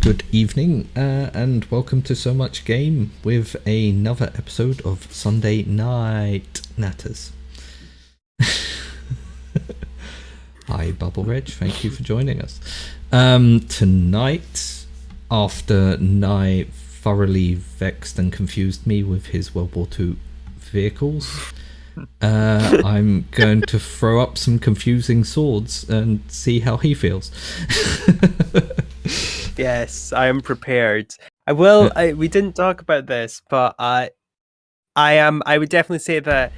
Good evening, and welcome to SoMuchGame with another episode of Sunday Night Natters. Hi, Bubble Reg, thank you for joining us. Tonight, after Nye thoroughly vexed and confused me with his World War II vehicles, I'm going to throw up some confusing swords and see how he feels. Yes, I am prepared. I will. We didn't talk about this, but I would definitely say that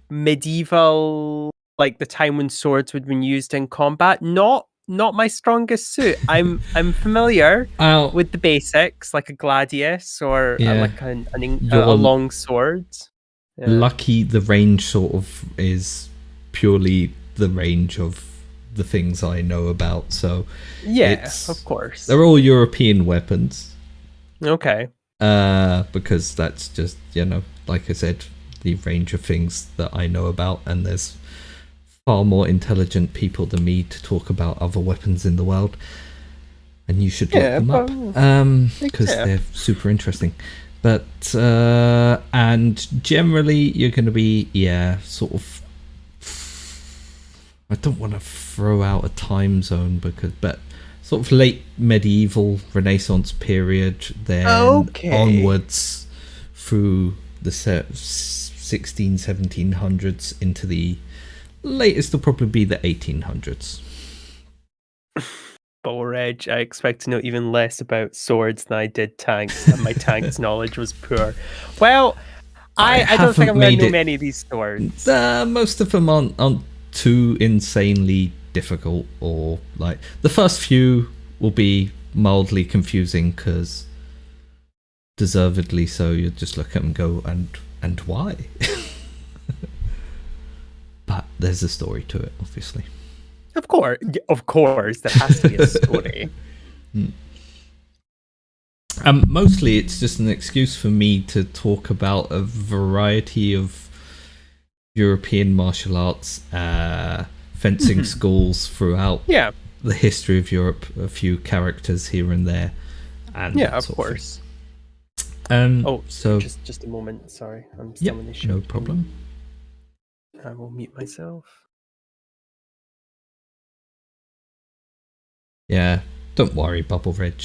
medieval, like the time when swords would have been used in combat, not my strongest suit. I'm familiar with the basics, like a gladius or like a long sword. Yeah. Lucky the range sort of is purely the range of the things I know about, so yeah, of course they're all European weapons. Okay. Because that's just, like I said, the range of things that I know about, and there's far more intelligent people than me to talk about other weapons in the world, and you should look them up because they're super interesting. But and generally you're going to be sort of, I don't want to throw out a time zone but sort of late medieval Renaissance period, then onwards through the 1700s into the latest will probably be the 1800s. But Reg, I expect to know even less about swords than I did tanks, and my tanks knowledge was poor. Well, I don't think I'm going to know many of these swords. Most of them aren't too insanely difficult, or like the first few will be mildly confusing because deservedly so. You just look at them and go, and why? But there's a story to it, obviously. Of course, there has to be a story. Mostly it's just an excuse for me to talk about a variety of European martial arts, fencing schools throughout the history of Europe, a few characters here and there, and of course. So just a moment. Sorry, I'm still in the show. No problem. I will mute myself. Yeah, don't worry, Bubble Reg.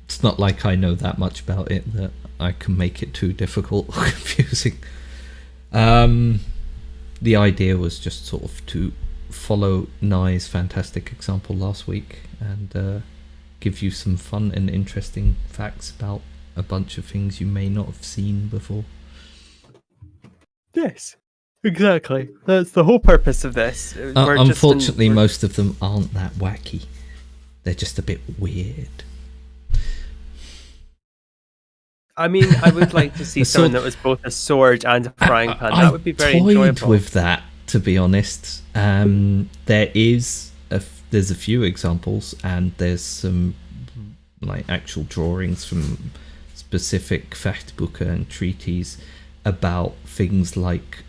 It's not like I know that much about it that I can make it too difficult or confusing. The idea was just sort of to follow Nye's fantastic example last week and give you some fun and interesting facts about a bunch of things you may not have seen before. Yes, exactly. That's the whole purpose of this. Unfortunately, most of them aren't that wacky. They're just a bit weird. I mean, I would like to see someone that was both a sword and a frying pan. That would be very enjoyable. I toyed with that, to be honest. There's a few examples, and there's some like actual drawings from specific Fechtbücher and treaties about things like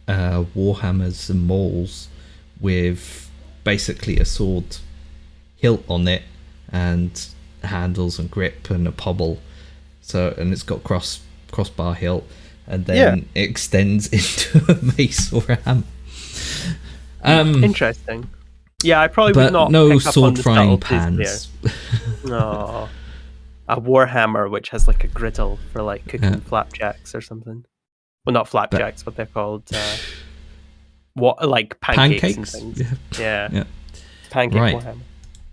warhammers and mauls with basically a sword hilt on it and handles and grip and a pommel. So, and it's got crossbar hilt, and then it extends into a mace or a hammer. Interesting. Yeah, I probably would not. No pick up sword on the frying pans. No, a warhammer which has like a griddle for like cooking flapjacks or something. Well, not flapjacks, but they're called like pancakes and things. Yeah. Pancake warhammer.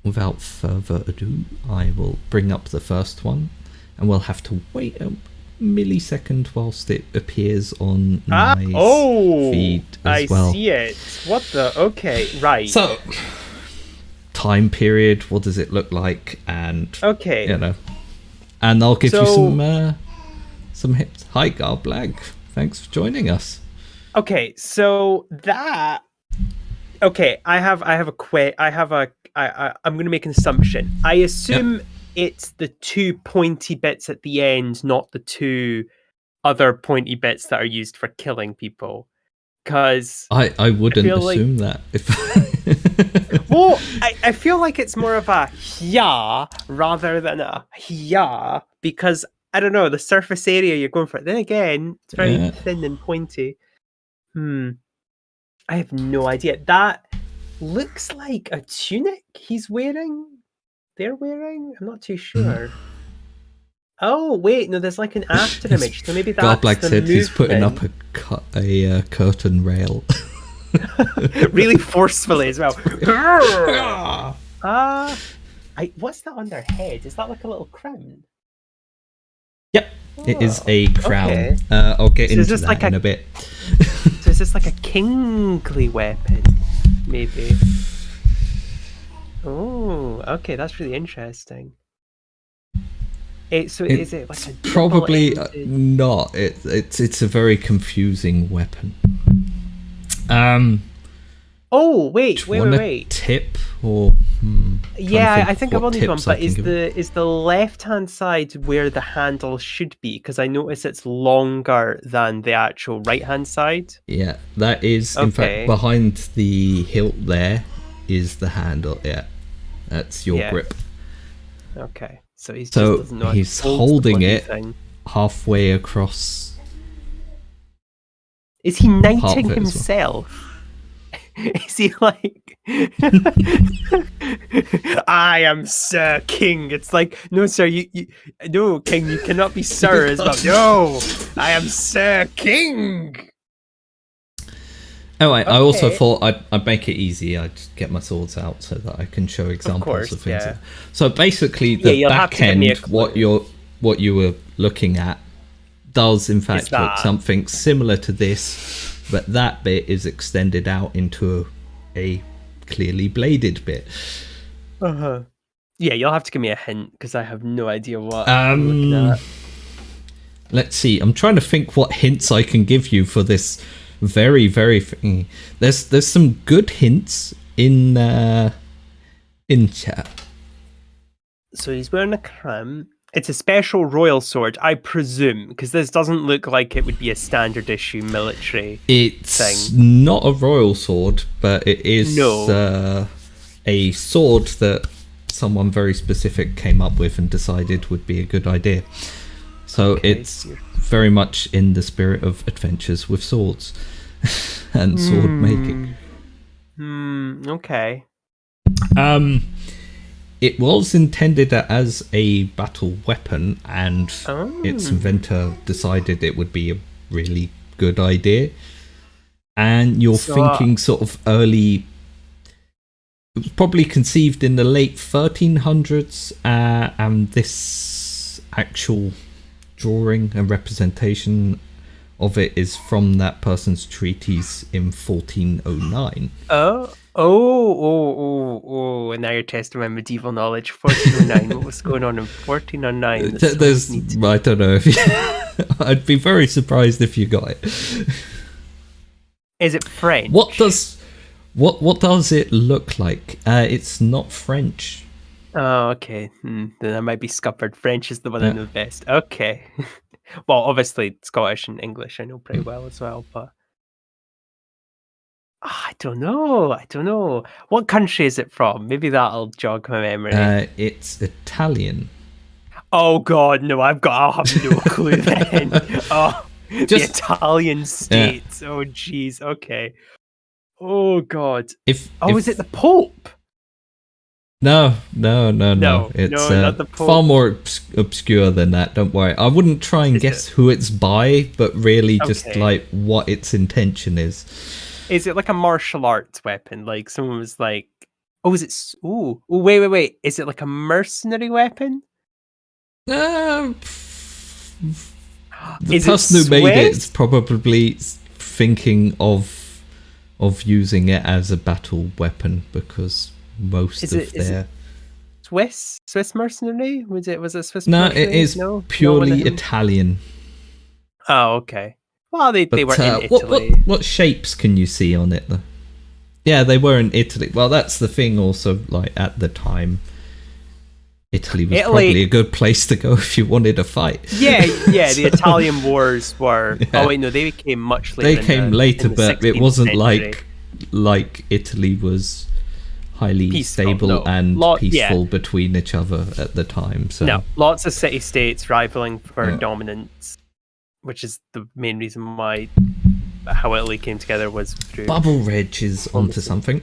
Without further ado, I will bring up the first one, and we'll have to wait a millisecond whilst it appears on my feed as well. I see it. What the? Okay, right. So, time period, what does it look like? And, and I'll give you some hips. Hi, Garblag. Thanks for joining us. Okay, so that... Okay, I'm going to make an assumption. I assume it's the two pointy bits at the end, not the two other pointy bits that are used for killing people. Because I wouldn't assume that. Oh, I feel like it's more of a yeah rather than a yeah, because I don't know the surface area you're going for. Then again, it's very thin and pointy. I have no idea. That looks like a tunic he's wearing. They're wearing. I'm not too sure. Oh wait, no, there's like an after image. So maybe that's Garblack the said movement. he's putting up a curtain rail. Really forcefully as well. What's that on their head? Is that like a little crown? Yep, it is a crown. Okay. I'll get into that like in a bit. So is this like a kingly weapon? Maybe. Oh, okay, that's really interesting. Is it like a probably double-ended- not? It's a very confusing weapon. Oh wait. Tip or Yeah, I think I've what only one. tips I But can give is the left hand side where the handle should be? Because I notice it's longer than the actual right hand side. Yeah, that is in fact behind the hilt. There is the handle. Yeah, that's your grip. Okay, so he's holding it halfway across. Is he knighting himself? Is he like, I am Sir King? It's like, no, sir, no, King, you cannot be Sir as well. No, I am Sir King. Oh, I also thought I'd make it easy. I'd get my swords out so that I can show examples of things. Yeah. So basically, the back end, what you were looking at, does in fact look something similar to this. But that bit is extended out into a clearly bladed bit. Yeah, you'll have to give me a hint because I have no idea what I'm looking at. Let's see. I'm trying to think what hints I can give you for this very, very... There's some good hints in chat. So he's wearing a crown. It's a special royal sword, I presume, because this doesn't look like it would be a standard issue military It's not a royal sword, but it is a sword that someone very specific came up with and decided would be a good idea. So it's very much in the spirit of adventures with swords and sword making. Okay. It was intended as a battle weapon, and its inventor decided it would be a really good idea. And you're thinking sort of early... It was probably conceived in the late 1300s, and this actual drawing and representation of it is from that person's treatise in 1409. Oh, and now you're testing my medieval knowledge. 1409. What was going on in 1409? I don't know if you... I'd be very surprised if you got it. Is it French? What does it look like? It's not French. Oh, okay. Then I might be scuppered. French is the one I know best. Okay. Well, obviously Scottish and English I know pretty well as well, but I don't know. What country is it from? Maybe that'll jog my memory. It's Italian. Oh God, no! I'll have no clue then. The Italian states. Yeah. Oh jeez. Okay. Oh God. Is it the Pope? No. It's not the Pope. Far more obscure than that. Don't worry. I wouldn't try and guess who it's by, but really just like what its intention is. Is it like a martial arts weapon? Like someone was like, wait. Is it like a mercenary weapon? The person who made it is probably thinking of using it as a battle weapon because most of their Swiss mercenary? Was it Swiss? No, mercenary? It is purely Italian. Oh, okay. Well, they were in Italy. What shapes can you see on it, though? Yeah, they were in Italy. Well, that's the thing also, like, at the time, Italy was probably a good place to go if you wanted a fight. Yeah, the Italian wars were... Yeah. Oh, wait, no, they came much later. They came later, but it wasn't like Italy was highly Peaceful, stable no. and peaceful between each other at the time. So no, lots of city-states rivaling for dominance, which is the main reason why how Italy came together was through Bubble Ridge is onto something.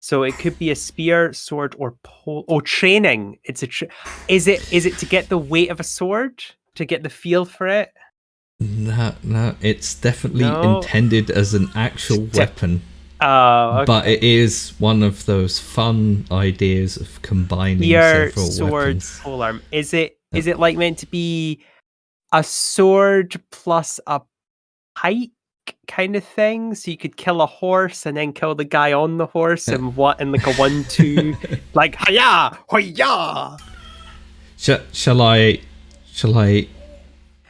So it could be a spear, sword, or pole. Oh, training. It's is it to get the weight of a sword? To get the feel for it? No, it's definitely intended as an actual weapon. Oh, okay. But it is one of those fun ideas of combining several sword, weapons. polearm. Is it like meant to be a sword plus a pike kind of thing? So you could kill a horse and then kill the guy on the horse and like a 1-2, like hiya, hoya. Shall I?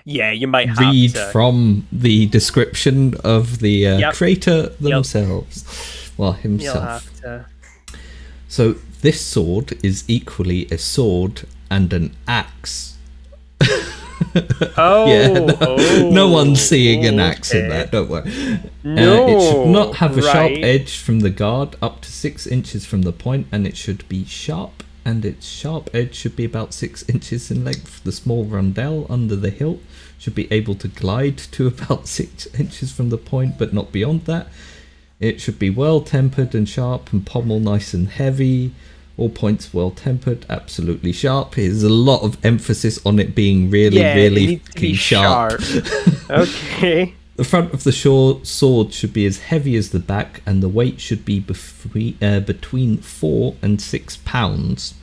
Yeah, you might read have to. From the description of the creator themselves. Well, himself. You'll have to. So this sword is equally a sword and an axe. No one's seeing an axe in that, don't worry. It should not have a sharp edge from the guard up to 6 inches from the point, and it should be sharp, and its sharp edge should be about 6 inches in length. The small rondelle under the hilt should be able to glide to about 6 inches from the point, but not beyond that. It should be well tempered and sharp, and pommel nice and heavy. All points well tempered, absolutely sharp. There's a lot of emphasis on it being really sharp. Okay. The front of the sword should be as heavy as the back, and the weight should be between 4 and 6 pounds.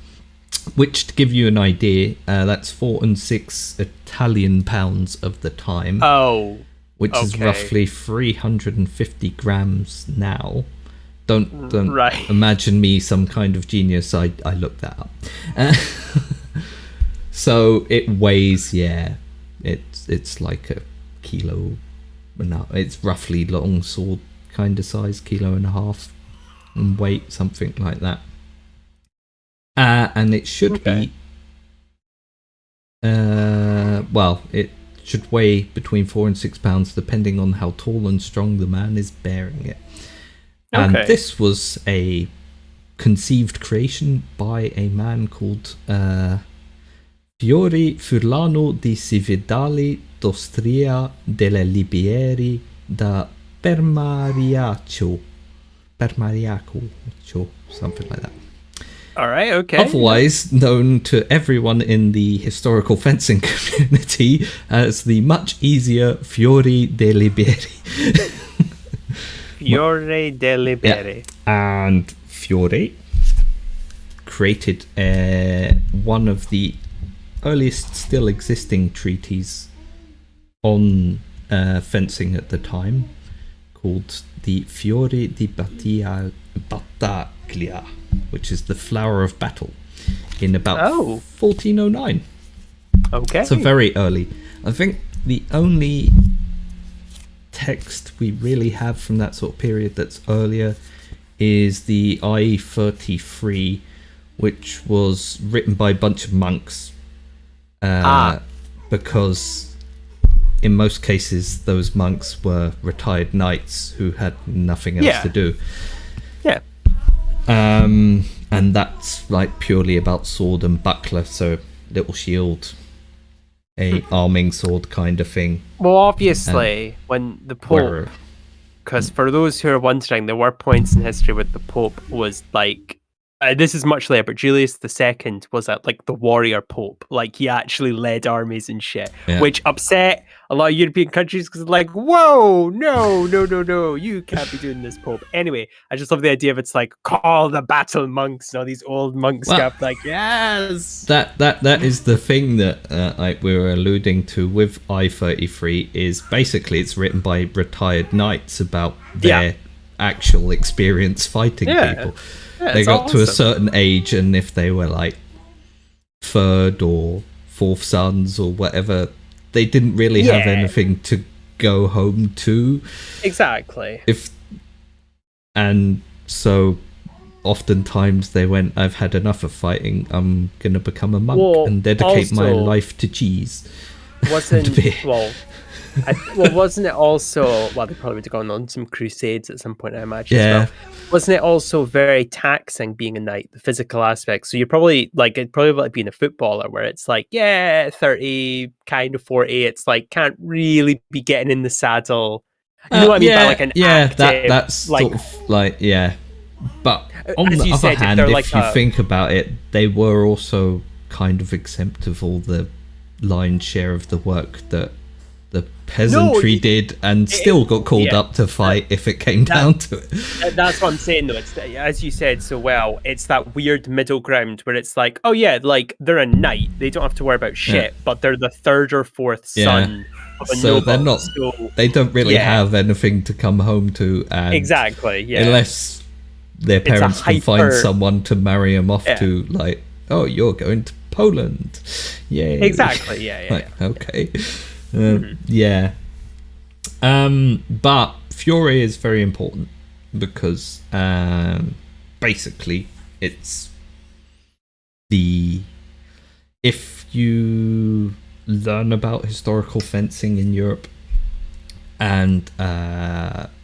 Which, to give you an idea, that's 4 and 6 Italian pounds of the time. Oh. Which is roughly 350 grams now. Don't imagine me some kind of genius. I looked that up. So it weighs, it's like a kilo. No, it's roughly long sword kind of size, 1.5 kilos in weight, something like that. And it should be, it should weigh between 4 and 6 pounds, depending on how tall and strong the man is bearing it. And this was a conceived creation by a man called Fiore Furlano di Cividale d'Ostria delle Libieri da Permariaco, something like that. All right, okay. Otherwise known to everyone in the historical fencing community as the much easier Fiore de Liberi. Fiore de Liberi. Yeah. And Fiore created one of the earliest still existing treaties on fencing at the time, called the Fiore di Battaglia, which is the flower of battle, in about 1409. Okay. So very early. I think the only text we really have from that sort of period that's earlier is the I-33, which was written by a bunch of monks, because in most cases those monks were retired knights who had nothing else to do. Yeah. And that's like purely about sword and buckler, so little shield, a arming sword kind of thing. Well, obviously, when the Pope, because for those who are wondering, there were points in history where the Pope was like, this is much later, but Julius II was like the warrior Pope. Like, he actually led armies and shit, which upset a lot of European countries because like, whoa, no, you can't be doing this, Pope. Anyway, I just love the idea of it's like, call the battle monks, and all these old monks got like, yes. That is the thing that we were alluding to with I-33, is basically it's written by retired knights about their actual experience fighting people. Yeah, they got to a certain age, and if they were like third or fourth sons or whatever, they didn't really have anything to go home to. Exactly. And so oftentimes they went, I've had enough of fighting, I'm going to become a monk and dedicate my life to cheese. Well, wasn't it also? Well, they probably would have gone on some crusades at some point, I imagine. Yeah. As well. Wasn't it also very taxing being a knight, the physical aspect? So you're probably like it'd probably like being a footballer, where it's like 30, kind of 40. It's like can't really be getting in the saddle. You know what I mean by like an active, that's like sort of like But on as the you other said, hand, they're if like you think about it, they were also kind of exempt of all the lion's share of the work that the peasantry did, and still got called up to fight if it came down to it. That's what I'm saying, though. It's as you said so well. It's that weird middle ground where it's like, oh yeah, like they're a knight, they don't have to worry about shit, but they're the third or fourth son of a so noble. they're not. They don't really have anything to come home to, and exactly, unless their parents can find someone to marry them off to, like, oh, you're going to Poland, yay! Exactly, yeah. Okay. Yeah. But Fury is very important because basically it's if you learn about historical fencing in Europe and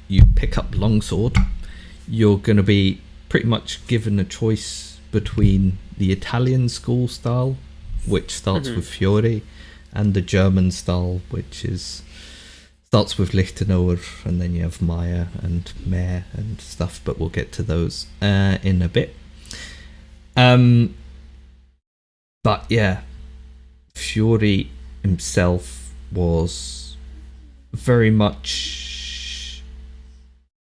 you pick up longsword, you're going to be pretty much given a choice between the Italian school style, which starts with Fury, and the German style, which starts with Lichtenauer, and then you have Meyer and Mehr and stuff, but we'll get to those in a bit. But yeah, Fury himself was very much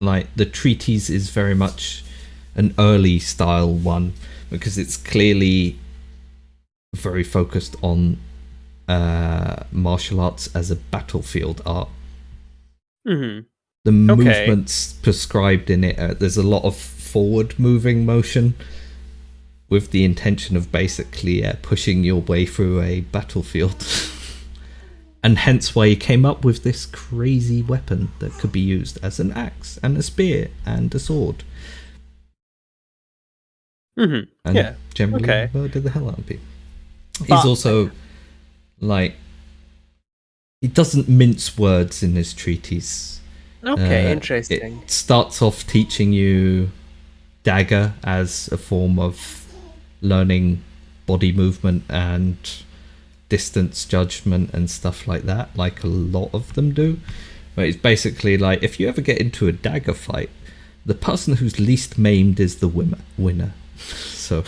like the treatise is very much an early style one because it's clearly very focused on martial arts as a battlefield art. The movements prescribed in it, there's a lot of forward moving motion with the intention of basically pushing your way through a battlefield. And hence why he came up with this crazy weapon that could be used as an axe and a spear and a sword. And generally murder the hell out of people. He's also like, he doesn't mince words in his treatise. Interesting. It starts off teaching you dagger as a form of learning body movement and distance judgment and stuff like that, like a lot of them do. But it's basically like, if you ever get into a dagger fight, the person who's least maimed is the winner. So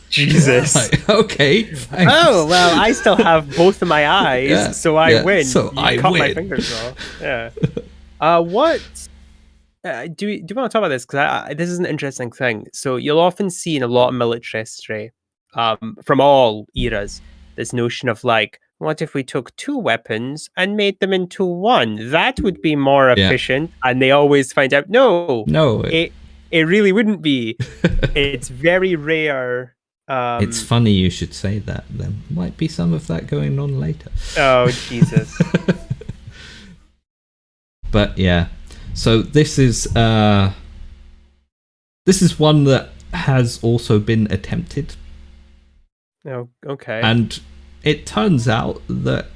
Jesus. Like, okay, thanks. Oh well, I still have both of my eyes, so I win. So I cut win. my fingers off. Yeah. What do you want to talk about this? Because this is an interesting thing. So you'll often see in a lot of military history, from all eras, this notion of like, what if we took two weapons and made them into one? That would be more efficient. And they always find out, no, it really wouldn't be. It's very rare. It's funny you should say that. There might be some of that going on later. Oh, Jesus. But yeah, so this is one that has also been attempted. Oh, okay. And it turns out that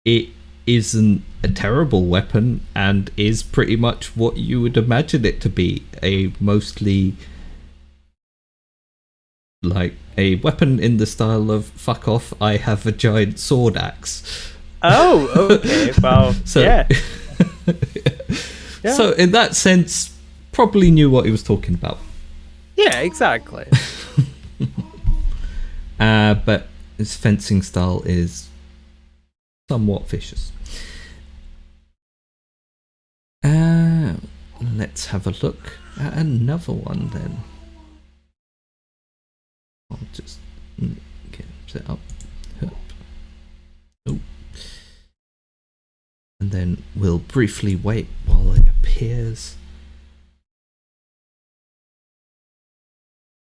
it isn't a terrible weapon and is pretty much what you would imagine it to be, a mostly like a weapon in the style of fuck off, I have a giant sword axe. Oh, okay. Well, so, yeah. So in that sense, probably knew what he was talking about. Yeah, exactly. But his fencing style is somewhat vicious. Let's have a look at another one then. I'll just get set up. Oh. And then we'll briefly wait while it appears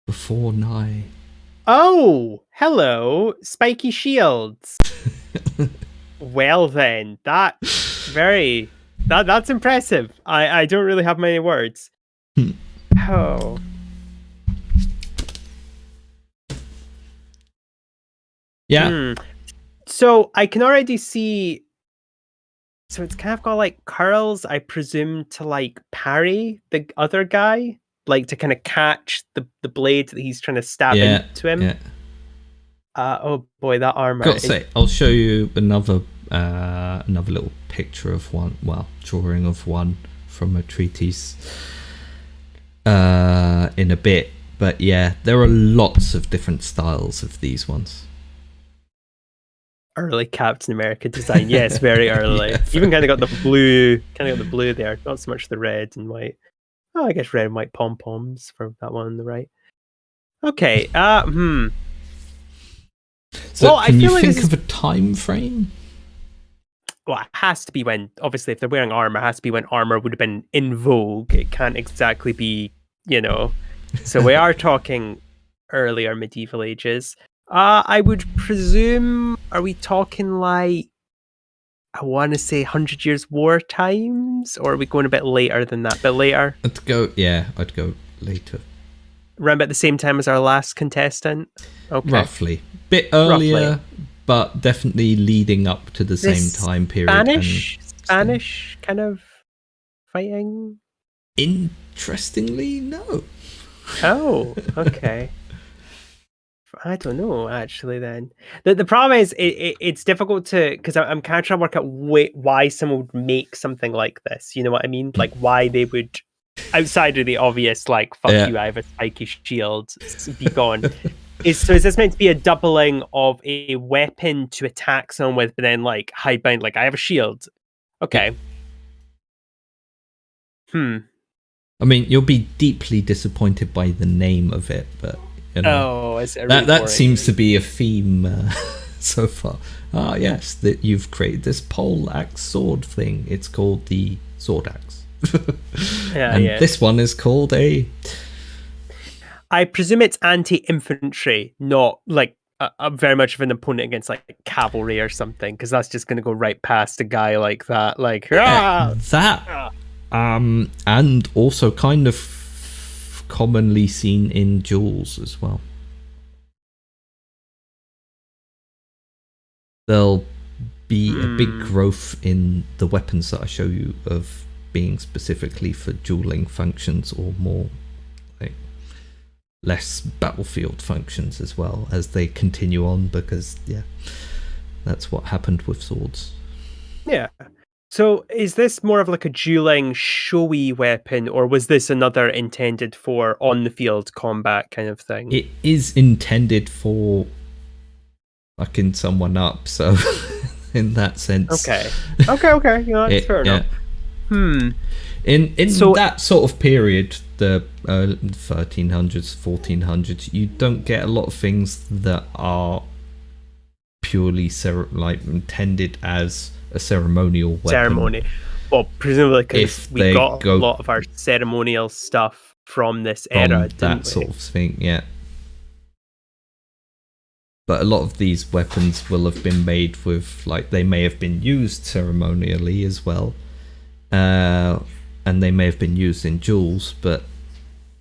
before Nye. Oh, hello, Spiky Shields. Well then, that's impressive. I don't really have many words. Oh. Yeah. So I can already see So it's kind of got like curls, I presume, to like parry the other guy, like to kind of catch the blade that he's trying to stab into him. Yeah. Oh boy, that armor. Got to say, I'll show you another little picture of one. Well, drawing of one from a treatise in a bit. But yeah, there are lots of different styles of these ones. Early Captain America design, yes, very early. Yeah, Even kind of got the blue, there, not so much the red and white. Oh, I guess red and white pom poms for that one on the right. Okay, So, well, can you think of a time frame? Well, it has to be when, obviously, if they're wearing armor, it has to be when armor would have been in vogue. It can't exactly be, So we are talking earlier medieval ages. I would presume, are we talking like, I want to say 100 Years' War times? Or are we going a bit later than that? A bit later? I'd go later. Around about the same time as our last contestant? Okay. Roughly. Bit earlier, but definitely leading up to the same time period. Spanish kind of fighting? Interestingly, no. Oh, okay. I don't know, actually, then. The problem is, it's difficult to, because I'm kind of trying to work out why someone would make something like this. You know what I mean? Like, why they would, outside of the obvious, like, fuck you, I have a spiky shield, be gone. Is this meant to be a doubling of a weapon to attack someone with, but then, like, hidebound, like, I have a shield? Okay. I mean, you'll be deeply disappointed by the name of it, but that seems to be a theme so far. Yes, that you've created this pole axe sword thing. It's called the sword axe. This one is called a... I presume it's anti-infantry, not like very much of an opponent against like cavalry or something, because that's just going to go right past a guy like that. Like, and also kind of commonly seen in duels as well. There'll be a big growth in the weapons that I show you of being specifically for dueling functions, or more like less battlefield functions as well as they continue on, because that's what happened with swords. Yeah. So is this more of like a dueling showy weapon, or was this another intended for on the field combat kind of thing? It is intended for fucking someone up, so in that sense. Okay. That's fair enough. In that sort of period, the 1300s, 1400s, you don't get a lot of things that are purely intended as a ceremonial weapon. Ceremony. Well, presumably because we got a lot of our ceremonial stuff from this era, didn't we? Sort of thing, yeah. But a lot of these weapons will have been made with, like, they may have been used ceremonially as well. And they may have been used in duels, but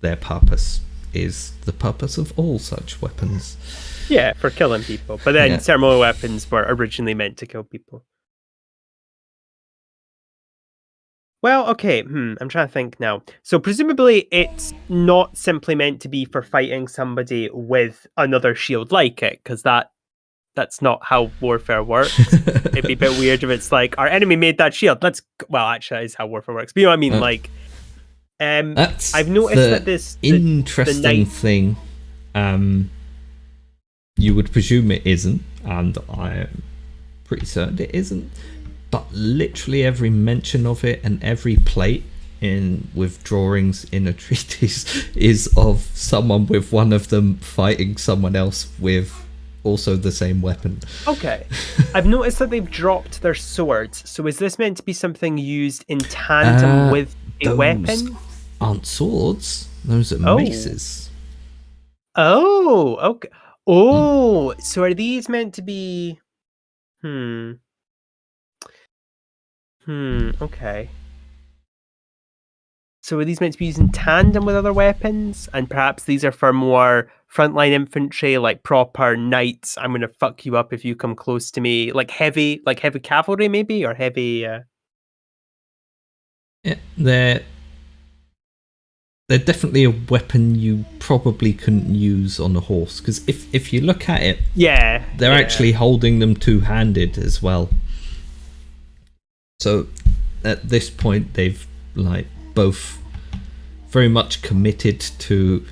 their purpose is the purpose of all such weapons. Yeah, for killing people. But then ceremonial weapons were originally meant to kill people. Well, okay, I'm trying to think now. So presumably it's not simply meant to be for fighting somebody with another shield like it, because that's not how warfare works. It'd be a bit weird if it's like, our enemy made that shield, actually that is how warfare works. But you know what I mean? That's I've noticed that this interesting thing. You would presume it isn't, and I'm pretty certain it isn't. But literally every mention of it and every plate with drawings in a treatise is of someone with one of them fighting someone else with also the same weapon. Okay. I've noticed that they've dropped their swords. So is this meant to be something used in tandem with a weapon? Aren't swords. Those are maces. Oh, okay. Oh, so are these meant to be... okay. So are these meant to be used in tandem with other weapons? And perhaps these are for more frontline infantry, like proper knights. I'm going to fuck you up if you come close to me. Like heavy cavalry maybe? Or heavy... Yeah, they're definitely a weapon you probably couldn't use on a horse, because if you look at it, they're actually holding them two-handed as well. So at this point, they've like both very much committed to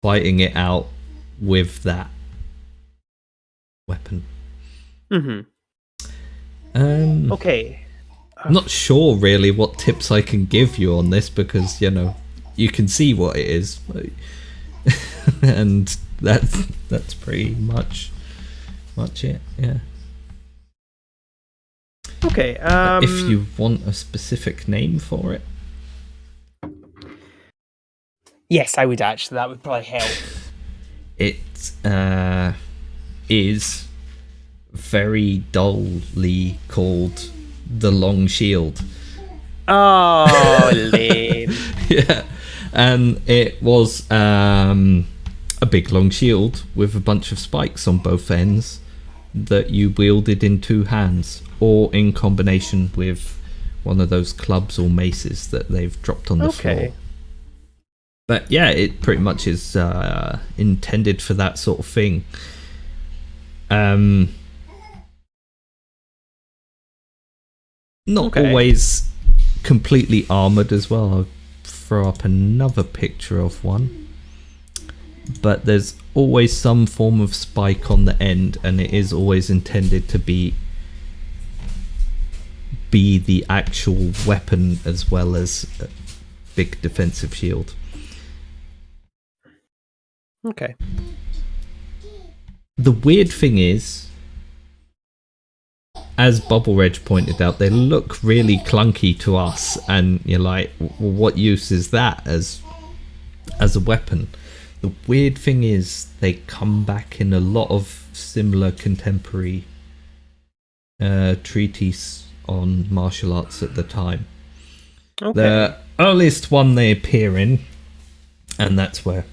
fighting it out with that weapon. Okay. I'm not sure really what tips I can give you on this, because you can see what it is, and that's pretty much it. Yeah. Okay. If you want a specific name for it, yes, I would actually. That would probably help. It is very dully called the Long Shield. Oh, lame. Yeah, and it was a big long shield with a bunch of spikes on both ends that you wielded in two hands, or in combination with one of those clubs or maces that they've dropped on the floor. But yeah, it pretty much is intended for that sort of thing. Not always completely armoured as well. I'll throw up another picture of one. But there's always some form of spike on the end, and it is always intended to be the actual weapon as well as a big defensive shield. Okay. The weird thing is, as Bubble Reg pointed out, they look really clunky to us, and you're like, well, what use is that as a weapon? The weird thing is, they come back in a lot of similar contemporary treatises on martial arts at the time. The earliest one they appear in, and that's where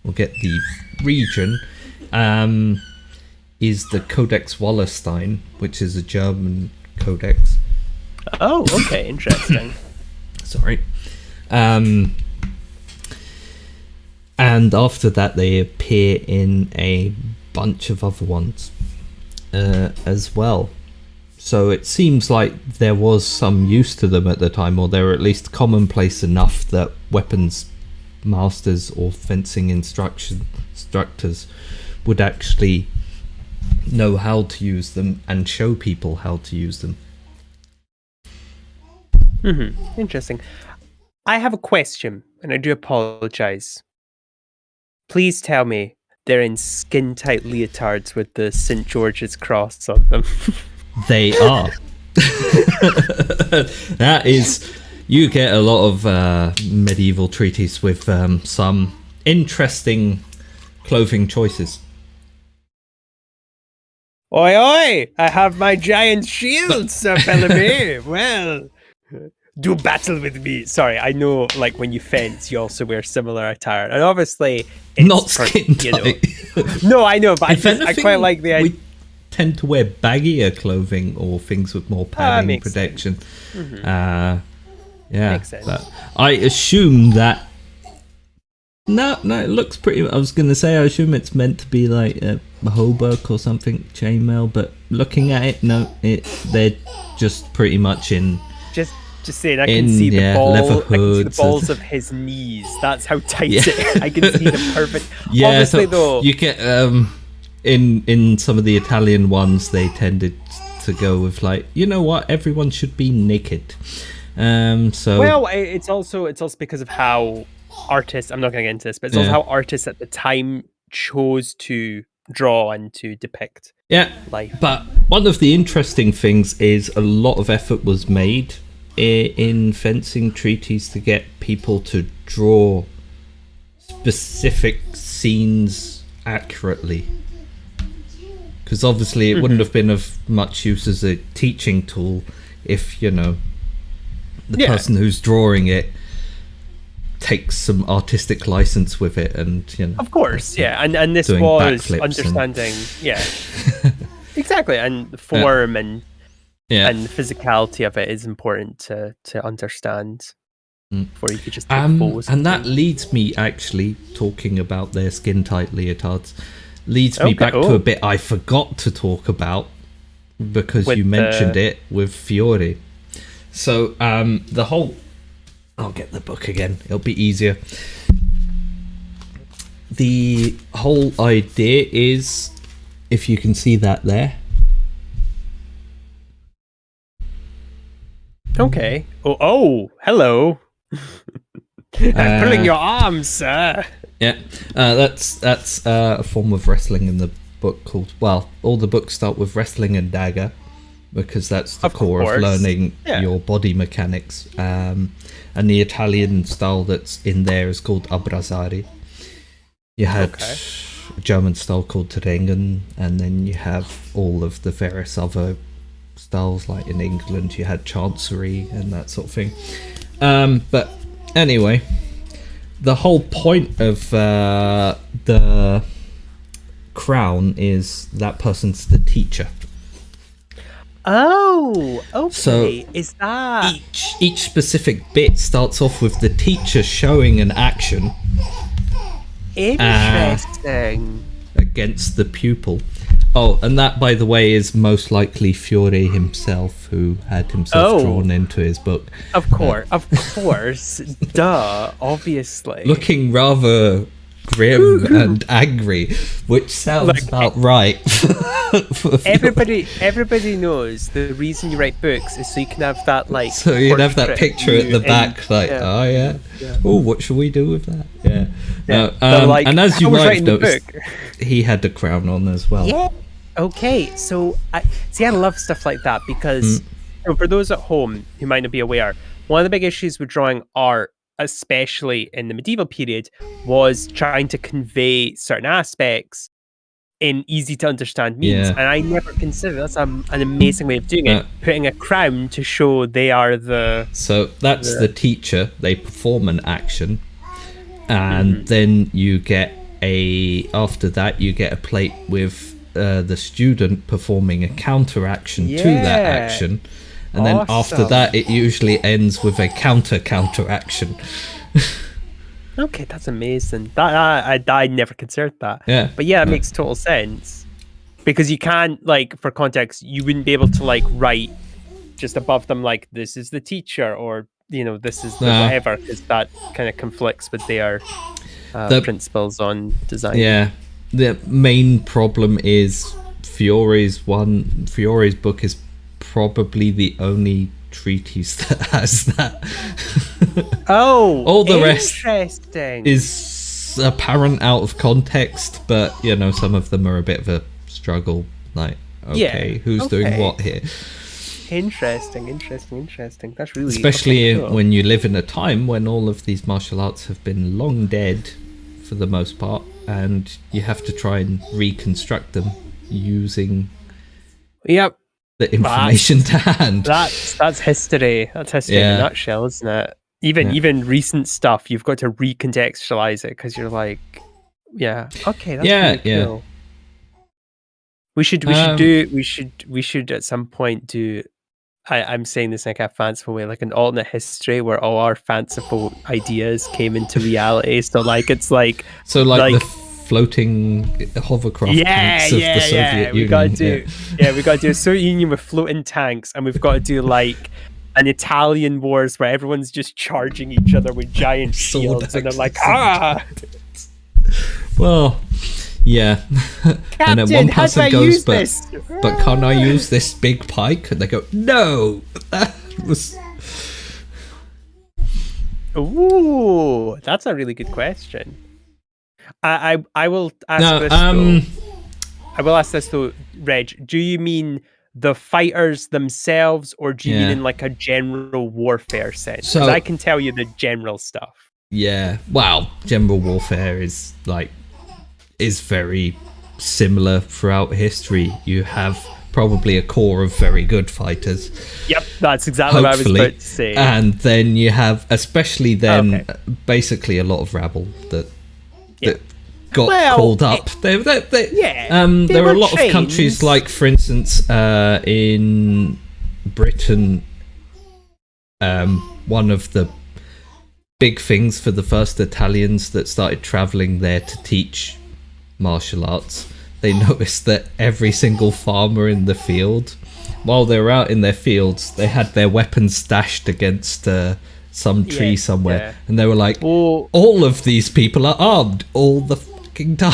we'll get the region, is the Codex Wallerstein, which is a German codex. Oh, okay, interesting. Sorry. And after that, they appear in a bunch of other ones as well. So it seems like there was some use to them at the time, or they were at least commonplace enough that weapons masters or fencing instructors would actually know how to use them and show people how to use them. Interesting. I have a question, and I do apologize. Please tell me they're in skin-tight leotards with the St. George's cross on them. They are. That is... You get a lot of medieval treaties with some interesting clothing choices. Oi, oi! I have my giant shield, Sir Bellamy. Well, do battle with me. Sorry, I know, like, when you fence, you also wear similar attire. And obviously, it's not skin tight. No, I know, but I quite like the idea. We tend to wear baggier clothing or things with more padding protection. Yeah, makes sense. But I assume that... No, it looks pretty... I was going to say, I assume it's meant to be like a hauberk or something, chainmail, but looking at it, no, they're just pretty much in... Just saying, I can see the balls of his knees. That's how tight it is. I can see the perfect... Yeah, obviously, though... You get... in some of the Italian ones, they tended to go with like, you know what, everyone should be naked. Well, it's also because of how artists, I'm not going to get into this, but it's also how artists at the time chose to draw and to depict life. But one of the interesting things is a lot of effort was made in fencing treaties to get people to draw specific scenes accurately. Because obviously it wouldn't have been of much use as a teaching tool if, the person who's drawing it takes some artistic license with it, and of course, and this was understanding exactly, and the form and and the physicality of it is important to understand. Before you could just take and that leads me, actually, talking about their skin-tight leotards, leads me back to a bit I forgot to talk about, because you mentioned it with Fiore. So the whole... I'll get the book again, it'll be easier. The whole idea is, if you can see that there. Okay. Oh, hello. I'm pulling your arms, sir. Yeah, that's a form of wrestling in the book called... Well, all the books start with wrestling and dagger, because that's the core of learning your body mechanics. And the Italian style that's in there is called abbracciare. You had a German style called Terrengen, and then you have all of the various other styles, like in England you had Chancery and that sort of thing. But anyway, the whole point of the crown is that person's the teacher. Oh, okay. So is that each specific bit starts off with the teacher showing an action. Interesting. Against the pupil. Oh, and that, by the way, is most likely Fiore himself, who had himself drawn into his book. Of course. Duh, obviously. Looking rather grim and angry, which sounds about right. Everybody knows the reason you write books is so you can have that, like... So you'd have that picture at the back, like, oh, what should we do with that? And as you might have noticed, he had the crown on as well. Yeah. Okay, so I love stuff like that, because for those at home who might not be aware, one of the big issues with drawing art, especially in the medieval period, was trying to convey certain aspects in easy to understand means. And I never considered that's an amazing way of doing it, putting a crown to show they are the... So that's the teacher. They perform an action, and then you get after that you get a plate with the student performing a counter action to that action, and then after that it usually ends with a counter action. Okay, that's amazing. That I never considered that. But it makes total sense, because you can't, like, for context, you wouldn't be able to, like, write just above them like, this is the teacher, or, you know, this is the whatever, because that kind of conflicts with their principles on design. The main problem is Fiore's book is probably the only treatise that has that. All the rest is apparent out of context, but you know, some of them are a bit of a struggle, like, who's doing what here? Interesting. That's really... Especially when you live in a time when all of these martial arts have been long dead for the most part, and you have to try and reconstruct them using the information to hand. That's history. That's history in a nutshell, isn't it? Even recent stuff, you've got to recontextualize it, because you're like, that's really cool. We should at some point do... I'm saying this in like a fanciful way, like an alternate history where all our fanciful ideas came into reality. So like it's like the floating hovercraft tanks of the Soviet Union. We gotta do a Soviet Union with floating tanks, and we've got to do like an Italian wars where everyone's just charging each other with giant shields, and they're like, Well, yeah. Captain, and then one person goes, but can't I use this big pike? And they go, no. That was... Ooh, that's a really good question. I will ask this though. I will ask this though, Reg. Do you mean the fighters themselves, or do you mean in like a general warfare sense? So I can tell you the general stuff. Yeah. Wow. General warfare is very similar throughout history. You have probably a core of very good fighters. Yep, that's exactly what I was about to say. And then you have, especially then, basically a lot of rabble that got called up. There are a lot of countries, like for instance, in Britain, one of the big things for the first Italians that started traveling there to teach martial arts, they noticed that every single farmer in the field, while they were out in their fields, they had their weapons stashed against some tree somewhere, and they were like, all of these people are armed all the fucking time.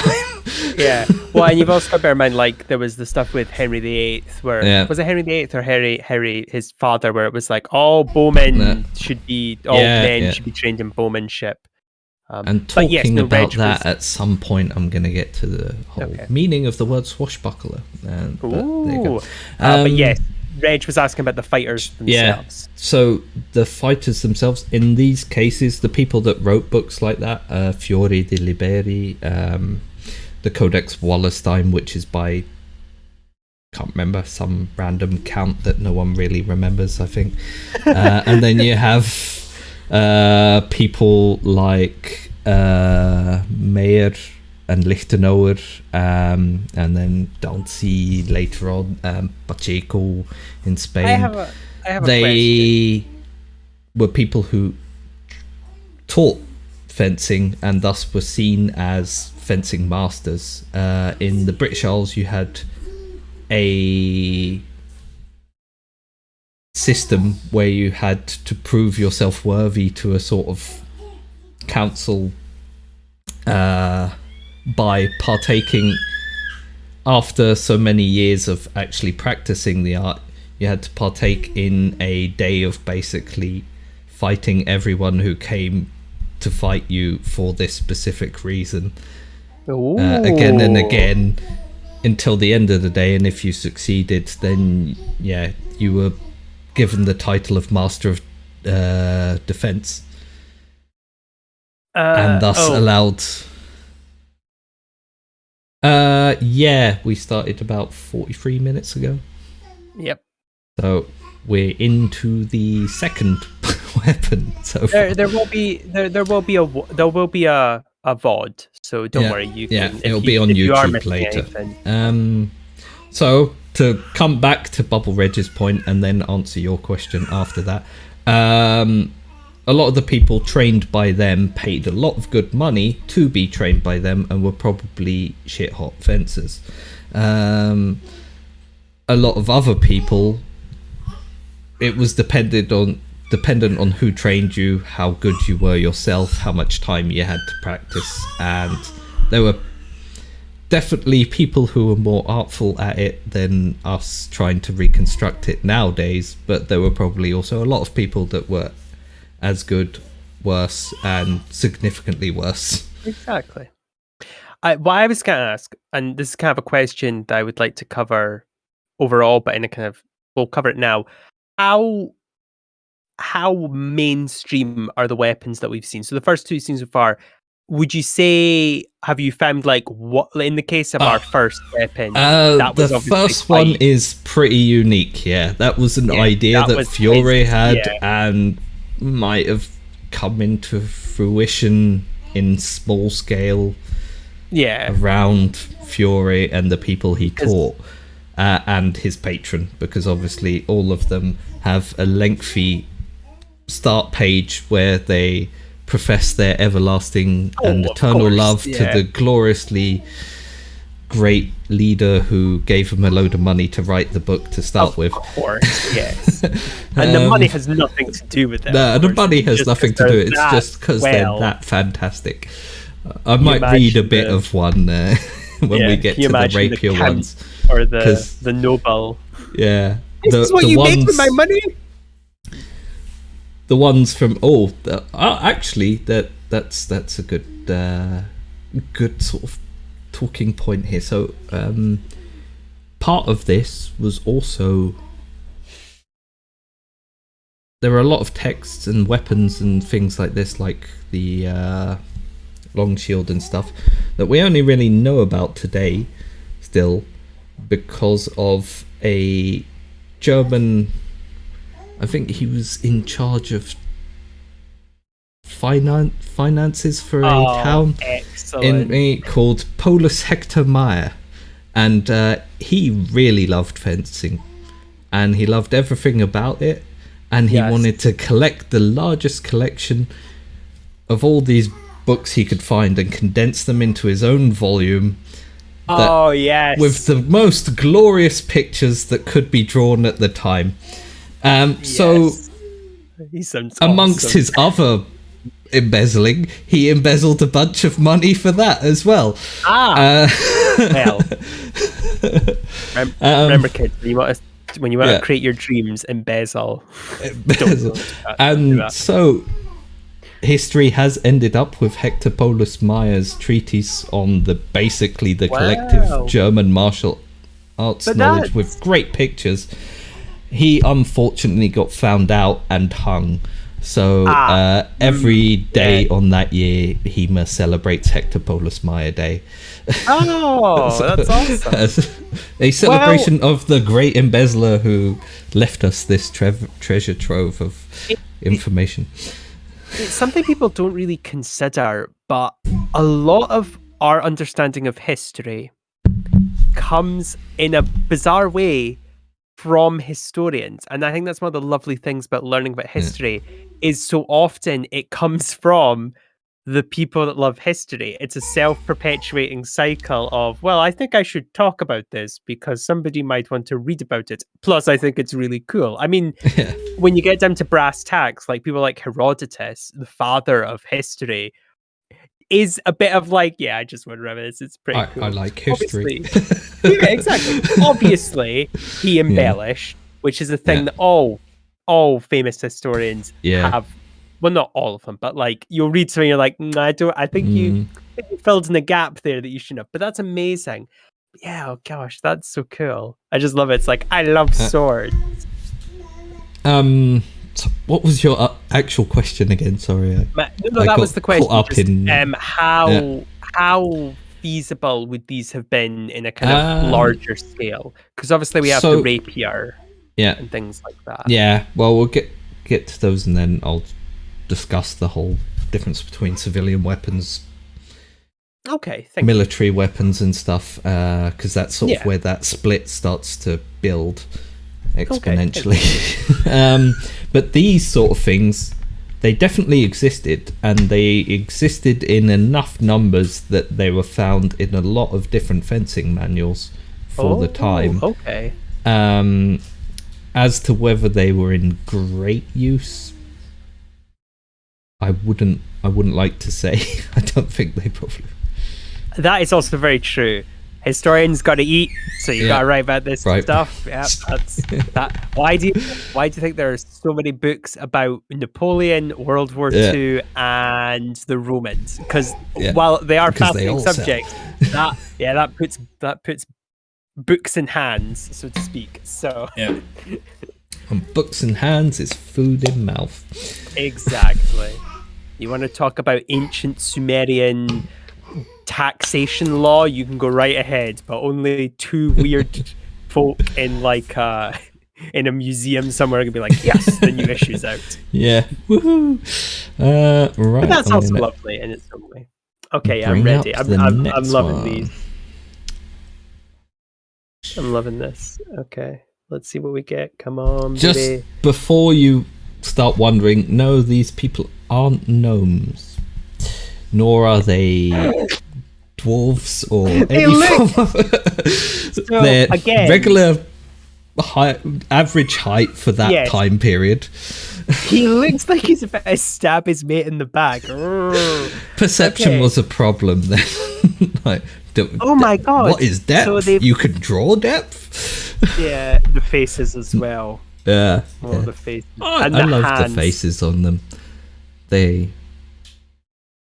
Yeah, well, and you've also got to bear in mind, like, there was the stuff with Henry VIII, where was it Henry VIII or Harry, his father, where it was like all bowmen should be, all men should be trained in bowmanship. And talking about that at some point, I'm going to get to the whole meaning of the word swashbuckler. But there you go. But yes, Reg was asking about the fighters themselves. So the fighters themselves, in these cases, the people that wrote books like that, Fiori di Liberi, the Codex Wallenstein, which is by, can't remember, some random count that no one really remembers, I think. And then you have people like Meyer and Lichtenauer, and then Dancy later on, Pacheco in Spain. I have a they were people who taught fencing and thus were seen as fencing masters. In the British Isles, you had a system where you had to prove yourself worthy to a sort of council by partaking. After so many years of actually practicing the art, you had to partake in a day of basically fighting everyone who came to fight you for this specific reason, again and again, until the end of the day. And if you succeeded, then you were given the title of Master of Defense, and thus allowed. We started about 43 minutes ago. Yep. So we're into the second weapon. So there will be a VOD. So don't worry, you can. It'll be on YouTube later. So to come back to Bubble Reg's point and then answer your question after that, a lot of the people trained by them paid a lot of good money to be trained by them and were probably shit hot fencers. A lot of other people, it was dependent on who trained you, how good you were yourself, how much time you had to practice, and there were definitely people who were more artful at it than us trying to reconstruct it nowadays, but there were probably also a lot of people that were as good, worse, and significantly worse. Exactly. What I was going to ask, and this is kind of a question that I would like to cover overall, but in a kind of, we'll cover it now. How mainstream are the weapons that we've seen? So the first two scenes so far, would you say, have you found, like, what, in the case of our first weapon, that was the first one is pretty unique. That was an idea that Fiore had and might have come into fruition in small scale around Fiore and the people he taught, and his patron, because obviously all of them have a lengthy start page where they profess their everlasting and eternal love to the gloriously great leader who gave them a load of money to write the book to start with. Of course, yes. And the money has nothing to do with that. No, the money has nothing to do with it. It's just because they're that fantastic. I might read a bit of one when we get to the rapier ones. Or the noble. Yeah. This is what you make with my money? The ones from actually that's a good sort of talking point here. So part of this was also, there are a lot of texts and weapons and things like this, like the long shield and stuff, that we only really know about today still because of a German, I think he was in charge of finances for a town called Paulus Hector Meyer, and he really loved fencing, and he loved everything about it, and he wanted to collect the largest collection of all these books he could find and condense them into his own volume. With the most glorious pictures that could be drawn at the time. So, amongst his other embezzling, he embezzled a bunch of money for that as well. Remember, kids, when you want to create your dreams, embezzle. So history has ended up with Hector Paulus Mayer's treatise on the collective German martial arts knowledge with great pictures. He unfortunately got found out and hung. So every day on that year, HEMA celebrates Hector Paulus Mayer Day. That's awesome. A celebration of the great embezzler who left us this treasure trove of information. It's something people don't really consider, but a lot of our understanding of history comes in a bizarre way from historians. And I think that's one of the lovely things about learning about history is so often it comes from the people that love history. It's a self-perpetuating cycle of, well, I think I should talk about this because somebody might want to read about it. Plus, I think it's really cool. I mean, when you get down to brass tacks, like people like Herodotus, the father of history, is a bit of like, I just want to remember this. It's pretty cool. I like history. Exactly. Obviously, he embellished, which is a thing that all famous historians have. Well, not all of them, but like you'll read something, you're like, I think you filled in a gap there that you shouldn't have. But that's amazing. Yeah, oh gosh, that's so cool. I just love it. It's like I love swords. So what was your actual question again? Sorry, that was the question. How feasible would these have been in a kind of larger scale? Because obviously we have the rapier, and things like that. Yeah, well, we'll get to those, and then I'll discuss the whole difference between civilian weapons, military weapons, and stuff. Because that's sort of where that split starts to build exponentially. But these sort of things, they definitely existed, and they existed in enough numbers that they were found in a lot of different fencing manuals for the time. As to whether they were in great use, I wouldn't like to say. I don't think they probably. That is also very true. Historians got to eat, so you got to write about this stuff. Yeah, that's that. Why do you think there are so many books about Napoleon, World War II, and the Romans? Because while they are fascinating subjects, that puts books in hands, so to speak. So on books in hands is food in mouth. Exactly. You want to talk about ancient Sumerian taxation law, you can go right ahead, but only two weird folk in like in a museum somewhere are gonna be like, yes, the new issue's out. Woohoo. Right, but that's also lovely in its own way. Okay, I'm ready. I'm loving these. I'm loving this. Okay, let's see what we get. Come on, just baby. Before you start wondering, no, these people aren't gnomes, nor are they dwarves or any form of they're regular average height for that time period. He looks like he's about to stab his mate in the back. Perception was a problem then. Like, oh my god, what is depth? So you can draw depth. Yeah, the faces as well. The faces. I love the faces on them. They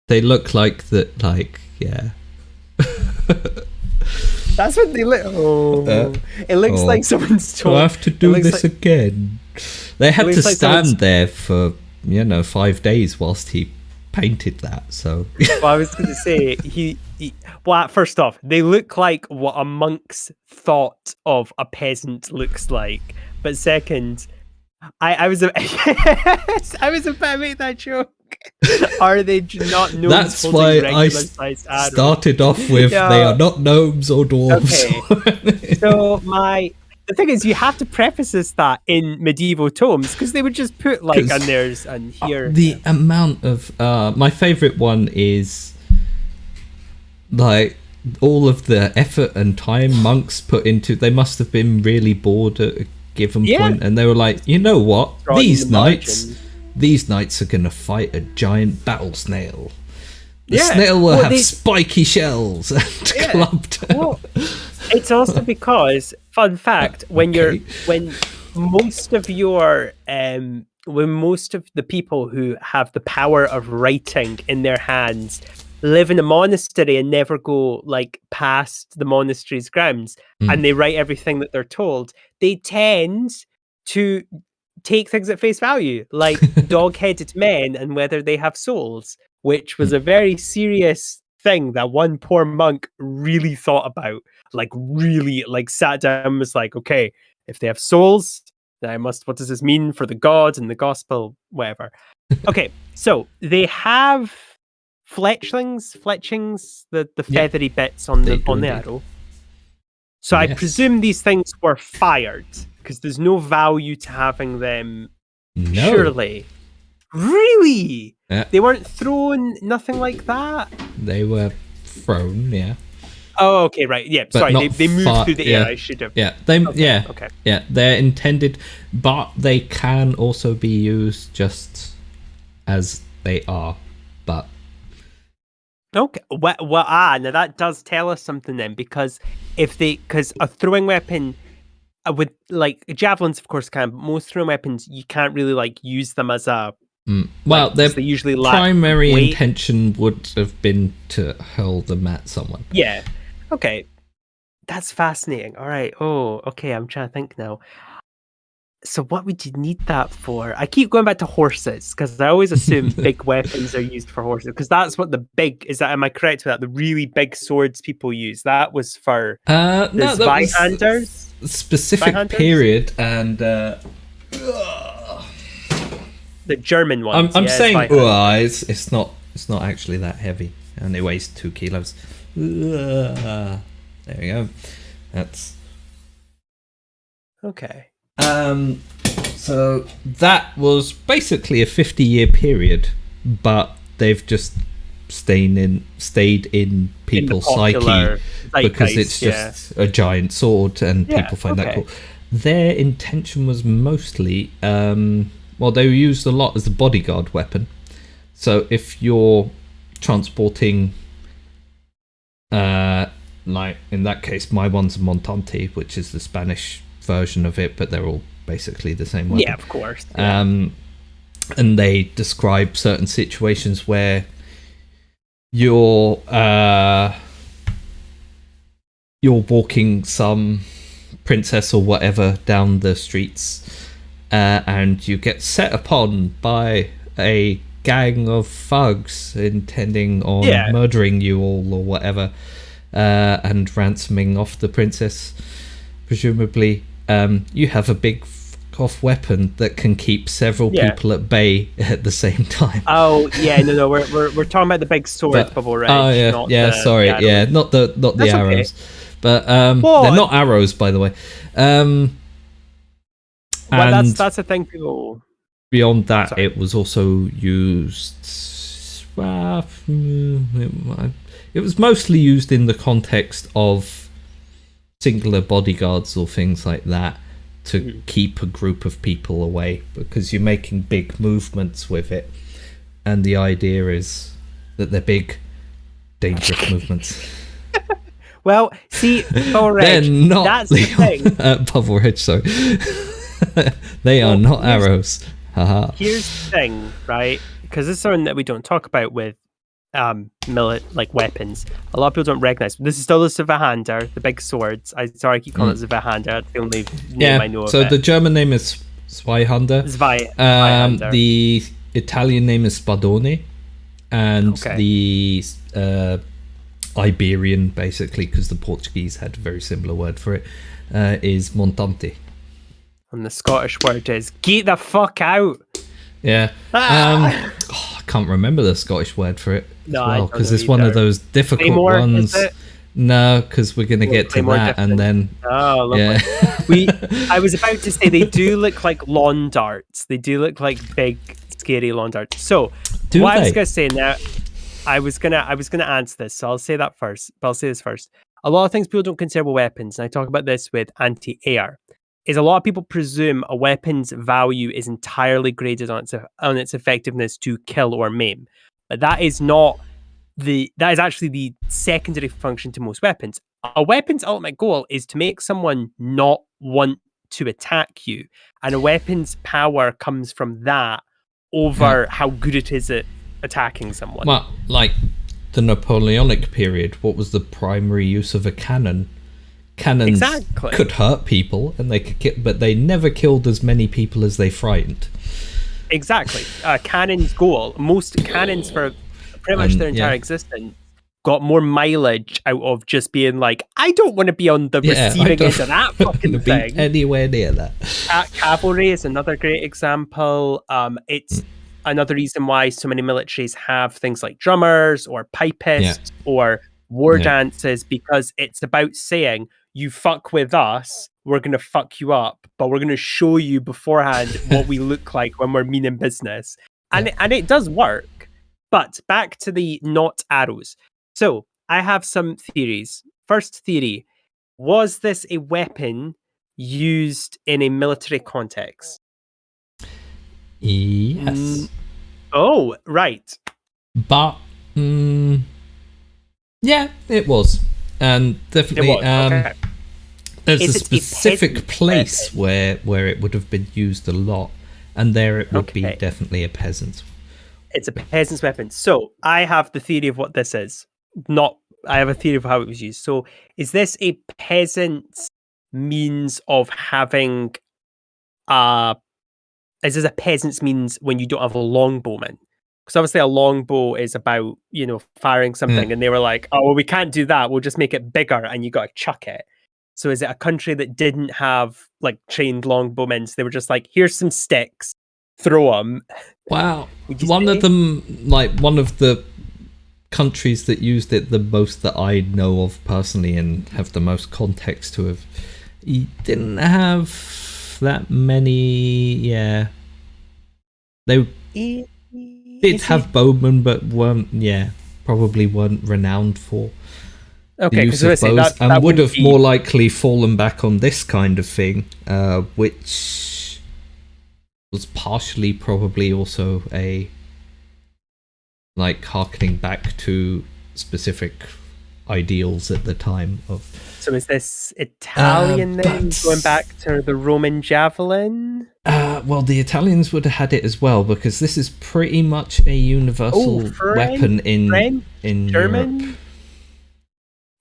look like that. Like that's what they look. It looks like someone's told. I have to do this again. They had to stand there for 5 days whilst he painted that. So well, I was going to say well, first off, they look like what a monk's thought of a peasant looks like. But second, I was about to make that joke. Are they not gnomes? That's why I started off with they are not gnomes or dwarves. Okay. So my the thing is, you have to preface that in medieval tomes because they would just put like, 'Cause, and there's and here. The amount of my favorite one is like all of the effort and time monks put into. They must have been really bored at a given point, and they were like, you know what, these knights are gonna fight a giant battle snail. The snail will have spiky shells and clubbed out. Well, it's also because, fun fact, when most of the people who have the power of writing in their hands live in a monastery and never go like past the monastery's grounds, and they write everything that they're told, they tend to take things at face value, like dog-headed men and whether they have souls, which was a very serious thing that one poor monk really thought about, like really like sat down and was like, okay, if they have souls, then what does this mean for the gods and the gospel, whatever. Okay, so they have fletchings, the feathery bits on the arrow. So I presume these things were fired because there's no value to having them. No. Surely. Really? Yeah. They weren't thrown, nothing like that? They were thrown, yeah. Oh, okay, right. Yeah, but sorry, they moved through the air. I should have. Yeah, they're intended, but they can also be used just as they are. But okay, now that does tell us something then, because because a throwing weapon with like javelins, of course, can. But most throwing weapons, you can't really like use them as a. Well, their they usually primary intention would have been to hurl them at someone. Yeah. Okay. That's fascinating. All right. Oh, okay. I'm trying to think now. So what would you need that for? I keep going back to horses because I always assume big weapons are used for horses because that's what the big is. That am I correct with that? The really big swords people use. That was for Zweihanders. Specific period and the German ones. I'm saying it's not actually that heavy and it weighs 2 kilos. There we go. That's okay. So that was basically a 50-year period, but they've just stayed in people's psyche because it's just a giant sword and people find that cool. Their intention was mostly they were used a lot as a bodyguard weapon. So if you're transporting like in that case my one's a montante, which is the Spanish version of it, but they're all basically the same weapon. Yeah, of course. And they describe certain situations where you're walking some princess or whatever down the streets and you get set upon by a gang of thugs intending on murdering you all or whatever, and ransoming off the princess. Presumably you have a big off weapon that can keep several people at bay at the same time. Oh yeah, no, we're talking about the big sword bubble, right? Oh yeah, not the arrows, but they're not arrows, by the way. Well, that's a thing people. Beyond that, it was also used. It was mostly used in the context of singular bodyguards or things like that to keep a group of people away, because you're making big movements with it, and the idea is that they're big, dangerous movements. Well, see, they're not. That's the thing. Bubble Ridge, sorry. They are not arrows. Haha. Here's the thing, right? Because this is something that we don't talk about with weapons. A lot of people don't recognize. This is still the Zweihander, the big swords. I keep calling it Zweihander. That's the only name I know of. So the German name is Zweihander. Zweihander. The Italian name is Spadone, and the Iberian, basically, because the Portuguese had a very similar word for it, is Montante. And the Scottish word is "get the fuck out." Yeah. I can't remember the Scottish word for it as well, because it's one of those difficult ones. No, because we're gonna get to that, and then lovely. I was about to say they do look like lawn darts. They do look like big, scary lawn darts. So I was gonna say now, I was gonna answer this. So I'll say that first. But I'll say this first. A lot of things people don't consider weapons, and I talk about this with anti-air. Is a lot of people presume a weapon's value is entirely graded on its effectiveness to kill or maim, but that is not. That is actually the secondary function to most weapons. A weapon's ultimate goal is to make someone not want to attack you, and a weapon's power comes from that over how good it is at attacking someone. Well, like the Napoleonic period, what was the primary use of a cannon? Cannons could hurt people, and they could but they never killed as many people as they frightened. Exactly. Cannon's goal, most cannons for pretty much their entire existence, got more mileage out of just being like, I don't want to be on the receiving end of that fucking thing. Anywhere near that. Cavalry is another great example. It's another reason why so many militaries have things like drummers or pipists or war dances, because it's about saying, you fuck with us, we're going to fuck you up, but we're going to show you beforehand what we look like when we're meaning business. And it does work. But back to the not arrows. So I have some theories. First theory, was this a weapon used in a military context? Yes. Oh, right. But, yeah, it was. And definitely, there's a specific place where it would have been used a lot. And there it would be definitely a peasant's. It's a peasant's weapon. So I have the theory of what this is. I have a theory of how it was used. So is this a peasant's means of having is this a peasant's means when you don't have a longbowman? Because obviously a longbow is about, firing something, and they were like, oh, well, we can't do that. We'll just make it bigger, and you got to chuck it. So is it a country that didn't have like trained longbowmen? So they were just like, here's some sticks, throw them. Wow. One of the countries that used it the most that I know of personally and have the most context to have, he didn't have that many. They did have bowmen, but probably weren't renowned for the use of bows, and would have more likely fallen back on this kind of thing, which was partially probably also a harkening back to specific ideals at the time of. So is this Italian then, going back to the Roman javelin? Well, the Italians would have had it as well, because this is pretty much a universal weapon in German. Europe.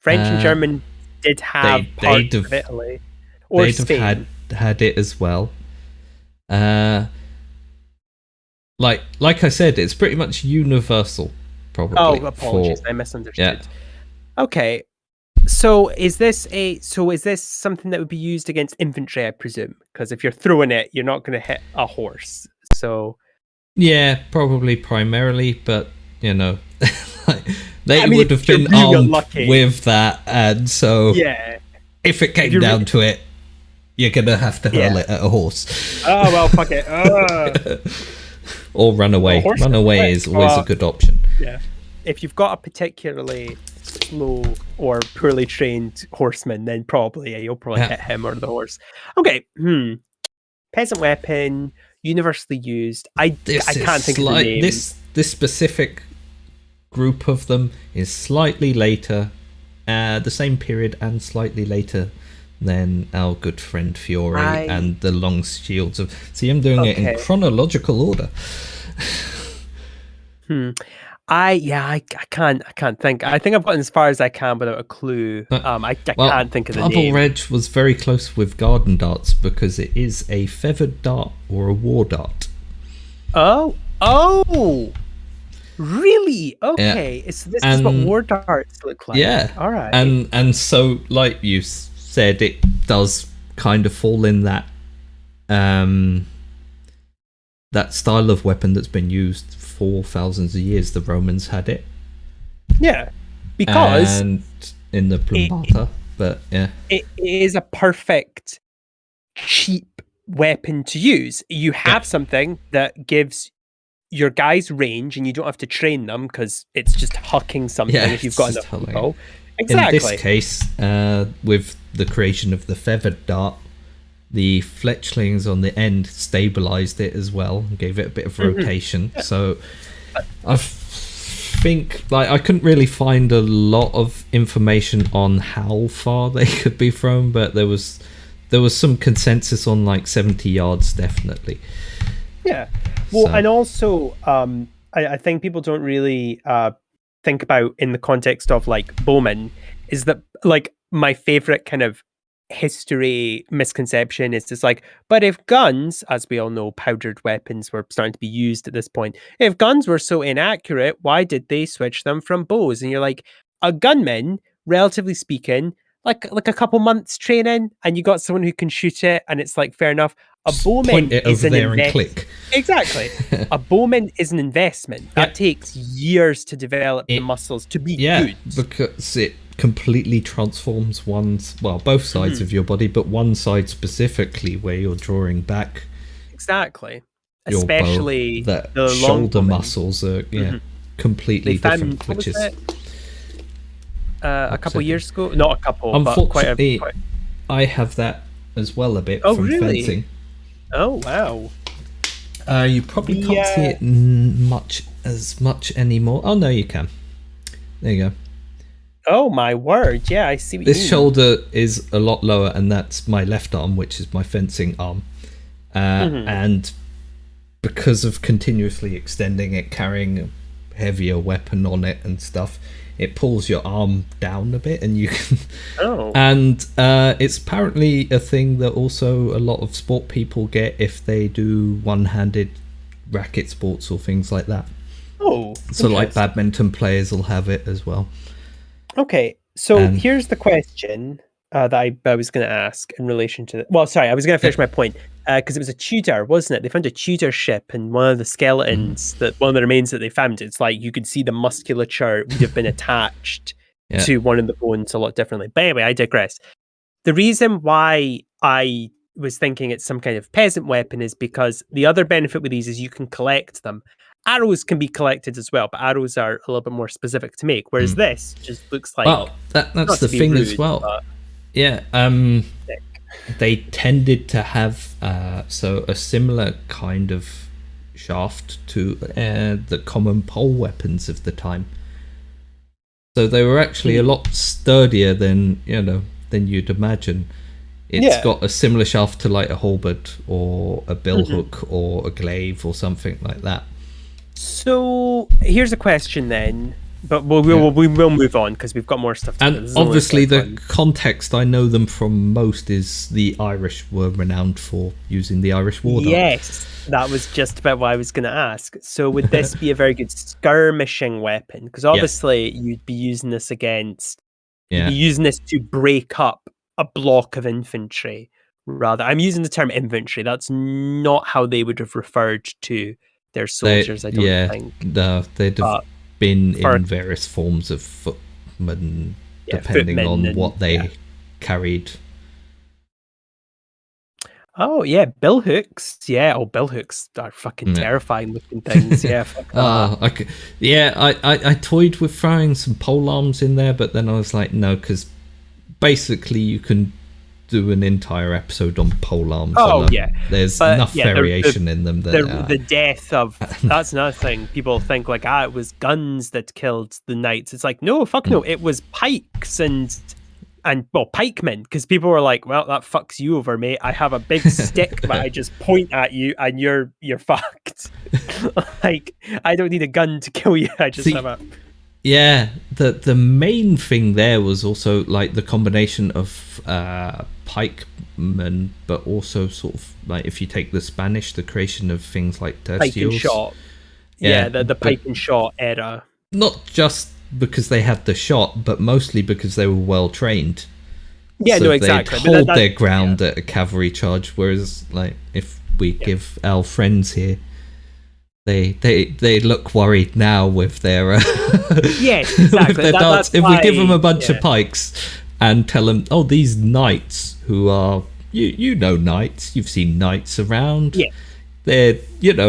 French and German did have parts of Italy, or they'd Spain. have had it as well. Like I said, it's pretty much universal. Probably. Oh, apologies, I misunderstood. Yeah. Okay. So is this something that would be used against infantry, I presume? Because if you're throwing it, you're not going to hit a horse. So yeah, probably primarily, but they would have been armed with that, and so if it came down to it, you're gonna have to hurl it at a horse. Oh well, fuck it. Or run away. Run away is always a good option. Yeah. If you've got a particularly slow or poorly trained horseman, then you'll probably hit him or the horse. Okay. Peasant weapon, universally used. I can't think of the name. This specific group of them is slightly later, the same period and slightly later than our good friend Fiore and the long shields of. See, I'm doing it in chronological order. I can't think. I think I've gotten as far as I can without a clue. I can't think of the name. Double Reg was very close with garden darts because it is a feathered dart or a war dart. Oh, really? Okay, so this is what war darts look like. Yeah, all right. And so, like you said, it does kind of fall in that that style of weapon that's been used for thousands of years. The Romans had it. Yeah, because in the Plumbata, but yeah. It is a perfect cheap weapon to use. You have something that gives your guys range, and you don't have to train them because it's just hucking something if you've got enough people. Exactly. In this case, with the creation of the feathered dart, the fletchlings on the end stabilized it as well and gave it a bit of rotation. So I think I couldn't really find a lot of information on how far they could be thrown, but there was some consensus on 70 yards definitely. Yeah. Well, and also, I think people don't really think about in the context of bowmen is that my favorite kind of history misconception is just but if guns, as we all know, powdered weapons were starting to be used at this point. If guns were so inaccurate, why did they switch them from bows? And you're like, a gunman, relatively speaking, like a couple months training, and you got someone who can shoot it, and it's fair enough. A bowman is an investment. Exactly. A bowman is an investment. That takes years to develop the muscles to be good. Because it completely transforms both sides of your body, but one side specifically where you're drawing back. Exactly. Especially the long shoulder muscles are completely different, which is a couple years ago. Not a couple, unfortunately, but I have that as well a bit from fencing. Oh wow! You probably can't see it as much anymore. Oh no, you can. There you go. Oh my word! Yeah, I see what you mean. This shoulder is a lot lower, and that's my left arm, which is my fencing arm. And because of continuously extending it, carrying a heavier weapon on it and stuff, it pulls your arm down a bit, and you can. And it's apparently a thing that also a lot of sport people get if they do one-handed racket sports or things like that. Oh, so badminton players will have it as well. Okay, so here's the question that I was going to ask in relation to. I was going to finish my point because it was a Tudor, wasn't it? They found a Tudor ship, and one of the skeletons, one of the remains that they found, it's you could see the musculature would have been attached to one of the bones a lot differently. But anyway, I digress. The reason why I was thinking it's some kind of peasant weapon is because the other benefit with these is you can collect them. Arrows can be collected as well, but arrows are a little bit more specific to make, whereas this just looks like... Well, that's the thing as well. Yeah, they tended to have a similar kind of shaft to the common pole weapons of the time. So they were actually a lot sturdier than you'd imagine. It's got a similar shaft to a halberd or a billhook or a glaive or something like that. So here's a question then, but we will move on because we've got more stuff to do. And obviously the context I know them from most is the Irish were renowned for using the Irish war dart. Yes, that was just about what I was going to ask. So would this be a very good skirmishing weapon? Because obviously you'd be using this against... You'd be using this to break up a block of infantry. Rather, I'm using the term infantry. That's not how they would have referred to their soldiers, I don't think. No, they'd have been in various forms of footmen, depending on what they carried. Oh yeah, billhooks. Yeah, billhooks are fucking terrifying looking things. Yeah, fuck that. I toyed with throwing some pole arms in there, but then I was like, no, because basically you can do an entire episode on pole arms. There's enough variation in them. The death of that's another thing. People think it was guns that killed the knights. It's no, fuck no. It was pikes and pikemen, because people were like, well, that fucks you over, mate. I have a big stick that I just point at you and you're fucked. I don't need a gun to kill you. I just have a... Yeah, the main thing there was also the combination of pikemen, but also sort of if you take the Spanish, the creation of things like tercios. Pike and shot. Yeah, the pike and shot era. Not just because they had the shot, but mostly because they were well trained. Yeah, so no, exactly. They'd hold their ground at a cavalry charge, whereas if we give our friends here They look worried now with their Yes, exactly. with their darts. That's If we give them a why- bunch of pikes and tell them, oh, these knights who are you know knights, you've seen knights around. Yeah. They're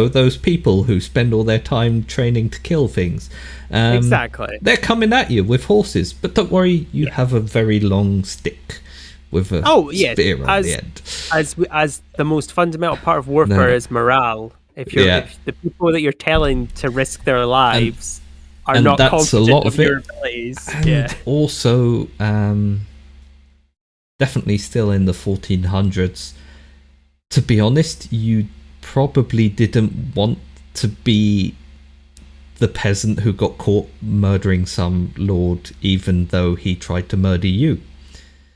those people who spend all their time training to kill things. Exactly. They're coming at you with horses, but don't worry, you have a very long stick with a spear on the end. As the most fundamental part of warfare is morale. If the people that you're telling to risk their lives are not that's confident a lot of your it. abilities, And also, definitely still in the 1400s. To be honest, you probably didn't want to be the peasant who got caught murdering some lord, even though he tried to murder you.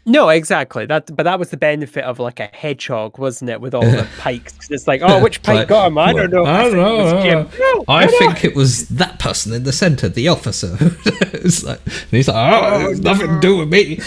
No, exactly. But that was the benefit of like a hedgehog, wasn't it? With all the pikes, 'cause it's like, oh, which pike got him? I don't know. I don't know. I think it was that person in the centre, the officer. It's like, and he's like, oh, it's nothing to do with me.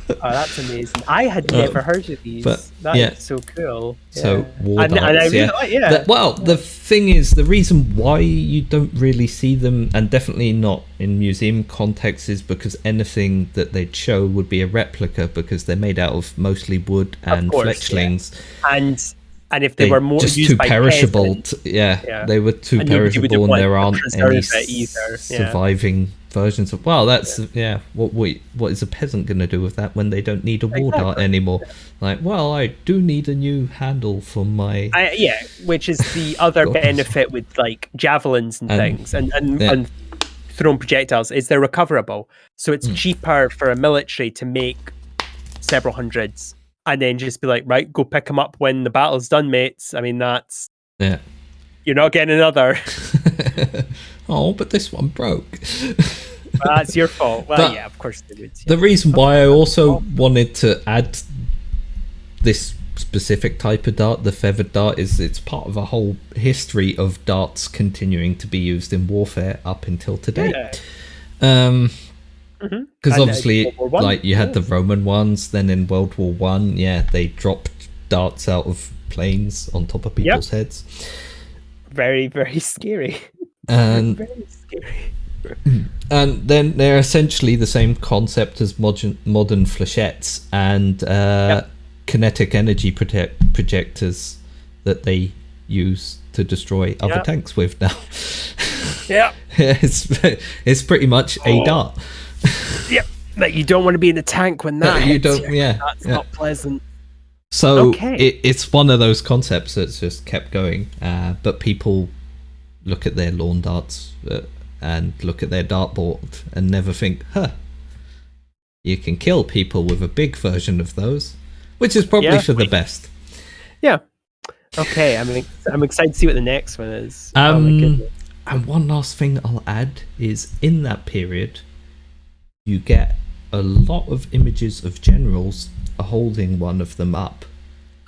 Oh, that's amazing. I had never heard of these. That's so cool. So war darts, and I really like, the thing is, the reason why you don't really see them, and definitely not in museum context, is because anything that they'd show would be a replica, because they're made out of mostly wood and fletchlings. And if they were more just used too by perishable, peasants, they were too perishable, and there aren't any surviving versions of. Well, that's what is a peasant going to do with that when they don't need a war dart anymore? Like, well, I do need a new handle for my which is the other benefit with like javelins and things and thrown projectiles, is they're recoverable, so it's cheaper for a military to make several hundreds and then just be like, right, go pick them up when the battle's done, mates. I mean, that's you're not getting another. Oh, but this one broke. That's your fault. Well, of course they would. The reason why I also wanted to add this specific type of dart, the feathered dart, is it's part of a whole history of darts continuing to be used in warfare up until today. Because obviously, like, you had the Roman ones, then in World War One, they dropped darts out of planes on top of people's heads. Very, very scary. And very scary. And then they're essentially the same concept as modern flechettes and kinetic energy projectors that they use to destroy other tanks with now. It's pretty much a dart. Like, you don't want to be in the tank when that you hits don't. you. That's not pleasant. So it's one of those concepts that's just kept going, but people look at their lawn darts and look at their dartboard and never think, you can kill people with a big version of those, which is probably for the best. Okay, I'm excited to see what the next one is. And one last thing I'll add is, in that period, you get a lot of images of generals holding one of them up.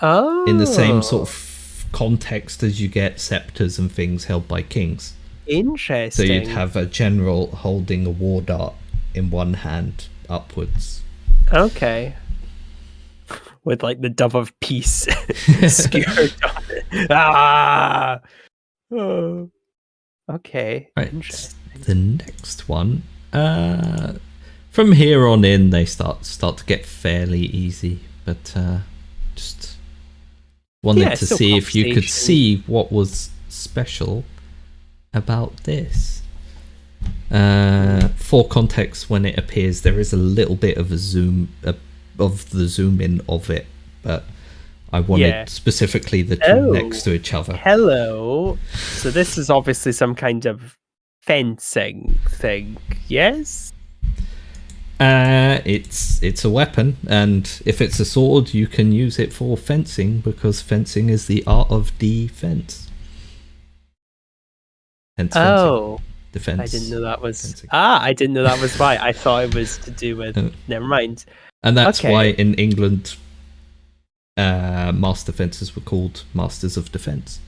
In the same sort of context as you get scepters and things held by kings. Interesting. So you'd have a general holding a war dart in one hand upwards. Okay. With like the dove of peace skewered on it. Oh. Okay. Right. Interesting. The next one, from here on in, they start to get fairly easy, but just wanted to see if you could see what was special about this. For context, when it appears, there is a little bit of a zoom of the zoom in of it, but I wanted specifically the two next to each other. Hello. So this is obviously some kind of fencing thing, yes? It's a weapon, and if it's a sword, you can use it for fencing, because fencing is the art of defense. Hence fencing. Defense. I didn't know that was fencing. I didn't know that was why. I thought it was to do with never mind. And that's why in England master fencers were called Masters of Defense.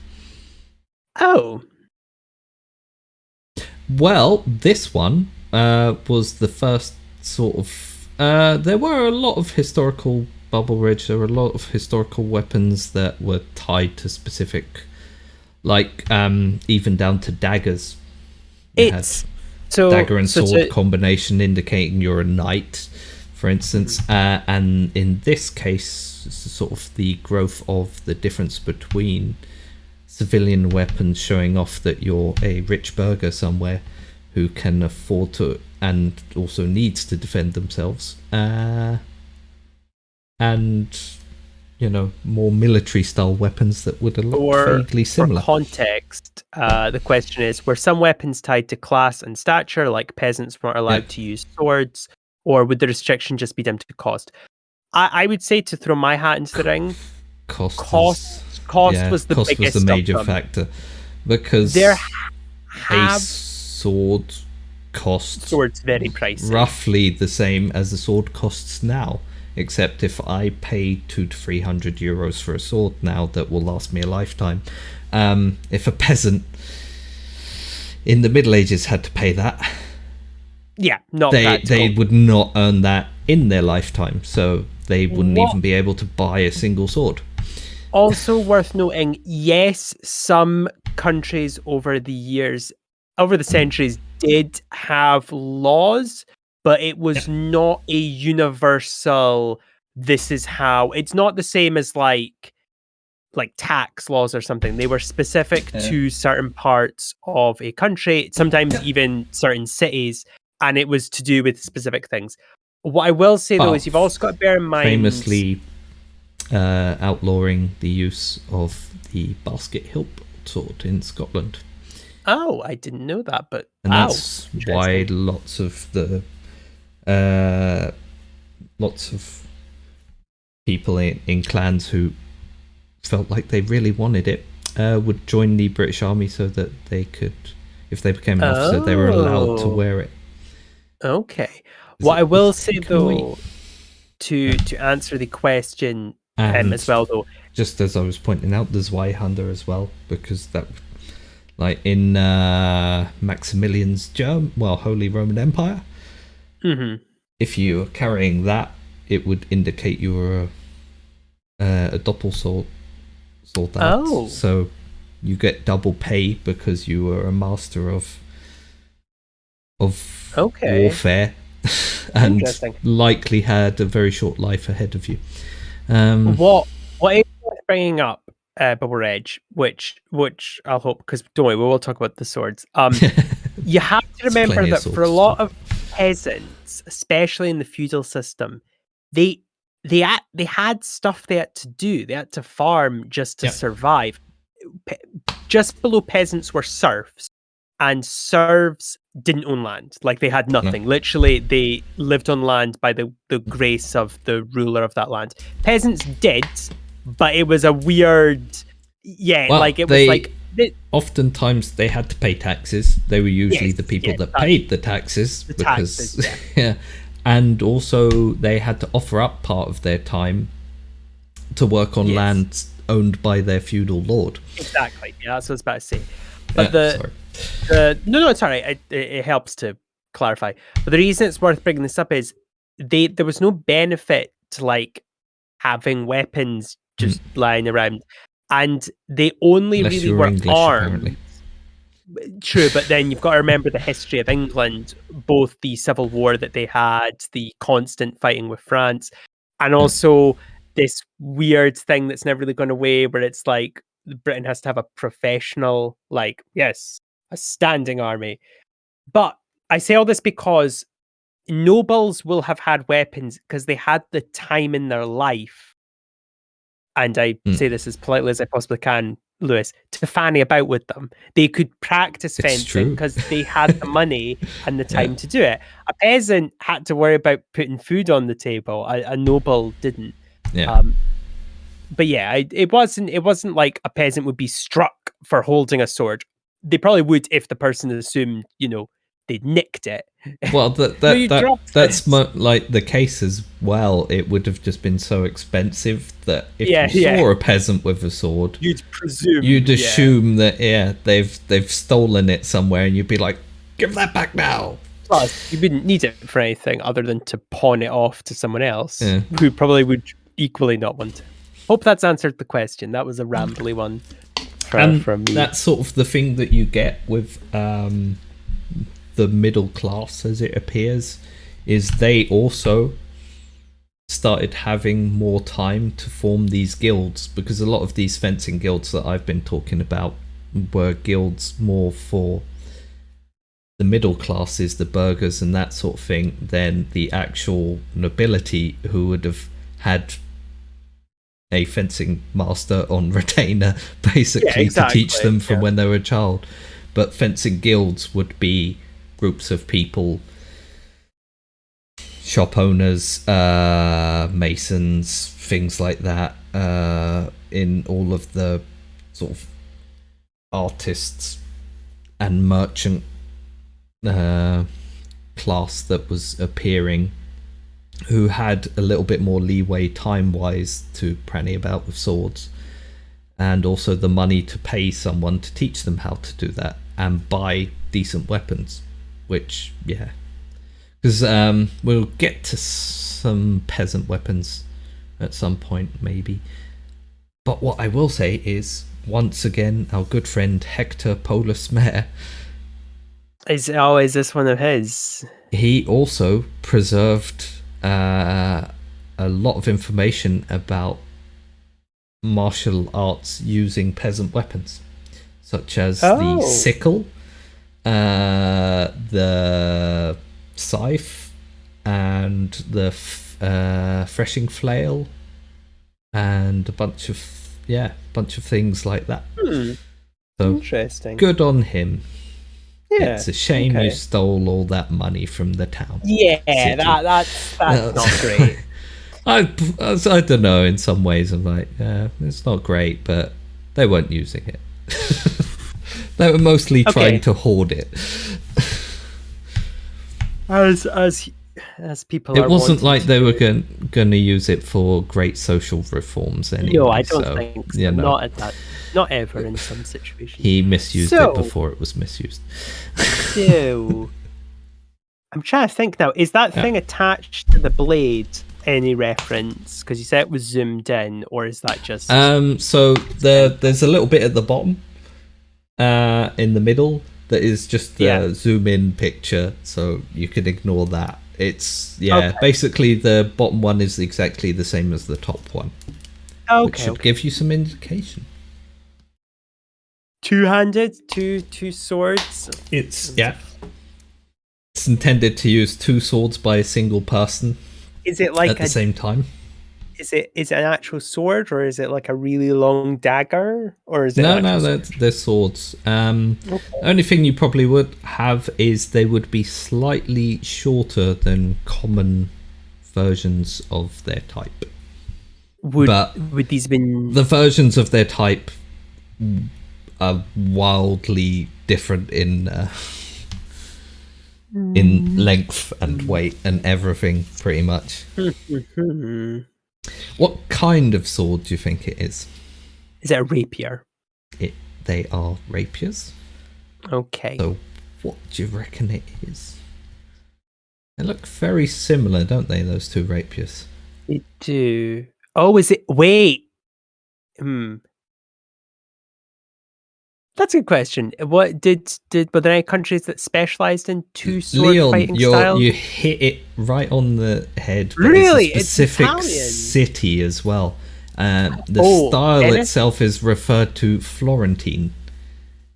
Well, this one was the first sort of there were a lot of historical bubble ridge. There were a lot of historical weapons that were tied to specific like even down to daggers. You had dagger and sword combination indicating you're a knight, for instance, and in this case, it's sort of the growth of the difference between civilian weapons showing off that you're a rich burgher somewhere who can afford to and also needs to defend themselves, and more military style weapons that would look vaguely similar. For context, the question is, were some weapons tied to class and stature, like peasants weren't allowed to use swords, or would the restriction just be down to cost? I would say, to throw my hat into the ring, cost was the biggest, was the major factor, because a sword costs very pricey, roughly the same as a sword costs now. Except if I pay 200 to 300 euros for a sword now that will last me a lifetime, if a peasant in the Middle Ages had to pay that, they would not earn that in their lifetime, so they wouldn't even be able to buy a single sword. Also worth noting, yes, some countries over the centuries did have laws, but it was not a universal, this is how. It's not the same as like tax laws or something. They were specific to certain parts of a country, sometimes even certain cities, and it was to do with specific things. What I will say, though, is you've also got to bear in mind... Famously outlawing the use of the basket hilt sword in Scotland. Oh, I didn't know that, but... And that's why lots of people in clans who felt like they really wanted it would join the British Army so that they could, if they became an officer, they were allowed to wear it. Okay. What I will say, though, to answer the question as well, though, just as I was pointing out, there's Zweihander as well, because that, like in Maximilian's Holy Roman Empire, if you were carrying that, it would indicate you were a doppelsword. So you get double pay because you were a master of warfare, and likely had a very short life ahead of you. What is worth bringing up, Bubble Edge, which I'll hope, because don't worry, we will talk about the swords. You have to remember that for a lot of peasants, especially in the feudal system, they had stuff they had to do. They had to farm just to survive. Just below peasants were serfs, and serfs didn't own land. Like, they had nothing. No. Literally, they lived on land by the grace of the ruler of that land. Peasants did, but it was a weird... oftentimes they had to pay taxes. They were usually the people that paid the taxes. And also they had to offer up part of their time to work on land owned by their feudal lord. Exactly. Yeah, that's what I was about to say. But no, it's all right. It helps to clarify. But the reason it's worth bringing this up is there was no benefit to like having weapons just lying around, and they only Unless really were English, armed. Apparently. True, but then you've got to remember the history of England, both the civil war that they had, the constant fighting with France, and also this weird thing that's never really gone away, where it's like Britain has to have a professional, a standing army. But I say all this because nobles will have had weapons because they had the time in their life, and I say this as politely as I possibly can, Lewis, to fanny about with them. They could practice fencing because they had the money and the time to do it. A peasant had to worry about putting food on the table. A noble didn't. But it wasn't like a peasant would be struck for holding a sword. They probably would if the person assumed, they'd nicked it. Well, that's like the case as well. It would have just been so expensive that if you saw a peasant with a sword, you'd assume that they've stolen it somewhere, and you'd be like, give that back now. Plus, you wouldn't need it for anything other than to pawn it off to someone else who probably would equally not want it. Hope that's answered the question. That was a rambly one. far from me. That's sort of the thing that you get with the middle class, as it appears, is they also started having more time to form these guilds, because a lot of these fencing guilds that I've been talking about were guilds more for the middle classes, the burghers and that sort of thing, than the actual nobility who would have had a fencing master on retainer basically to teach them from when they were a child. But fencing guilds would be groups of people, shop owners, masons, things like that, in all of the sort of artists and merchant class that was appearing, who had a little bit more leeway time-wise to pranny about with swords, and also the money to pay someone to teach them how to do that and buy decent weapons, which, yeah. Because we'll get to some peasant weapons at some point, maybe. But what I will say is, once again, our good friend Hector Polis Mare... Is this one of his? He also preserved a lot of information about martial arts using peasant weapons, such as the sickle, the scythe, and the threshing flail, and a bunch of things like that. So interesting. Good on him. Yeah, it's a shame you stole all that money from the town. Yeah, that's not great. I don't know. In some ways, I'm like, it's not great, but they weren't using it. They were mostly trying to hoard it. As people, it wasn't like they were going to use it for great social reforms anyway. No, I don't think so. You know, not ever in some situations. He misused it before it was misused. So, I'm trying to think now. Is that thing attached to the blade any reference? Because you said it was zoomed in, or is that just... So there's a little bit at the bottom, in the middle, that is just the zoom in picture, so you can ignore that. It's basically the bottom one is exactly the same as the top one, which should give you some indication. Two-handed, two swords. It's intended to use two swords by a single person. Is it like at the same time? Is it an actual sword, or is it like a really long dagger, or is it they're swords. Only thing you probably would have is they would be slightly shorter than common versions of their type. Would these been the versions of their type are wildly different in length and weight and everything, pretty much. What kind of sword do you think it is? Is it a rapier? They are rapiers. Okay. So what do you reckon it is? They look very similar, don't they, those two rapiers? They do. Oh, is it... Wait. That's a good question. What were there any countries that specialized in two sword fighting styles? You hit it right on the head. But really, it's a specific city as well. The style itself is referred to Florentine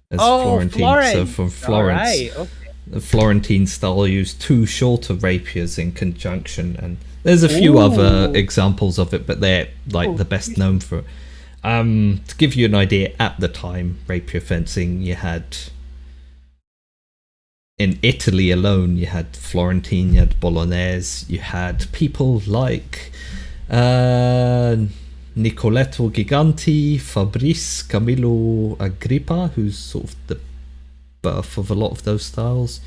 as Florentine. Florence. So from Florence, right. Okay. The Florentine style used two shorter rapiers in conjunction, and there's a few other examples of it, but they're like the best known for it. To give you an idea, at the time, rapier fencing, you had... In Italy alone, you had Florentine, you had Bolognese, you had people like Nicoletto Giganti, Fabrice Camillo Agrippa, who's sort of the birth of a lot of those styles,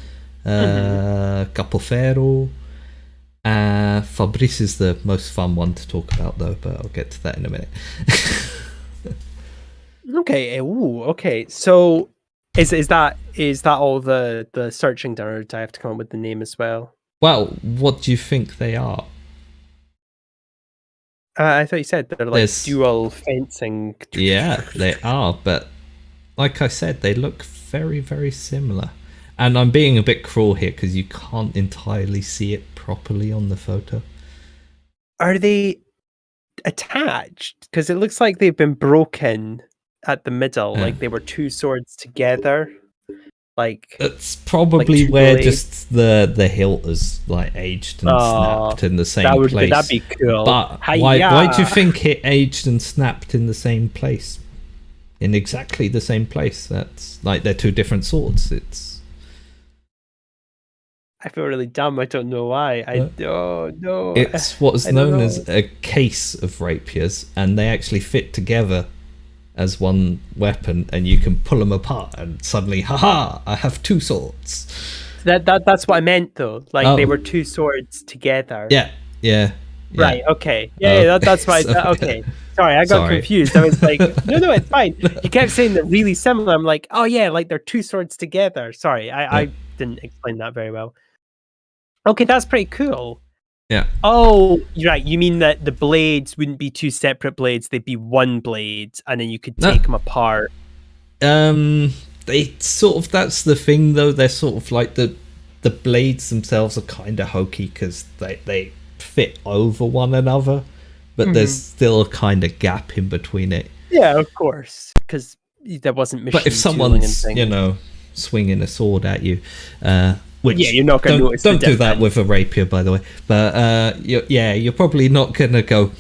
Capoferro. Fabrice is the most fun one to talk about, though, but I'll get to that in a minute. Okay. Okay. So, is that all the searching done, or do I have to come up with the name as well? Well, what do you think they are? I thought you said they're like dual fencing. Yeah, they are, but like I said, they look very, very similar. And I'm being a bit cruel here because you can't entirely see it properly on the photo. Are they attached? Because it looks like they've been broken at the middle, like they were two swords together. Like it's probably like where blades. just the hilt is like aged and snapped in the same place. That'd be cool. But why do you think it aged and snapped in the same place? In exactly the same place. That's like they're two different swords. I feel really dumb. I don't know why. I don't know. It's what's known as a case of rapiers, and they actually fit together as one weapon, and you can pull them apart, and suddenly, haha! I have two swords. That's what I meant, though. Like they were two swords together. Yeah. Right. Okay. Yeah. That's why. Okay. Sorry, I got confused. I was like, no, it's fine. You kept saying they're really similar. I'm like, oh yeah, like they're two swords together. Sorry, I didn't explain that very well. Okay, that's pretty cool. Yeah. Oh, right. You mean that the blades wouldn't be two separate blades; they'd be one blade, and then you could take them apart. They sort of. That's the thing, though. They're sort of like the blades themselves are kind of hokey because they fit over one another, but there's still a kind of gap in between it. Yeah, of course, because there wasn't machine. But if someone's swinging a sword at you, which you're not going to notice. Don't do that with a rapier, by the way. But you're probably not going to go.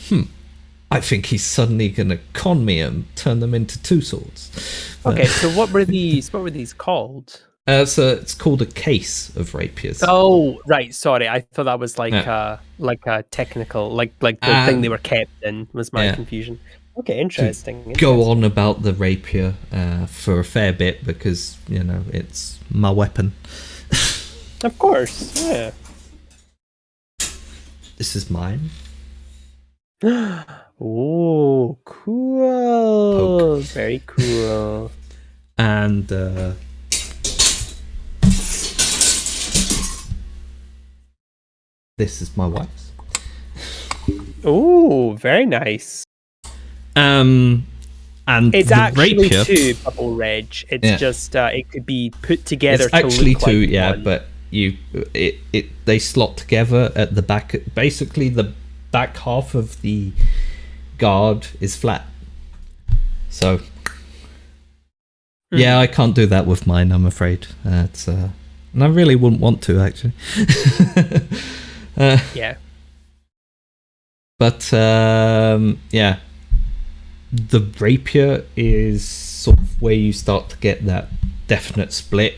I think he's suddenly going to con me and turn them into two swords. Okay, so what were these? What were these called? So it's called a case of rapiers. Oh, right. Sorry, I thought that was like a technical, like the thing they were kept in was my confusion. Okay, interesting. Go on about the rapier for a fair bit because it's my weapon. Of course, yeah. This is mine. Oh, cool! Poke. Very cool. And this is my wife's. Oh, very nice. And it's the actually rapier, two, Bubble Reg. It's just it could be put together. It's actually look two, like one. but they slot together at the back. Basically, the back half of the guard is flat. So, I can't do that with mine. I'm afraid. And I really wouldn't want to actually. But the rapier is sort of where you start to get that definite split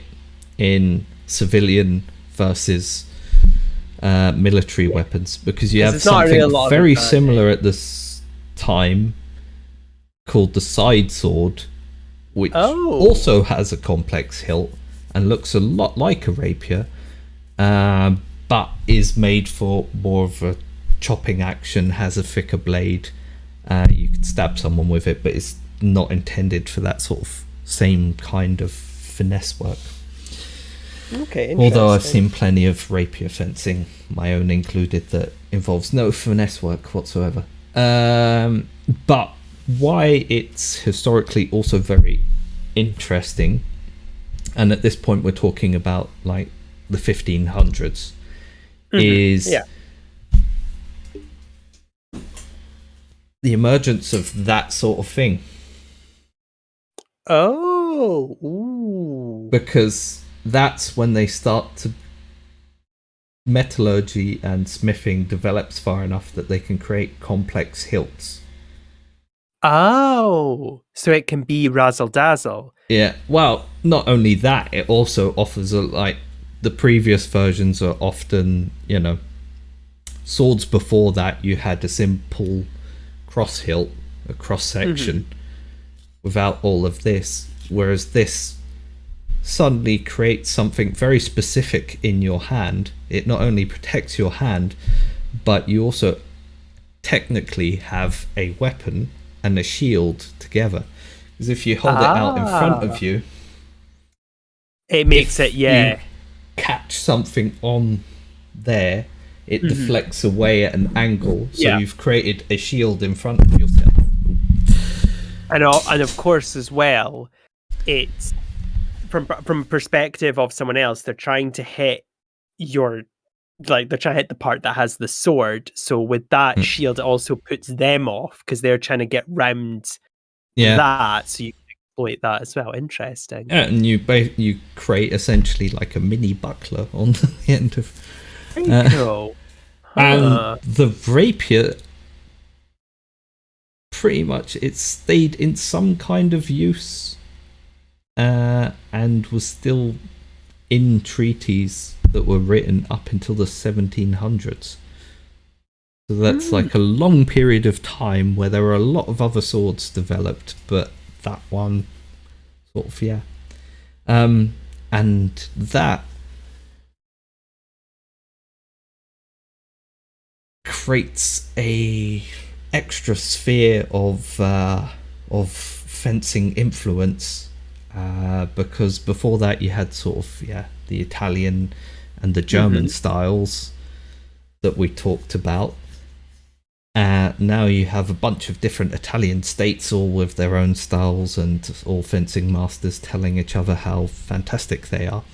in civilian versus military weapons, because you have something very similar at this time called the side sword, which also has a complex hilt and looks a lot like a rapier, but is made for more of a chopping action, has a thicker blade. You could stab someone with it, but it's not intended for that sort of same kind of finesse work. Okay, although I've seen plenty of rapier fencing, my own included, that involves no finesse work whatsoever. But why it's historically also very interesting, and at this point we're talking about like the 1500s, is the emergence of that sort of thing. Oh, ooh. Because that's when they start to... metallurgy and smithing develops far enough that they can create complex hilts. Oh, so it can be razzle dazzle. Yeah, well, not only that, it also offers the previous versions are often, swords before that you had a simple cross hilt, a cross section, without all of this, whereas this suddenly creates something very specific in your hand. It not only protects your hand, but you also technically have a weapon and a shield together, because if you hold it out in front of you, it makes you catch something on there, it deflects away at an angle, so you've created a shield in front of yourself. And of course as well, it's from a perspective of someone else. They're trying to hit they're trying to hit the part that has the sword. So with that shield, it also puts them off because they're trying to get round that. So you can exploit that as well. Interesting. Yeah, and you create essentially like a mini buckler on the end of. Very cool. And the rapier, pretty much, it stayed in some kind of use, and was still in treaties that were written up until the 1700s. So that's like a long period of time where there were a lot of other swords developed, but that one sort of, and that creates a extra sphere of fencing influence, because before that you had sort of the Italian and the German styles that we talked about. Now you have a bunch of different Italian states, all with their own styles, and all fencing masters telling each other how fantastic they are,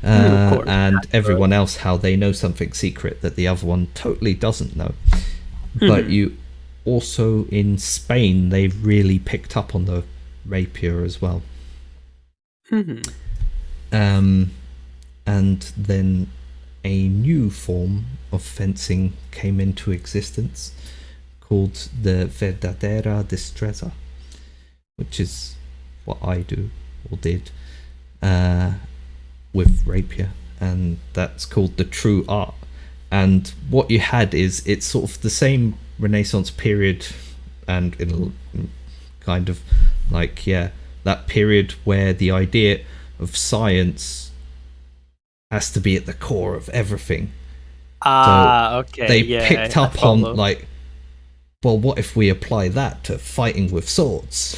and everyone else how they know something secret that the other one totally doesn't know. But you also, in Spain, they've really picked up on the rapier as well. And then a new form of fencing came into existence called the verdadera destreza, which is what I do or did with rapier, and that's called the true art. And what you had is, it's sort of the same Renaissance period, and it'll kind of like that period where the idea of science has to be at the core of everything. Okay. They picked up on like, well, what if we apply that to fighting with swords?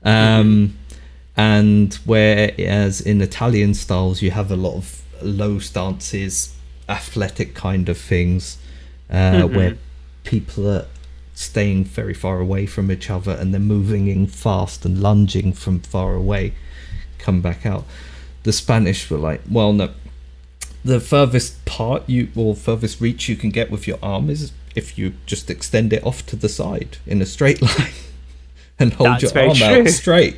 And whereas in Italian styles you have a lot of low stances, athletic kind of things, where people are staying very far away from each other and then moving in fast and lunging from far away, come back out. The Spanish were like, well, no, the furthest furthest reach you can get with your arm is if you just extend it off to the side in a straight line and hold your arm out straight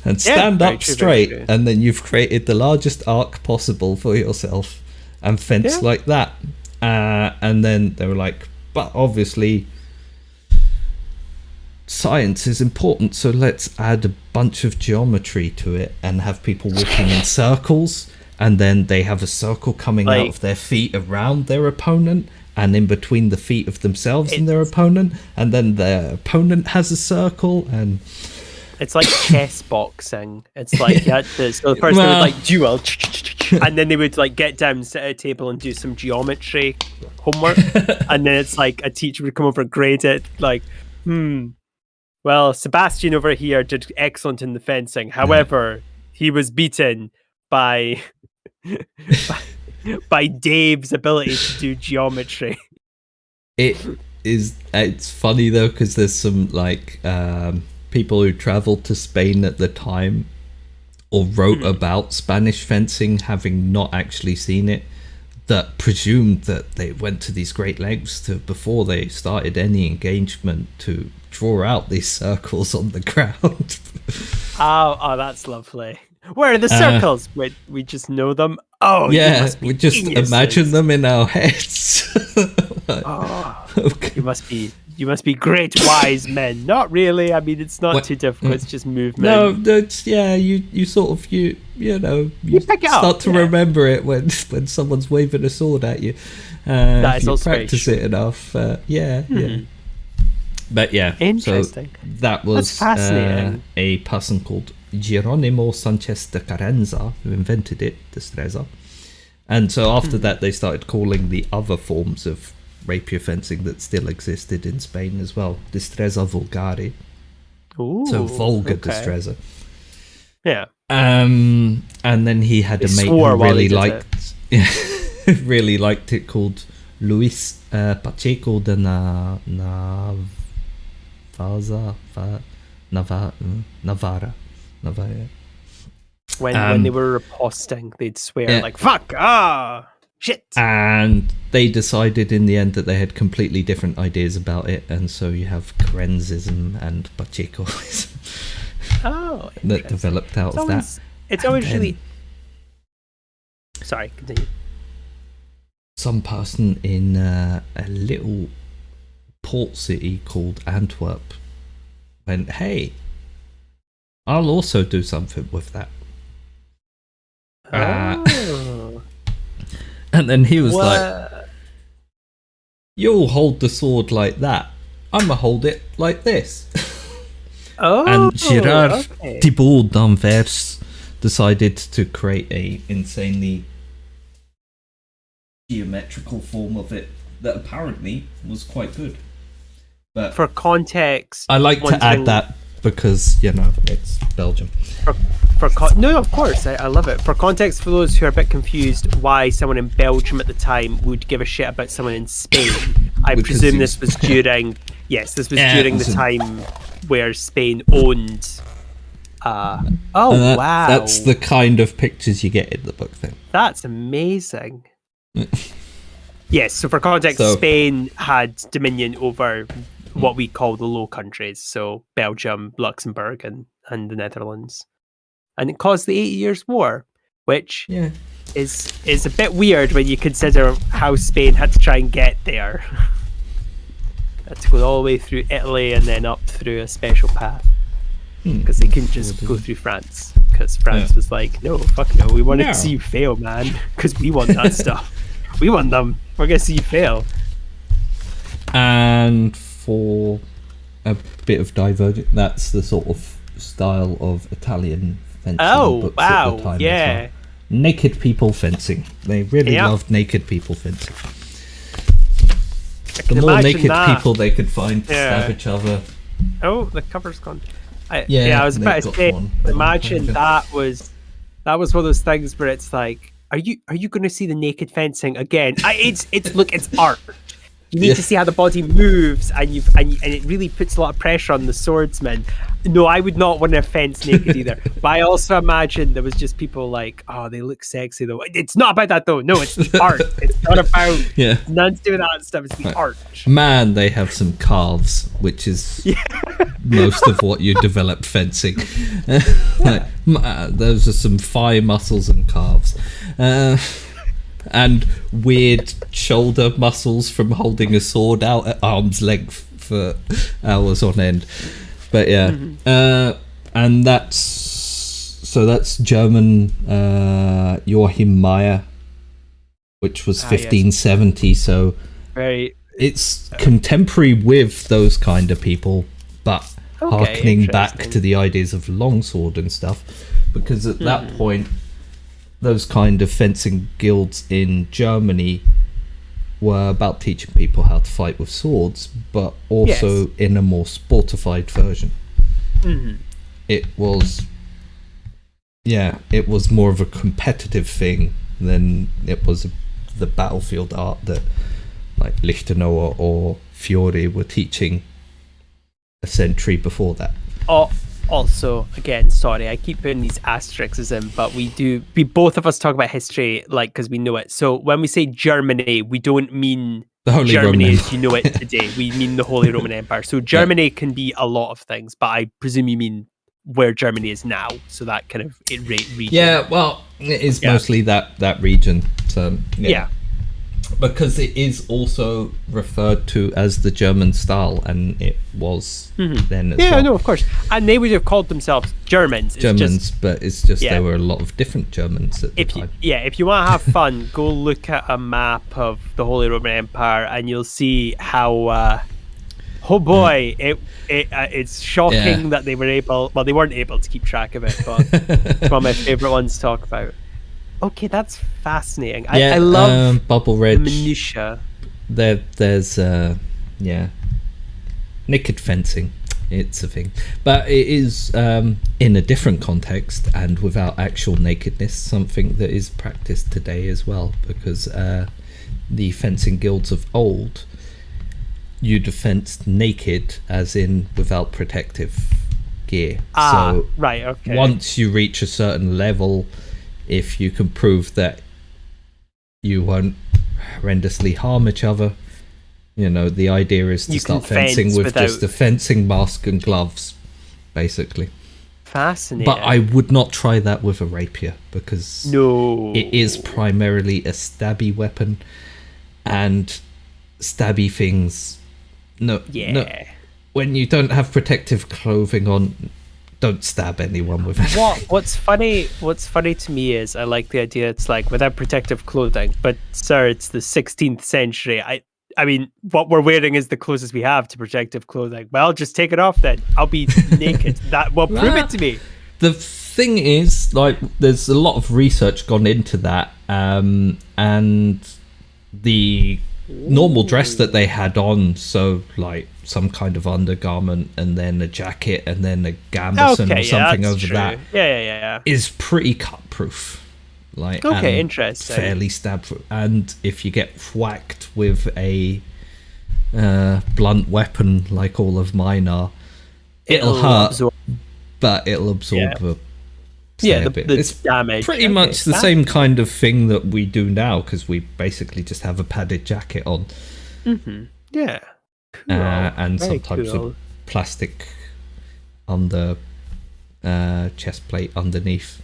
and stand up straight, and then you've created the largest arc possible for yourself and fence like that. And then they were like, but obviously science is important, so let's add a bunch of geometry to it and have people walking in circles, and then they have a circle coming out of their feet around their opponent and in between the feet of themselves and their opponent, and then their opponent has a circle, and it's like chess boxing. It's like so the person would like duel, and then they would like get down, sit at a table and do some geometry homework, and then it's like a teacher would come over and grade it, like, well, Sebastian over here did excellent in the fencing. However, he was beaten by Dave's ability to do geometry. It's funny though, because there's some like people who traveled to Spain at the time or wrote about Spanish fencing, having not actually seen it, that presumed that they went to these great lengths to, before they started any engagement, to draw out these circles on the ground. Oh, that's lovely. Where are the circles? We just know them. Oh, yeah, we just imagine them in our heads. Okay. You must be great wise men. Not really. I mean, it's not too difficult. It's just movement. No, that's you sort of you start to remember it when someone's waving a sword at you. If you practice it enough. But interesting. So that was fascinating. A person called Geronimo Sanchez de Carenza who invented it, destreza. And so after that, they started calling the other forms of rapier fencing that still existed in Spain as well, destreza vulgare. Ooh, so vulgar destreza. Yeah. And then he had a mate who really liked really liked it, called Luis Pacheco de Navarra. Love it. When they were riposting, they'd swear Yeah. like "fuck, shit." And they decided in the end that they had completely different ideas about it, and so you have Karenzism and Bachikoism that developed out of that. It's always really... Sorry, continue. Some person in a little port city called Antwerp went, "Hey, I'll also do something with that." And then he was like, "You'll hold the sword like that. I'ma hold it like this." And Girard Thibault d'Anvers decided to create a insanely geometrical form of it that apparently was quite good. But for context, I like to add that because, you know, it's Belgium. No, of course, I love it. For context, for those who are a bit confused why someone in Belgium at the time would give a shit about someone in Spain, I presume this was during... Yes, this was during the time where Spain owned... wow. That's the kind of pictures you get in the book then. That's amazing. Yes, so for context, Spain had dominion over what we call the Low Countries, so Belgium, Luxembourg, and the Netherlands. And it caused the 80 Years' War, which is a bit weird when you consider how Spain had to try and get there. Had to go all the way through Italy and then up through a special path. Because they couldn't just go through France. Because France was like, no, fuck no, we want to see you fail, man. Because we want that stuff. We want them. We're going to see you fail. And for a bit of divergence, that's the sort of style of Italian fencing books at the time as well. Naked people fencing. They really loved naked people fencing. The more naked people they could find to stab each other. Oh, the cover's gone. I was about to say, imagine that was one of those things where it's like, are you going to see the naked fencing again? It's art. You need to see how the body moves, and it really puts a lot of pressure on the swordsman. No, I would not want to fence naked either. But I also imagine there was just people like, oh, they look sexy though. It's not about that though. No, it's the art. It's not about none to do with that stuff. It's the art. Man, they have some calves, which is most of what you develop fencing. Those are some thigh muscles and calves. And weird shoulder muscles from holding a sword out at arm's length for hours on end. But and that's German Joachim Meyer, which was 1570. So it's contemporary with those kind of people, but harkening back to the ideas of longsword and stuff, because at that point, those kind of fencing guilds in Germany were about teaching people how to fight with swords, but also in a more sportified version. It was more of a competitive thing than it was the battlefield art that like Lichtenauer or Fiore were teaching a century before that. Also, again, sorry, I keep putting these asterisks in, but we both of us talk about history like because we know it. So when we say Germany, we don't mean the Holy Germany Roman as you know it today. We mean the Holy Roman Empire. So Germany can be a lot of things, but I presume you mean where Germany is now. So that kind of region. Yeah, well, it is mostly that region. So because it is also referred to as the German style, and it was then as well. Yeah, no, of course. And they would have called themselves Germans. But it's just there were a lot of different Germans at the time. If you want to have fun, go look at a map of the Holy Roman Empire, and you'll see how... it's shocking that they were able... Well, they weren't able to keep track of it, but it's one of my favourite ones to talk about. Okay, that's fascinating. I love Bubble Ridge. Minutia. There's naked fencing. It's a thing, but it is in a different context and without actual nakedness, something that is practiced today as well. Because the fencing guilds of old, you'd have fenced naked, as in without protective gear. Right, okay. Once you reach a certain level, if you can prove that you won't horrendously harm each other, the idea is to start fencing with just a fencing mask and gloves, basically. Fascinating. But I would not try that with a rapier, because it is primarily a stabby weapon, and stabby things... No, when you don't have protective clothing on, don't stab anyone with it. What's funny to me is I like the idea it's like without protective clothing, but sir, it's the 16th century. I mean, what we're wearing is the closest we have to protective clothing. Well, just take it off then. I'll be naked. Prove it to me. The thing is, like, there's a lot of research gone into that, and the normal dress that they had on, so like some kind of undergarment and then a jacket and then a gambeson or something over true. that, is pretty cut-proof. Like, interesting. Fairly stab-proof. And if you get whacked with a blunt weapon like all of mine are, it'll hurt, but it'll absorb a bit. It's damage. Pretty much the same kind of thing that we do now, because we basically just have a padded jacket on. Mm-hmm. Yeah. Cool. And sometimes a plastic on the chest plate underneath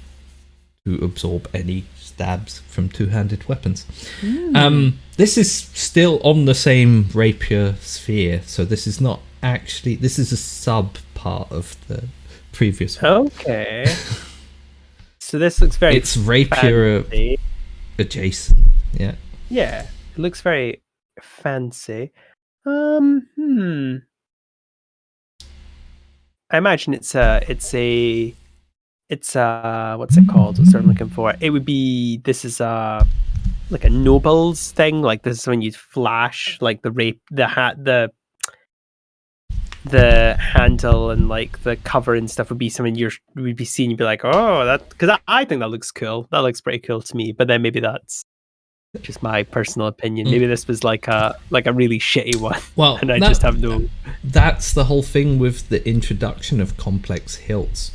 to absorb any stabs from two-handed weapons. This is still on the same rapier sphere, so this is not actually... This is a sub-part of the previous one. Okay. So this looks very... It's rapier adjacent, yeah. Yeah, it looks very fancy. I imagine it's a what's it called? What's I'm looking for? It would be, this is like a nobles thing. Like, this is when you flash like the handle and like the cover and stuff would be something we'd be seeing. You'd be like, oh, that, because I think that looks cool. That looks pretty cool to me. But then maybe that's just my personal opinion. Maybe this was like a really shitty one. Well, and I just have no. That's the whole thing with the introduction of complex hilts.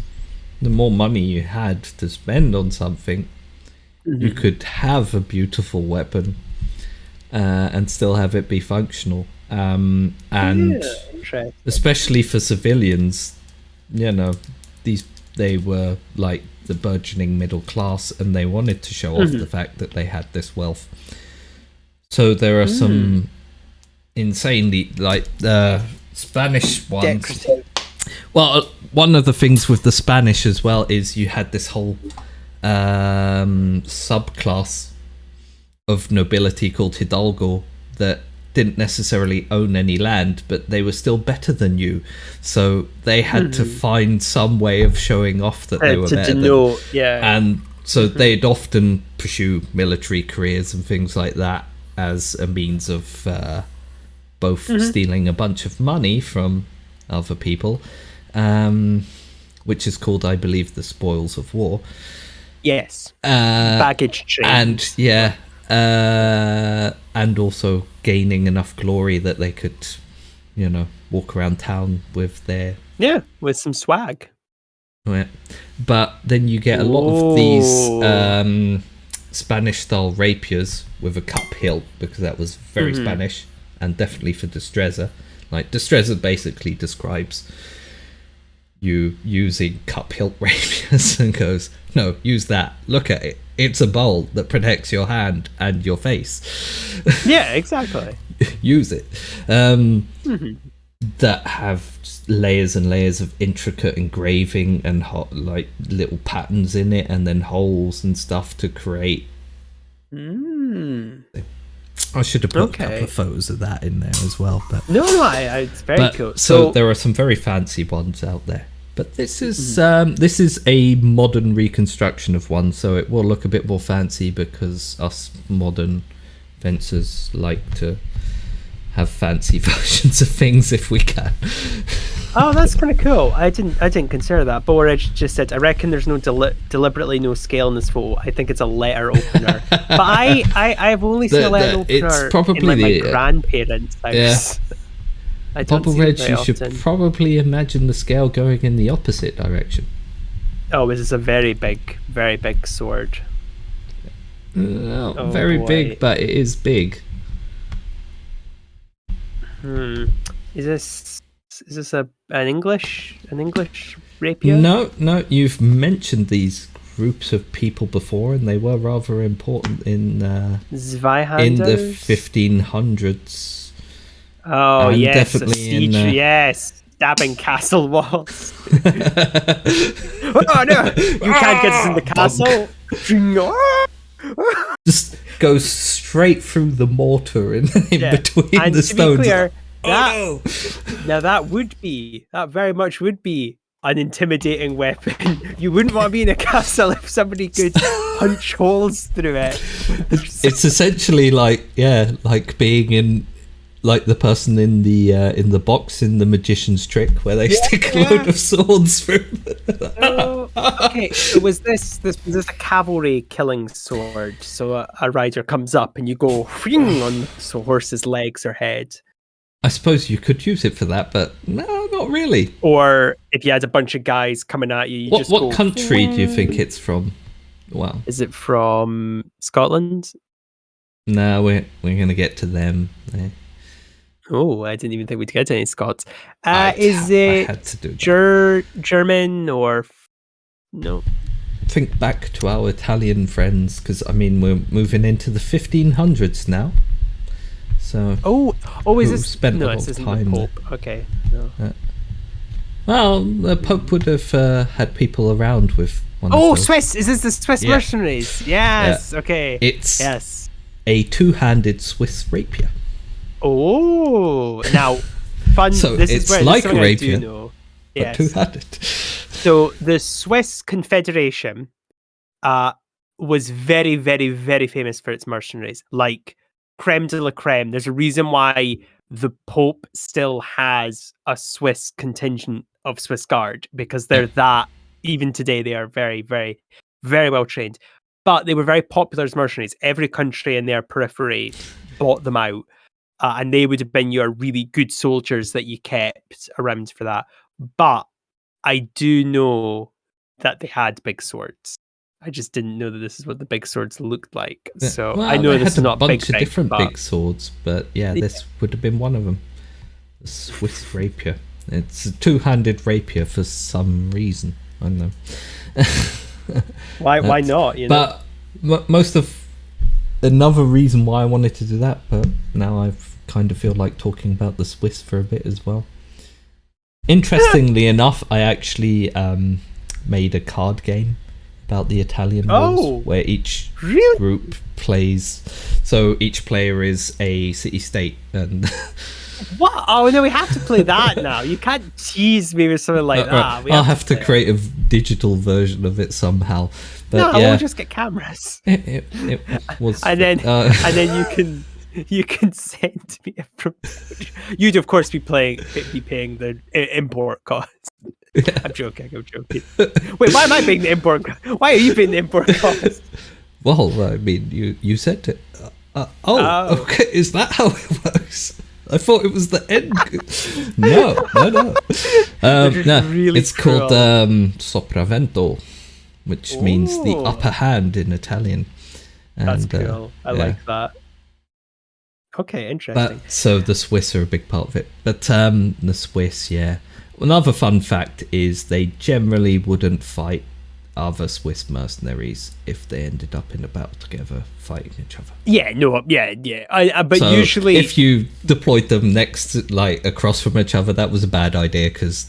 The more money you had to spend on something, you could have a beautiful weapon and still have it be functional. And especially for civilians, they were like the burgeoning middle class, and they wanted to show off the fact that they had this wealth. So there are some insanely, like, the Spanish ones. Decorative. Well, one of the things with the Spanish as well is you had this whole subclass of nobility called Hidalgo that didn't necessarily own any land, but they were still better than you. So they had to find some way of showing off that they were better. And so they'd often pursue military careers and things like that as a means of both stealing a bunch of money from other people, which is called, I believe, the spoils of war. Yes. Baggage chains. And also gaining enough glory that they could, walk around town with their... Yeah, with some swag. Yeah. But then you get a lot of these Spanish-style rapiers with a cup hilt, because that was very Spanish, and definitely for Destreza. Like, Destreza basically describes you using cup hilt rapiers and goes, no, use that. Look at it. It's a bowl that protects your hand and your face. Yeah, exactly. Use it. That have just layers and layers of intricate engraving and like little patterns in it, and then holes and stuff to create. I should have put a couple of photos of that in there as well. But no, it's very cool. So there are some very fancy ones out there. But this is a modern reconstruction of one, so it will look a bit more fancy, because us modern fencers like to have fancy versions of things if we can. Oh, that's kind of cool. I didn't consider that. But what I just said, I reckon there's no deliberately no scale in this photo. I think it's a letter opener. But I've only seen a letter opener it's probably in my grandparents' house. Yeah. I don't Bubble see it Red, very you should often. probably imagine the scale going in the opposite direction. Oh, this is a very big sword. Not Oh, very boy. big, but it is big. Is this an English rapier? No, you've mentioned these groups of people before, and they were rather important in the Zweihanders? 1500s. Oh, and yes, definitely a siege, yes, stabbing castle walls. Oh no, you can't get us in the castle. Just goes straight through the mortar in between and the to stones. be clear, Oh, now that very much would be an intimidating weapon. You wouldn't want to be in a castle if somebody could punch holes through it. It's essentially like being in, like the person in the box in the magician's trick where they stick a load of swords through. Okay, so was this a cavalry killing sword? So a rider comes up and you go on the horse's legs or head. I suppose you could use it for that, but no, not really. Or if you had a bunch of guys coming at you, what country do you think it's from? Wow. Is it from Scotland? No, we're gonna get to them. Oh, I didn't even think we'd get to any Scots. I Is had it to do German or no? Think back to our Italian friends, because I mean we're moving into the 1500s now. So is this spent no? a lot This of isn't time the Pope. Okay, no. Well, the Pope would have had people around with one of those. Swiss! Is this the Swiss mercenaries? Yes. Yeah. Okay. It's yes. a two-handed Swiss rapier. Oh, now fun. So this it's is where like a rapier, rapier, I do know. but Yes. two-handed. So the Swiss Confederation was very, very, very famous for its mercenaries. Like creme de la creme. There's a reason why the Pope still has a Swiss contingent of Swiss Guard, because they're that, even today, they are very, very, very well trained. But they were very popular as mercenaries. Every country in their periphery bought them out. And they would have been your really good soldiers that you kept around for that. But I do know that they had big swords. I just didn't know that this is what the big swords looked like. So well, I know they this had is not a bunch big, of different but big swords, but this would have been one of them. The Swiss rapier. It's a two-handed rapier for some reason. I don't know. Why not? You know? But most of another reason why I wanted to do that, but now I kind of feel like talking about the Swiss for a bit as well. Interestingly enough, I actually made a card game about the Italian wars, where each group plays. So each player is a city-state, and what? Oh no, we have to play that now. You can't tease me with something like that. I'll have to create a digital version of it somehow. But we'll just get cameras. It was, and then you can send me a promotion. You'd of course be paying the import cost. I'm joking. Wait, why am I paying the import cost? Why are you paying the import cost? Well, I mean, you said it. Okay, is that how it works? I thought it was the end. No. Really it's cruel. called sopravvento, which means the upper hand in Italian. And, that's cool. I like that. Okay, interesting. But so the Swiss are a big part of it. But the Swiss, another fun fact is they generally wouldn't fight other Swiss mercenaries if they ended up in a battle together fighting each other. But so usually if you deployed them across from each other, that was a bad idea, because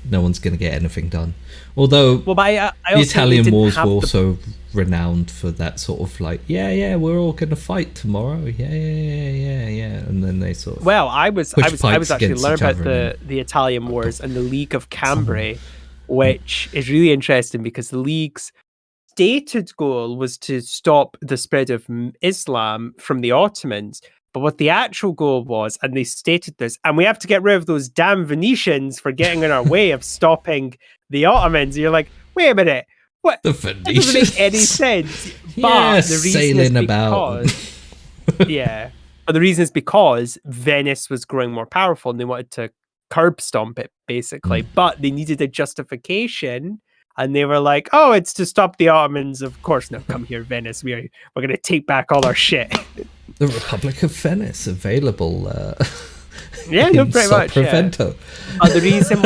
no one's going to get anything done. Although the Italian wars were also renowned for that sort of we're all going to fight tomorrow, and then they sort of I was actually learning about the Italian wars and the League of Cambrai, which is really interesting because the League's stated goal was to stop the spread of Islam from the Ottomans. But what the actual goal was, and they stated this, and we have to get rid of those damn Venetians for getting in our way of stopping the Ottomans. And you're like, wait a minute, what? The That doesn't make any sense. But the reason sailing is about. because, But the reason is because Venice was growing more powerful and they wanted to curb stomp it, basically. But they needed a justification. And they were like, "Oh, it's to stop the Ottomans." Of course, no, come here, Venice. We're going to take back all our shit. The Republic of Venice available. Yeah, no, pretty much. Sopravento. Yeah. The reason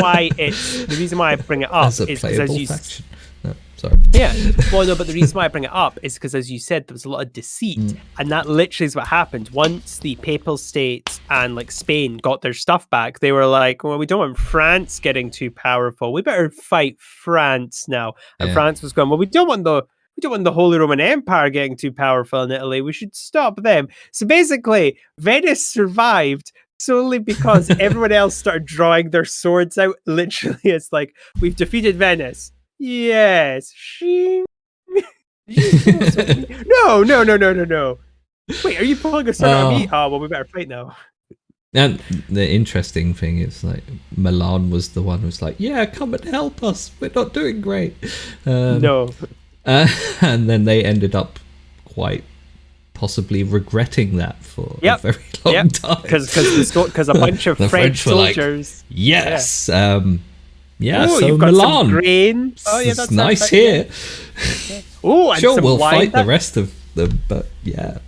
why I bring it up As a is because playable faction. No, sorry. Yeah, well, no, but the reason why I bring it up is because, as you said, there was a lot of deceit, and that literally is what happened. Once the Papal States and like Spain got their stuff back, they were like, "Well, we don't want France getting too powerful. We better fight France now." And France was going, "Well, we don't want the Holy Roman Empire getting too powerful in Italy. We should stop them." So basically, Venice survived solely because everyone else started drawing their swords out. Literally, it's like, "We've defeated Venice." Yes. Shing. No. Wait, are you pulling a sword on me? Oh, well, we better fight now. And the interesting thing is, like, Milan was the one who's like, "Yeah, come and help us. We're not doing great." No. And then they ended up quite possibly regretting that for a very long time. Because a bunch of French soldiers. Like, yes. Yeah, ooh, so you've got Milan. Some grain. Oh, yeah, that's nice here. Oh, and sure, some we'll wine. fight the rest of them, but yeah.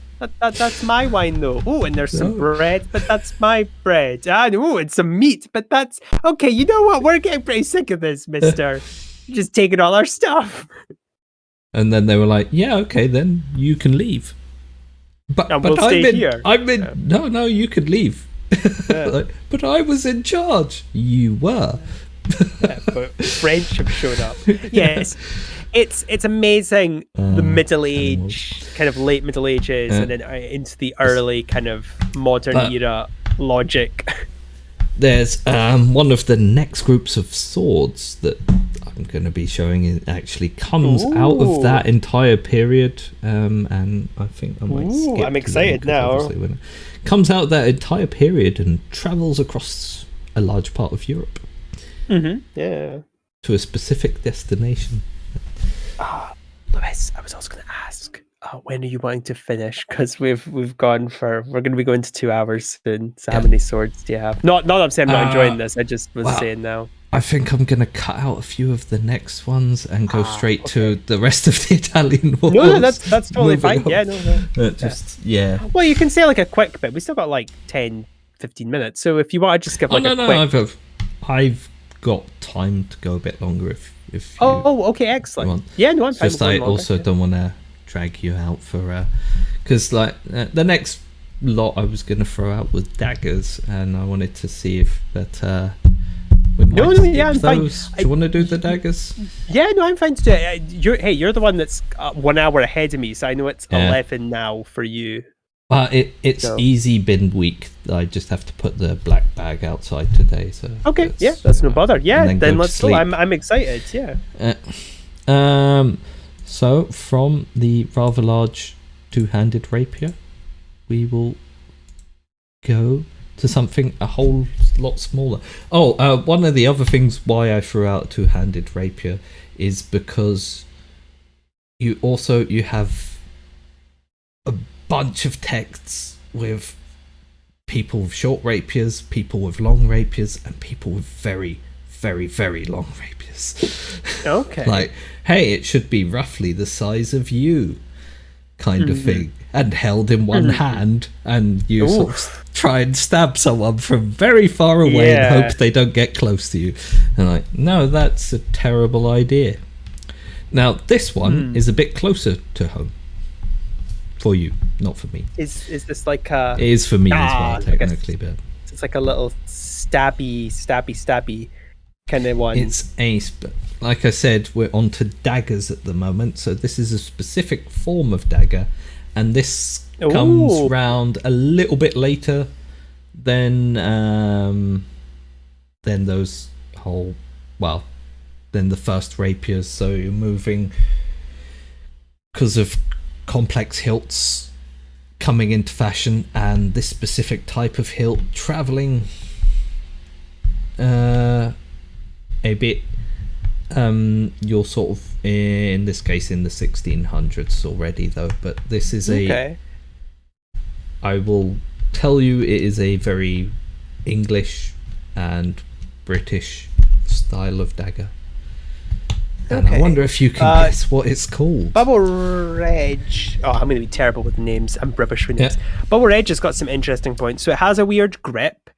That's my wine, though. Oh, and there's some bread, but that's my bread. Oh, and some meat, but that's... Okay, you know what? We're getting pretty sick of this, mister. You're just taking all our stuff. And then they were like, "Yeah, okay, then you can leave." But we'll stay here. No, you could leave. Yeah. Like, but I was in charge. You were. But French have shown up. Yes, it's amazing. The Middle Age, kind of late Middle Ages, and then into the early kind of modern era logic. There's one of the next groups of swords that I'm going to be showing. It actually comes out of that entire period, and I think I might skip. I'm excited now. When it comes out of that entire period and travels across a large part of Europe. Yeah. To a specific destination. Lewis, I was also going to ask, when are you wanting to finish? Because we're going to be going to 2 hours soon. So how many swords do you have? Not that I'm saying I'm not enjoying this. I just was saying now. I think I'm going to cut out a few of the next ones and go straight to the rest of the Italian wars. No, that's totally fine. On. Yeah, no. Well, you can say like a quick bit. We still got like 10, 15 minutes. So if you want to just give like a quick... I've got time to go a bit longer if you okay, excellent. want. Yeah, no, I'm fine. Just I also don't want to drag you out for because like the next lot I was going to throw out was daggers, and I wanted to see if that we might I'm those. fine. Do you want to do the daggers? Yeah, no, I'm fine to do it. You're the one that's 1 hour ahead of me, so I know it's 11 now for you. It's easy bin week. I just have to put the black bag outside today. So okay, that's no bother. Yeah, then let's go. I'm excited. Yeah. So from the rather large two-handed rapier, we will go to something a whole lot smaller. One of the other things why I threw out two-handed rapier is because you have a bunch of texts with people with short rapiers, people with long rapiers, and people with very, very, very long rapiers. Okay. Like, hey, it should be roughly the size of you, kind of thing, and held in one hand, and you sort of try and stab someone from very far away and hope they don't get close to you. And like, no, that's a terrible idea. Now, this one is a bit closer to home. For you, not for me. Is this like a... It is for me as well, technically, but... It's like a little stabby kind of one. It's ace, but like I said, we're on to daggers at the moment, so this is a specific form of dagger, and this comes round a little bit later than those whole... Well, than the first rapiers, so you're moving... Because of complex hilts coming into fashion, and this specific type of hilt traveling a bit you're sort of in this case in the 1600s already though, but this is I will tell you it is a very English and British style of dagger. And I wonder if you can guess what it's called. Bubble Reg. Oh, I'm going to be terrible with names. I'm rubbish with names. Bubble Reg has got some interesting points. So it has a weird grip.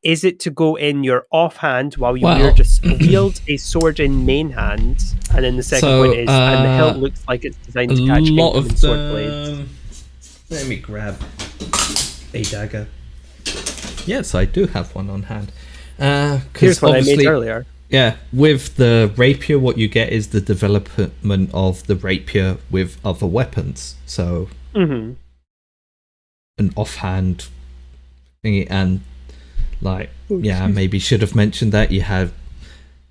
Is it to go in your offhand while you wield a sword in main hand? And then the second point is, and the hilt looks like it's designed to catch incoming sword blades. Let me grab a dagger. Yes, I do have one on hand. Here's one I made earlier. Yeah, with the rapier, what you get is the development of the rapier with other weapons. So, an offhand thingy, and maybe should have mentioned that you have.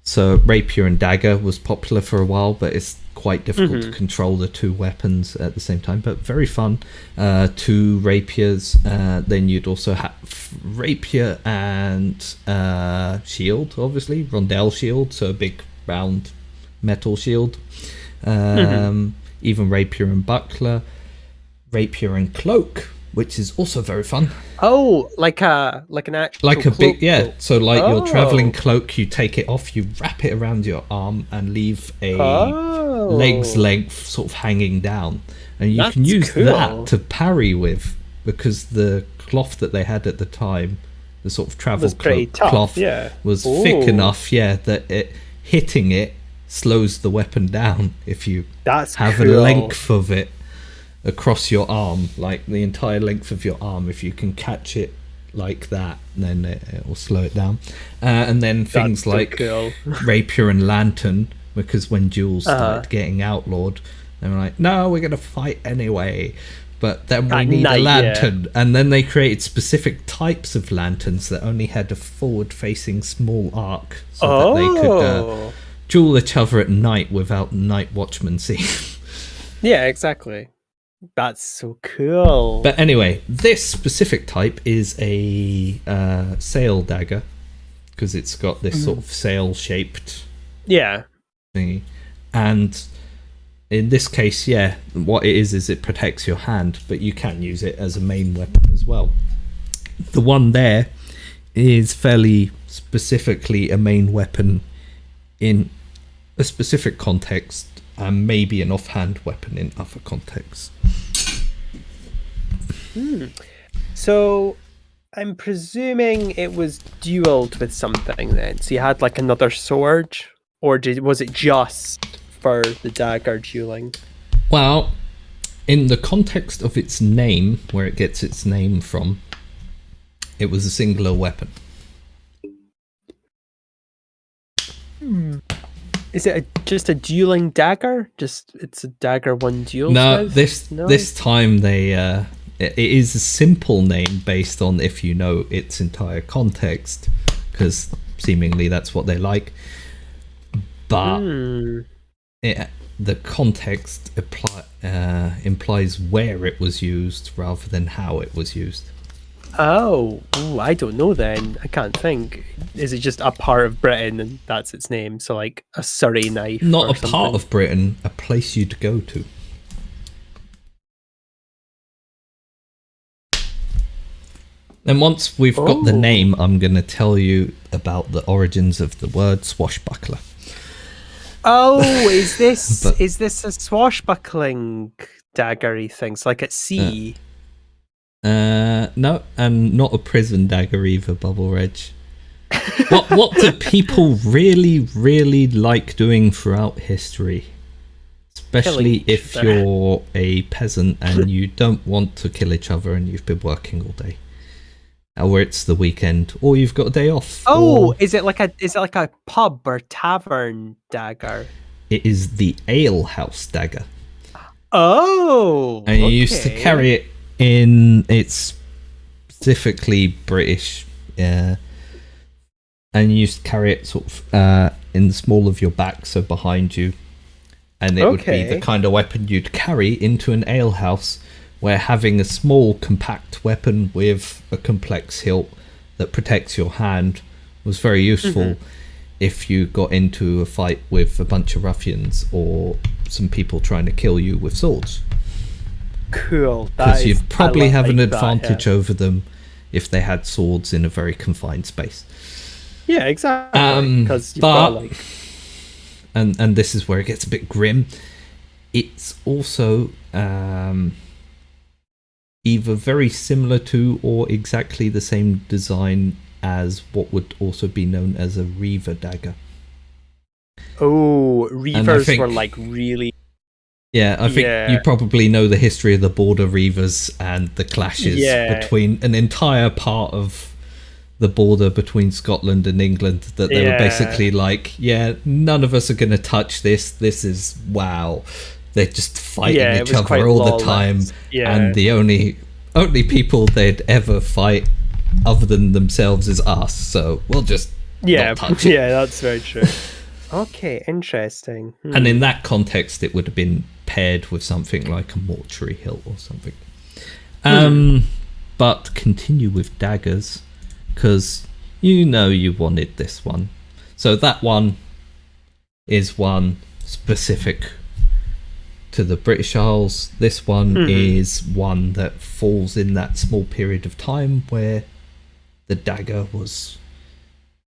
So, rapier and dagger was popular for a while, but it's quite difficult to control the two weapons at the same time. But very fun. 2 rapiers. Then you'd also have rapier and shield, obviously. Rondelle shield, so a big round metal shield. Even rapier and buckler. Rapier and cloak, which is also very fun. Oh, like an actual cloak. Big So your traveling cloak, you take it off, you wrap it around your arm, and leave a leg's length sort of hanging down, and you can use that to parry with, because the cloth that they had at the time, the sort of travel cloth, was thick enough, that hitting it slows the weapon down if you have a length of it across your arm, like the entire length of your arm. If you can catch it like that, then it will slow it down. And then things like rapier and lantern, because when duels started getting outlawed, they were like, no, we're going to fight anyway, but then we need a lantern. And then they created specific types of lanterns that only had a forward-facing small arc, so that they could duel each other at night without night watchmen seeing. Yeah, exactly. That's so cool. But anyway, this specific type is a sail dagger, because it's got this sort of sail-shaped thingy. And in this case, what it is it protects your hand, but you can use it as a main weapon as well. The one there is fairly specifically a main weapon in a specific context, and maybe an offhand weapon in other contexts. So I'm presuming it was duelled with something then. So you had like another sword, or was it just for the dagger dueling? Well, in the context of its name, where it gets its name from, it was a singular weapon. Is it just a dueling dagger? It's a dagger one duel? No, this time they it is a simple name based on if you know its entire context, because seemingly that's what they like. But the context implies where it was used rather than how it was used. Oh, I don't know then. I can't think. Is it just a part of Britain and that's its name? So like a Surrey knife? Not a part of Britain, a place you'd go to. And once we've got the name, I'm going to tell you about the origins of the word swashbuckler. Oh, is this a swashbuckling daggery thing? So like at sea? No, and not a prison dagger either, Bubble Reg. What do people really, really like doing throughout history? Especially if you're a peasant and you don't want to kill each other and you've been working all day. Or it's the weekend, or you've got a day off. Oh, is it like a pub or tavern dagger? It is the alehouse dagger. Oh, and you used to carry it in its specifically British, and you used to carry it sort of in the small of your back, so behind you, and it would be the kind of weapon you'd carry into an alehouse, where having a small compact weapon with a complex hilt that protects your hand was very useful if you got into a fight with a bunch of ruffians or some people trying to kill you with swords. cool. Because you'd probably have an that, advantage over them if they had swords in a very confined space. Yeah, exactly. Because you've got like, and this is where it gets a bit grim. It's also either very similar to or exactly the same design as what would also be known as a Reaver dagger. oh, Reavers were like really. Yeah, I think you probably know the history of the border Reavers and the clashes between an entire part of the border between Scotland and England, that they were basically like, none of us are going to touch this. This is, wow. They're just fighting each other all the time. And the only people they'd ever fight other than themselves is us. So we'll just not touch it. Yeah, that's very true. Okay, interesting. And in that context, it would have been paired with something like a mortuary hilt or something. But continue with daggers, because you wanted this one. So that one is one specific to the British Isles. This one is one that falls in that small period of time where the dagger was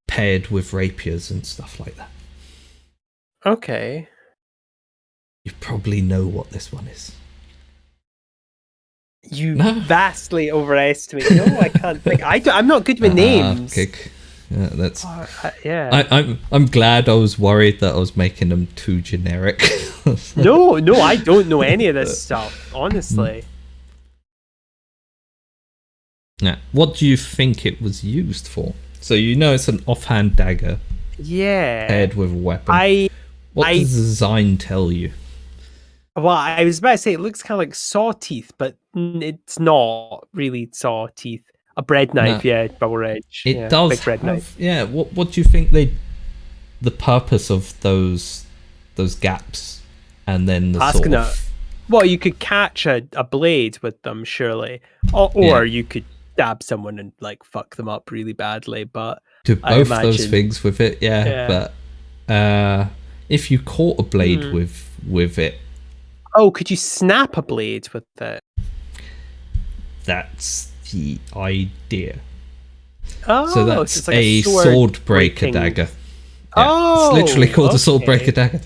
paired with rapiers and stuff like that. Okay. You probably know what this one is. You vastly overestimate. No, I can't think. I'm not good with names. Okay. Yeah, that's. I'm glad I was worried that I was making them too generic. No, I don't know any of this stuff, honestly. Yeah. What do you think it was used for? So it's an offhand dagger. Yeah. Paired with a weapon. What does the design tell you? Well, I was about to say it looks kind of like saw teeth, but it's not really saw teeth. A bread knife, double edge. It does big bread knife. Yeah. What do you think the purpose of those gaps and then the Well, you could catch a blade with them, surely, or you could stab someone and like fuck them up really badly. But do both those things with it, But if you caught a blade with it. Oh, could you snap a blade with it? That's the idea. Oh, so that's like a sword breaker dagger. Oh, it's literally called a sword breaker dagger.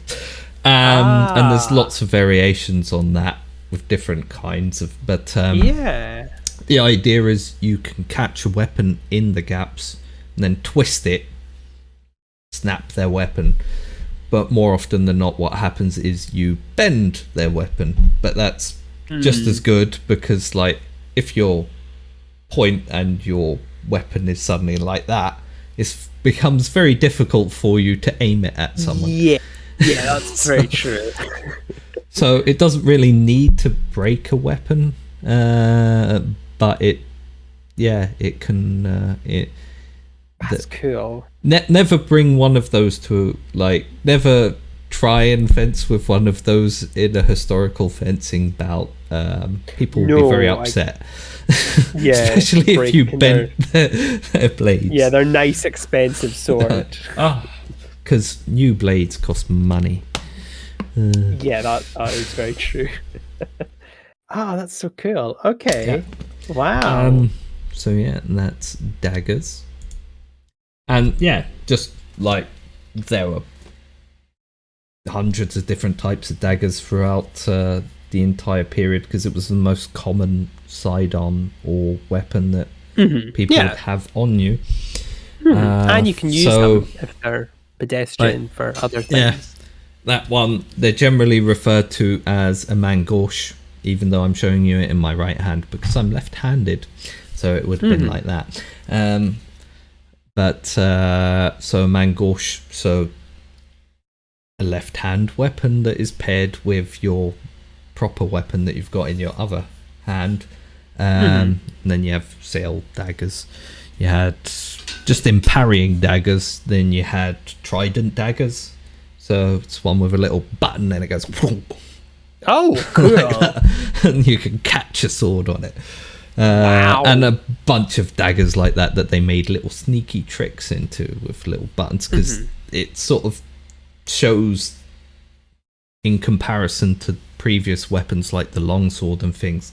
And there's lots of variations on that with different kinds of. But the idea is you can catch a weapon in the gaps and then twist it, snap their weapon. But more often than not, what happens is you bend their weapon. But that's just as good, because like if your point and your weapon is suddenly like that, it becomes very difficult for you to aim it at someone. Yeah, that's very true. So it doesn't really need to break a weapon, but it can. That's cool. Never bring one of those to, like, never try and fence with one of those in a historical fencing bout. People will be very upset. Especially if you bend their blades. Yeah, they're nice, expensive sword. Because new blades cost money. That is very true. That's so cool. Okay. Yeah. Wow. And that's daggers. And just like there were hundreds of different types of daggers throughout the entire period, because it was the most common sidearm or weapon that people would have on you. And you can use them if they're pedestrian for other things. Yeah, that one, they're generally referred to as a mangosh, even though I'm showing you it in my right hand because I'm left-handed, so it would have been like that. So a mangosh, so a left-hand weapon that is paired with your proper weapon that you've got in your other hand. And then you have sail daggers. You had, just in parrying daggers, then you had trident daggers. So it's one with a little button and it goes... Oh, cool. Like and you can catch a sword on it. Wow. And a bunch of daggers like that they made little sneaky tricks into with little buttons, because it sort of shows in comparison to previous weapons like the longsword and things,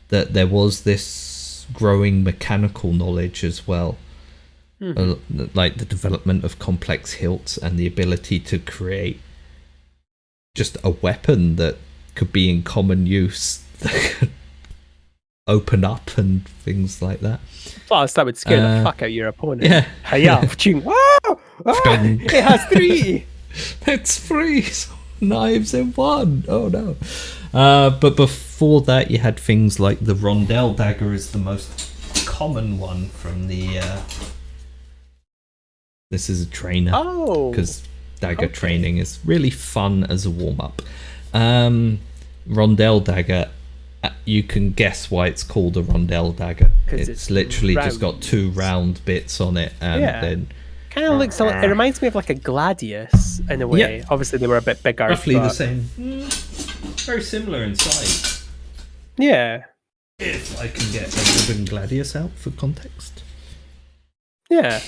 that there was this growing mechanical knowledge as well. Like the development of complex hilts and the ability to create just a weapon that could be in common use that could open up and things like that. Plus, that would scare the fuck out your opponent. Yeah. Hiya! Wow! It has 3! It's 3 knives in one. Oh no. But before that, you had things like the Rondelle Dagger is the most common one from the... This is a trainer. Oh! Because dagger training is really fun as a warm-up. Rondelle Dagger, you can guess why it's called a Rondelle Dagger. It's literally round. Just got 2 round bits on it, and then kind of looks. It reminds me of like a gladius in a way. Yeah. Obviously, they were a bit bigger. Roughly the same. Very similar in size. Yeah. If I can get a wooden gladius out for context. Yeah.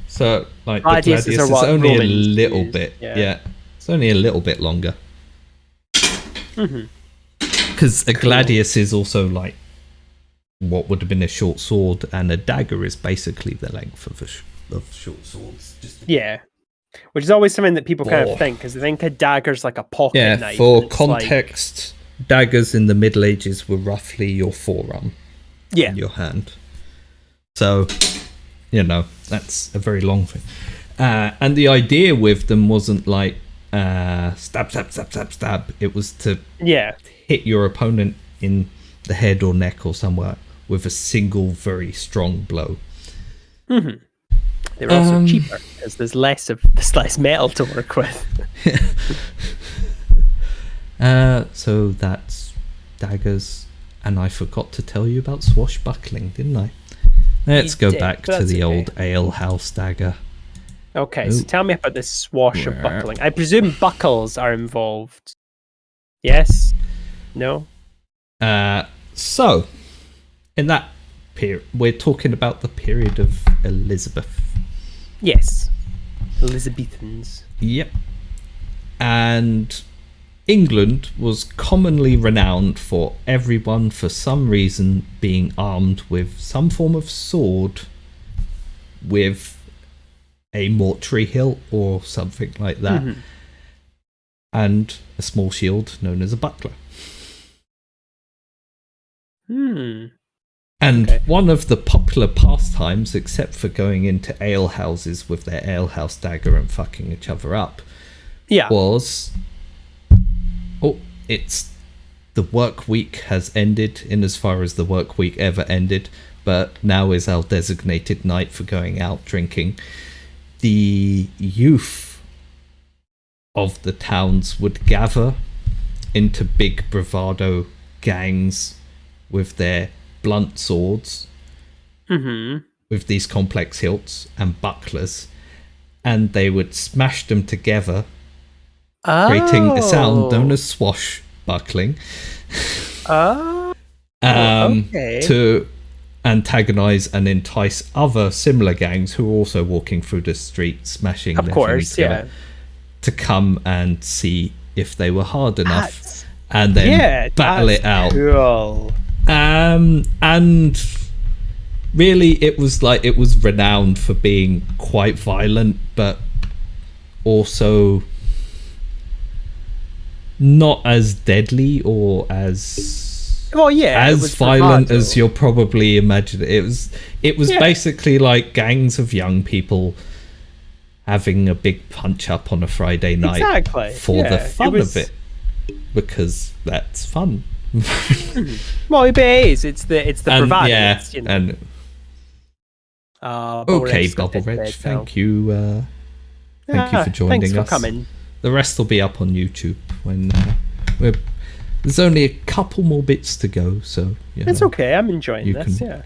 So, like, the gladius is only Romans a little bit. Yeah. It's only a little bit longer. Because a gladius is also like what would have been a short sword, and a dagger is basically the length of short swords. Which is always something that people kind of think, because they think a dagger's like a pocket knife. For context, daggers in the Middle Ages were roughly your forearm in your hand. So, that's a very long thing. And the idea with them wasn't like stab, stab, stab, stab, stab. It was to hit your opponent in the head or neck or somewhere with a single very strong blow. They're also cheaper because there's less metal to work with. So that's daggers, and I forgot to tell you about swashbuckling, didn't I? Let's go back to the old House Dagger. Okay, so tell me about this swashbuckling. I presume buckles are involved. Yes? No? So, in that period, we're talking about the period of Elizabeth. Yes. Elizabethans. Yep. And England was commonly renowned for everyone, for some reason, being armed with some form of sword with a mortuary hilt or something like that, and a small shield known as a buckler. And one of the popular pastimes, except for going into alehouses with their alehouse dagger and fucking each other up, was it's the work week has ended, in as far as the work week ever ended, but now is our designated night for going out drinking. The youth of the towns would gather into big bravado gangs with their blunt swords, with these complex hilts and bucklers, and they would smash them together, creating a sound known as swashbuckling, to antagonize and entice other similar gangs who are also walking through the street smashing their things together, to come and see if they were hard enough and then battle it out. Cool. And really it was renowned for being quite violent, but also not as deadly or as violent as you'll probably imagine. It was basically like gangs of young people having a big punch up on a Friday night for the fun of it, because that's fun. Well, it is. It's the bravado. Okay, Bubble Reg, thank you. Thank you for joining us. Thanks for coming. The rest will be up on YouTube when there's only a couple more bits to go, so it's okay. I'm enjoying this. Yeah.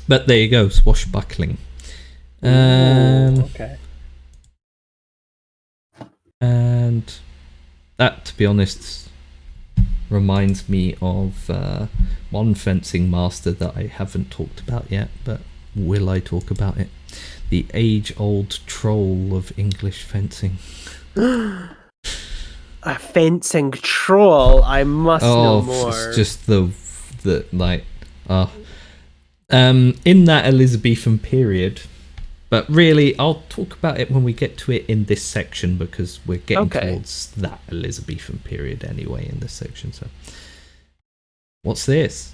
But there you go, swashbuckling. Okay. And that, to be honest, reminds me of one fencing master that I haven't talked about yet, but will I talk about it? The age-old troll of English fencing. A fencing troll. I must know more. It's just the like, in that Elizabethan period. But really, I'll talk about it when we get to it in this section, because we're getting towards that Elizabethan period anyway in this section. So, what's this?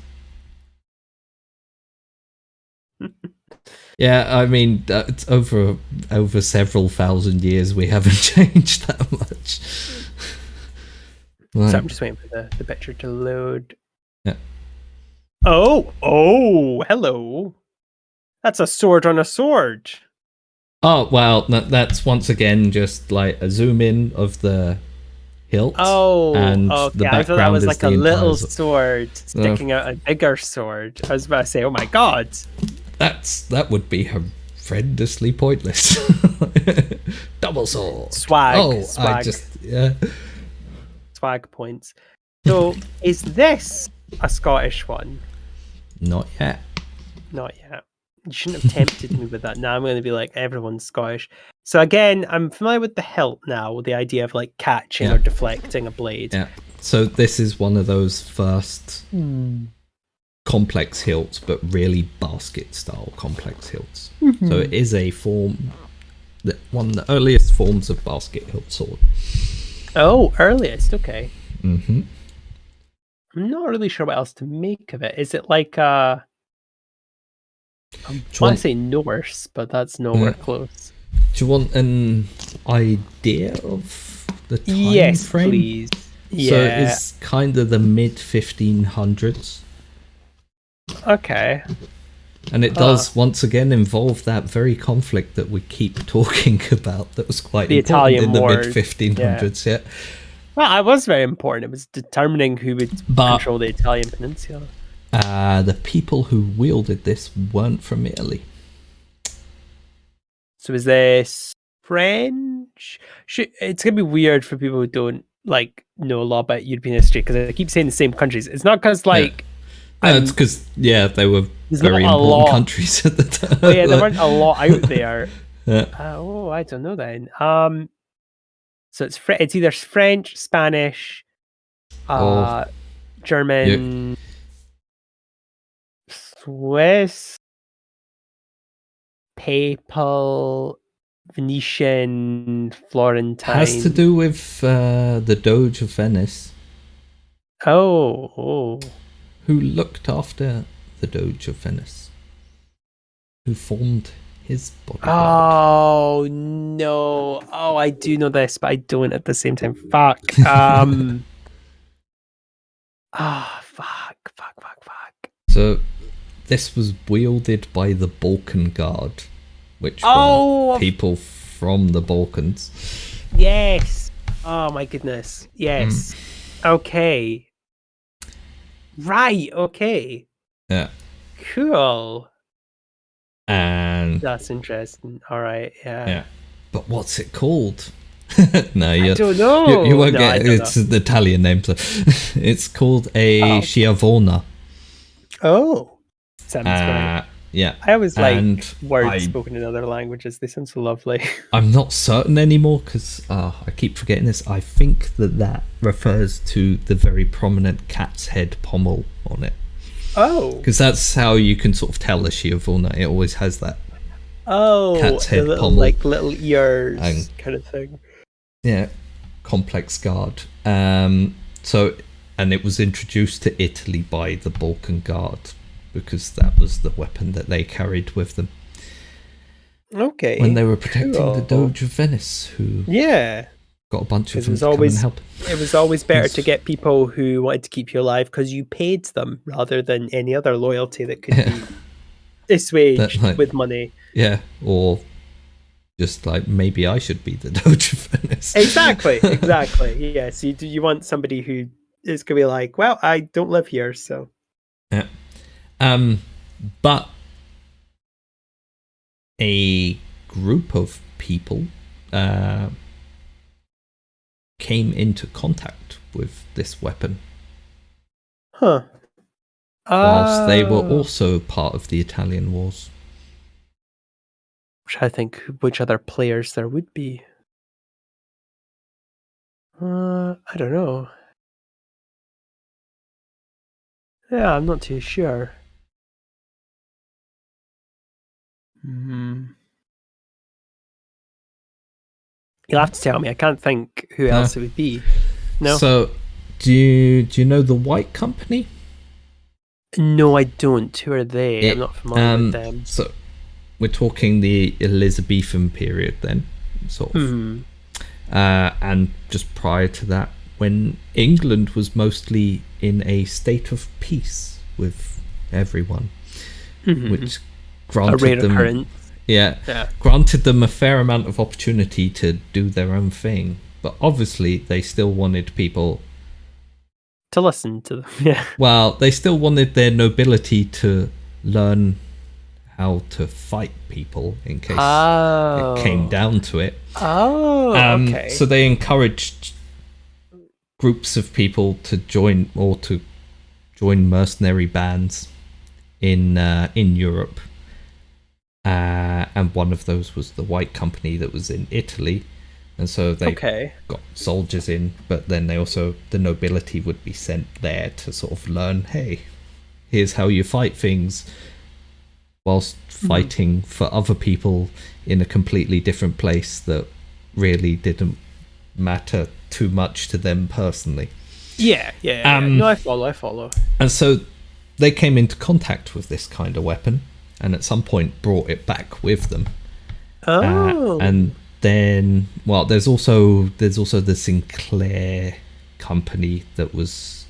Yeah, I mean, it's over several thousand years. We haven't changed that much. So I'm just waiting for the picture to load. Yeah. Oh, hello. That's a sword on a sword. Oh, well, that's once again just like a zoom in of the hilt. And the background, I thought that was like a little sword No. sticking out, a bigger sword. I was about to say, oh my god. That would be horrendously pointless. Double sword. Swag. Swag points. So, is this a Scottish one? Not yet. You shouldn't have tempted me with that. Now I'm going to be like, everyone's Scottish. So again, I'm familiar with the hilt now, with the idea of like catching or deflecting a blade. Yeah. So this is one of those first complex hilts, but really basket style complex hilts. Mm-hmm. So it is a form, one of the earliest forms of basket hilt sword. Oh, earliest. Okay. Mm-hmm. I'm not really sure what else to make of it. Is it like I want to say Norse, but that's nowhere close. Do you want an idea of the time frame? Please. Yeah. So it's kind of the mid 1500s. Okay. And it does once again involve that very conflict that we keep talking about. That was quite the important Italian in the Wars. mid 1500s. Yeah. Well, it was very important. It was determining who would control the Italian peninsula. The people who wielded this weren't from Italy. So is this French? It's gonna be weird for people who don't know a lot about European history, because I keep saying the same countries. It's not because it's because they were very important countries at the time. Oh, yeah, there weren't a lot out there. Yeah. I don't know then. So it's either French, Spanish, German, Swiss, Papal, Venetian, Florentine. Has to do with the Doge of Venice. Oh. Who looked after the Doge of Venice? Who formed his bodyguard? Oh no! Oh, I do know this, but I don't at the same time. Fuck. Fuck. So, this was wielded by the Balkan Guard, which were people from the Balkans. Yes. Oh my goodness. Yes. Okay. Right. Okay. Yeah. Cool. And that's interesting. All right. Yeah. But what's it called? No, I don't know. You won't get it. It's an Italian name. So it's called a Schiavona. Oh. Sounds great. Yeah. I always like words spoken in other languages. They sound so lovely. I'm not certain anymore because I keep forgetting this. I think that refers to the very prominent cat's head pommel on it. Oh. Because that's how you can sort of tell a Schiavona. It always has that cat's head little, pommel. like little ears kind of thing. Yeah. Complex guard. So, and it was introduced to Italy by the Balkan Guard, because that was the weapon that they carried with them. Okay. When they were protecting the Doge of Venice, who got a bunch of them to come and help. It was always better to get people who wanted to keep you alive because you paid them, rather than any other loyalty that could be assuaged with money. Yeah, or just like, maybe I should be the Doge of Venice. Exactly. Yeah, so you want somebody who is going to be like, well, I don't live here, so. Yeah. But a group of people came into contact with this weapon. Huh. Whilst they were also part of the Italian Wars. I'm trying to think which other players there would be. I don't know. Yeah, I'm not too sure. You'll have to tell me. I can't think who else it would be. No. So, do you know the White Company? No, I don't. Who are they? I'm not familiar with them. So, we're talking the Elizabethan period then, sort of. And just prior to that, when England was mostly in a state of peace with everyone, which granted them, granted them a fair amount of opportunity to do their own thing. But obviously, they still wanted people to listen to them. Yeah. Well, they still wanted their nobility to learn how to fight people in case it came down to it. Okay. So they encouraged groups of people to join mercenary bands in Europe, and one of those was the White Company that was in Italy, and so they got soldiers in, but then the nobility would be sent there to sort of learn, hey, here's how you fight things, whilst fighting for other people in a completely different place that really didn't matter too much to them personally. Yeah. No, I follow. And so they came into contact with this kind of weapon, and at some point brought it back with them. And then, well, there's also the Sinclair company that was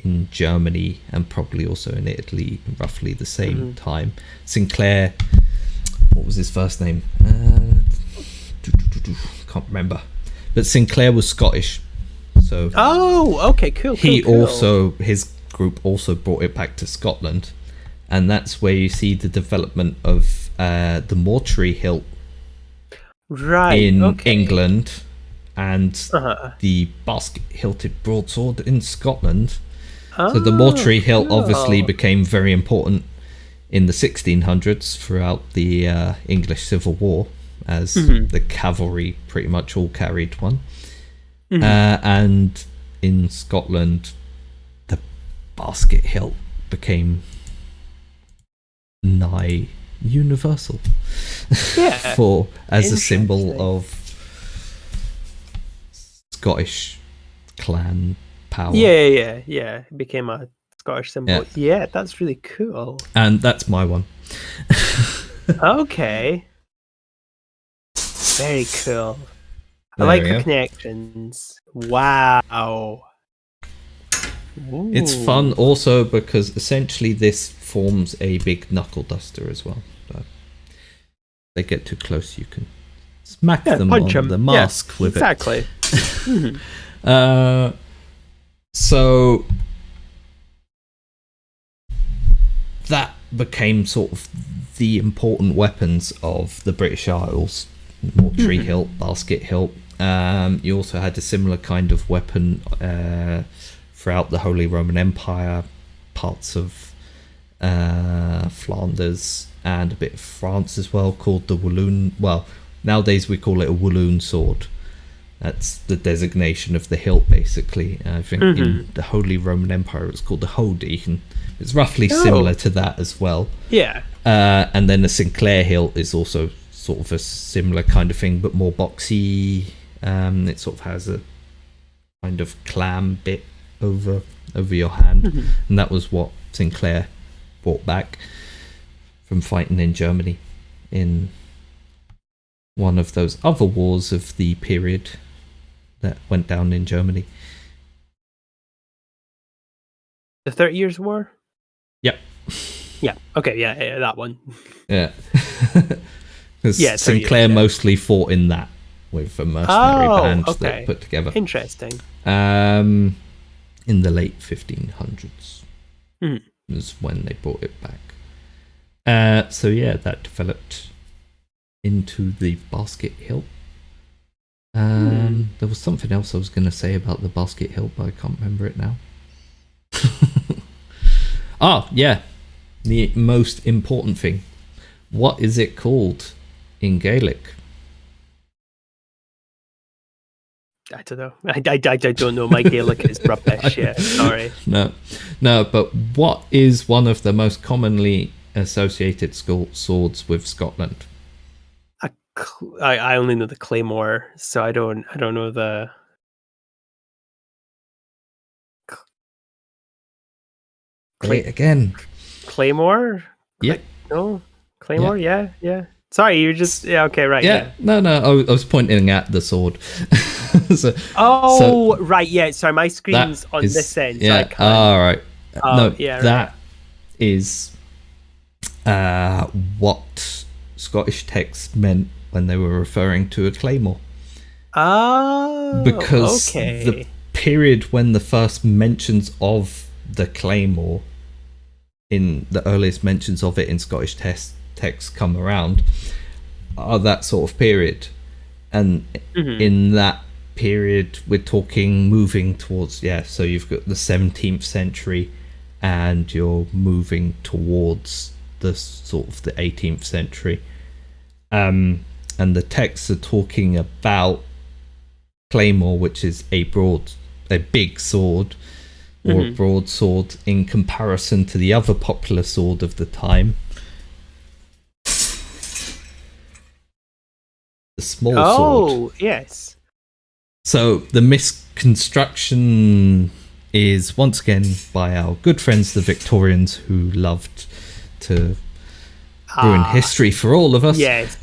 in Germany and probably also in Italy roughly the same time. Sinclair, what was his first name? Can't remember. But Sinclair was Scottish. So okay, cool. His group also brought it back to Scotland, and that's where you see the development of the mortuary hilt in England, and the basket-hilted broadsword in Scotland. So the mortuary hilt obviously became very important in the 1600s throughout the English Civil War, as the cavalry pretty much all carried one. And in Scotland, the basket hilt became nigh universal as a symbol of Scottish clan power. Yeah. It became a Scottish symbol. Yeah, that's really cool. And that's my one. Okay. Very cool. I like the connections. Wow. Ooh. It's fun also because essentially this forms a big knuckle duster as well. So they get too close, you can smack them on the mask with it. Exactly. So that became sort of the important weapons of the British Isles. Mortuary hilt, basket hilt. You also had a similar kind of weapon throughout the Holy Roman Empire, parts of Flanders and a bit of France as well, called the Walloon. Well, nowadays we call it a Walloon sword. That's the designation of the hilt, basically. I think in the Holy Roman Empire it's called the Hodie, and it's roughly similar to that as well. Yeah. And then the Sinclair hilt is also sort of a similar kind of thing, but more boxy. It sort of has a kind of clam bit over your hand, and that was what Sinclair brought back from fighting in Germany in one of those other wars of the period that went down in Germany. The 30 Years' War? Yep. Yeah. Okay. Yeah. That one. Yeah. Because Sinclair mostly fought in that with a mercenary band that put together. Interesting. In the late 1500s was when they brought it back. So yeah, that developed into the basket hilt. There was something else I was going to say about the basket hilt, but I can't remember it now. Yeah, the most important thing. What is it called in Gaelic? I don't know. I don't know. My Gaelic is rubbish. Yeah, sorry. No, but what is one of the most commonly associated swords with Scotland? I only know the claymore, so I don't know the. Play it again. Claymore? Yep. No? Claymore? Yeah. Sorry, you're just... Yeah, okay, right. Yeah. No, I was pointing at the sword. Right, yeah. Sorry, my screen's on this end. Yeah, so I can't... all right. No, yeah, that is what Scottish texts meant when they were referring to a claymore. Oh, because okay. the period when the first mentions of the claymore, in the earliest mentions of it in Scottish texts come around, are that sort of period. And in that period, we're talking moving towards, so you've got the 17th century and you're moving towards the sort of the 18th century. And the texts are talking about claymore, which is a big sword, or a broadsword in comparison to the other popular sword of the time, the small sword. Oh, yes. So the misconstruction is once again by our good friends the Victorians, who loved to ruin history for all of us. Yes.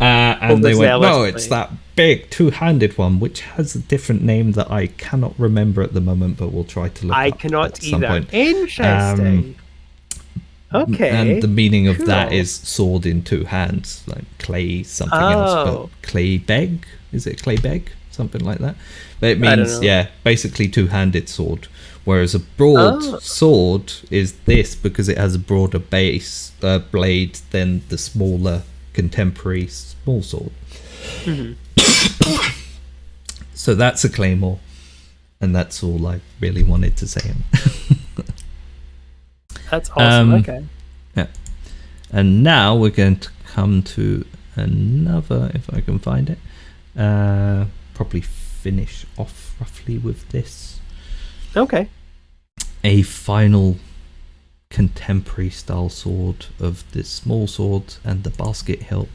And they went, no, it's that big two-handed one, which has a different name that I cannot remember at the moment, but we'll try to look up at some point. Interesting. Okay. And the meaning of that is sword in two hands, like clay something else, but clay beg? Is it clay beg? Something like that. But it means, basically two-handed sword. Whereas a broad sword is this because it has a broader blade than the smaller contemporary small sword. So that's a claymore, and that's all I really wanted to say. That's awesome. Okay. Yeah. And now we're going to come to another, if I can find it. Probably finish off roughly with this. Okay. A final contemporary style sword of the small sword and the basket hilt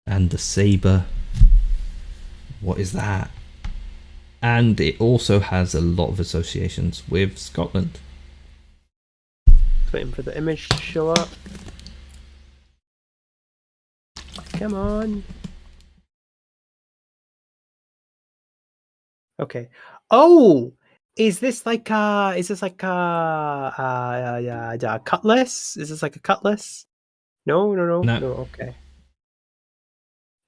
and the saber. What is that? And it also has a lot of associations with Scotland. Waiting for the image to show up. Come on. Okay. Oh, is this like a cutlass? Is this like a cutlass? No. Okay.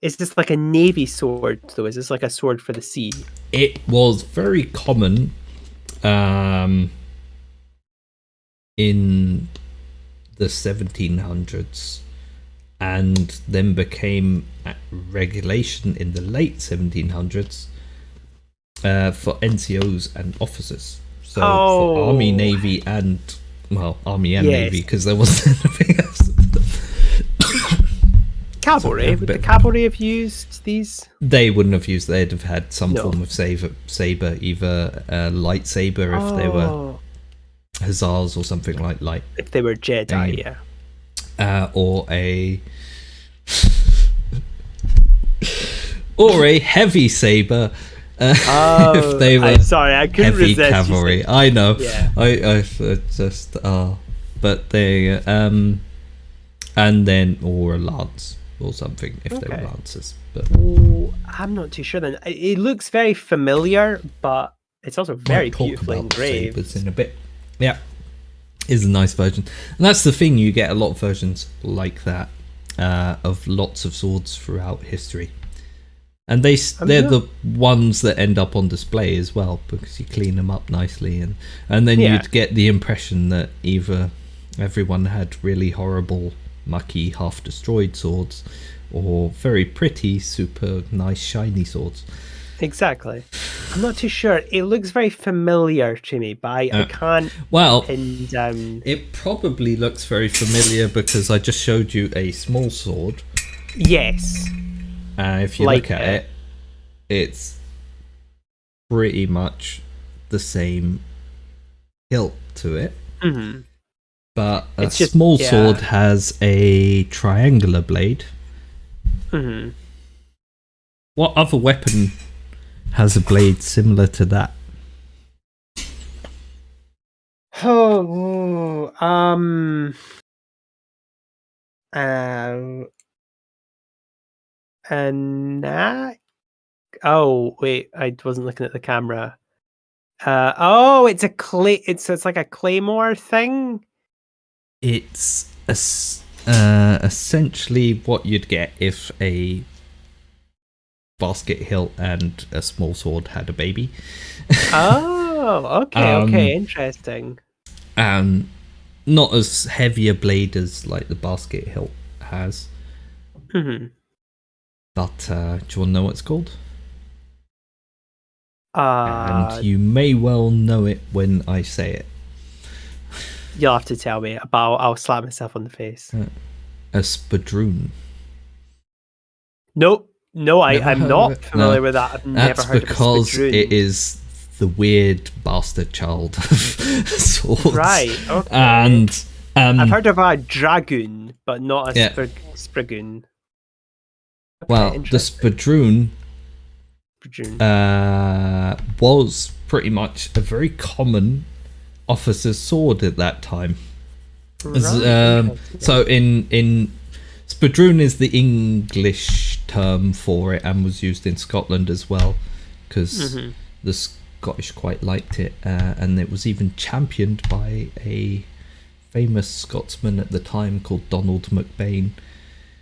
Is this like a navy sword though? Is this like a sword for the sea? It was very common in the 1700s and then became a regulation in the late 1700s for NCOs and officers. So for Army, Navy and Navy, because there wasn't anything else. Cavalry? Would the cavalry have used these? They wouldn't have used. They'd have had some form of saber, either a lightsaber if they were hussars or something like. If they were Jedi, or a heavy saber. If they were I couldn't heavy resist cavalry. I know. Yeah. I just but they and then or a lance or something if they were lancers. But I'm not too sure then. It looks very familiar, but it's also very beautifully engraved. Sabers in a bit. Yeah, is a nice version, and that's the thing. You get a lot of versions like that of lots of swords throughout history, and they're the ones that end up on display as well because you clean them up nicely, and then you'd get the impression that either everyone had really horrible, mucky, half destroyed swords, or very pretty, super nice, shiny swords. Exactly. I'm not too sure. It looks very familiar to me, but I can't. Well, it probably looks very familiar because I just showed you a small sword. Yes. If you look at it, it's pretty much the same hilt to it. Mm-hmm. But a small sword has a triangular blade. Mm-hmm. What other weapon has a blade similar to that? And that. Oh wait, I wasn't looking at the camera. It's a clay. It's like a claymore thing. It's essentially what you'd get if a basket hilt and a small sword had a baby. Oh, okay, interesting. Not as heavy a blade as like the basket hilt has. Mm-hmm. But do you want to know what it's called? And you may well know it when I say it. You'll have to tell me, but I'll slap myself on the face. A spadroon. Nope. No, I'm not familiar with that. I've never heard of a spadroon. That's because it is the weird bastard child of swords. Right, okay. And I've heard of a dragoon, but not a spragoon. Okay, well, the spadroon was pretty much a very common officer's sword at that time. Right. So in spadroon is the English term for it and was used in Scotland as well, because the Scottish quite liked it, and it was even championed by a famous Scotsman at the time called Donald MacBain,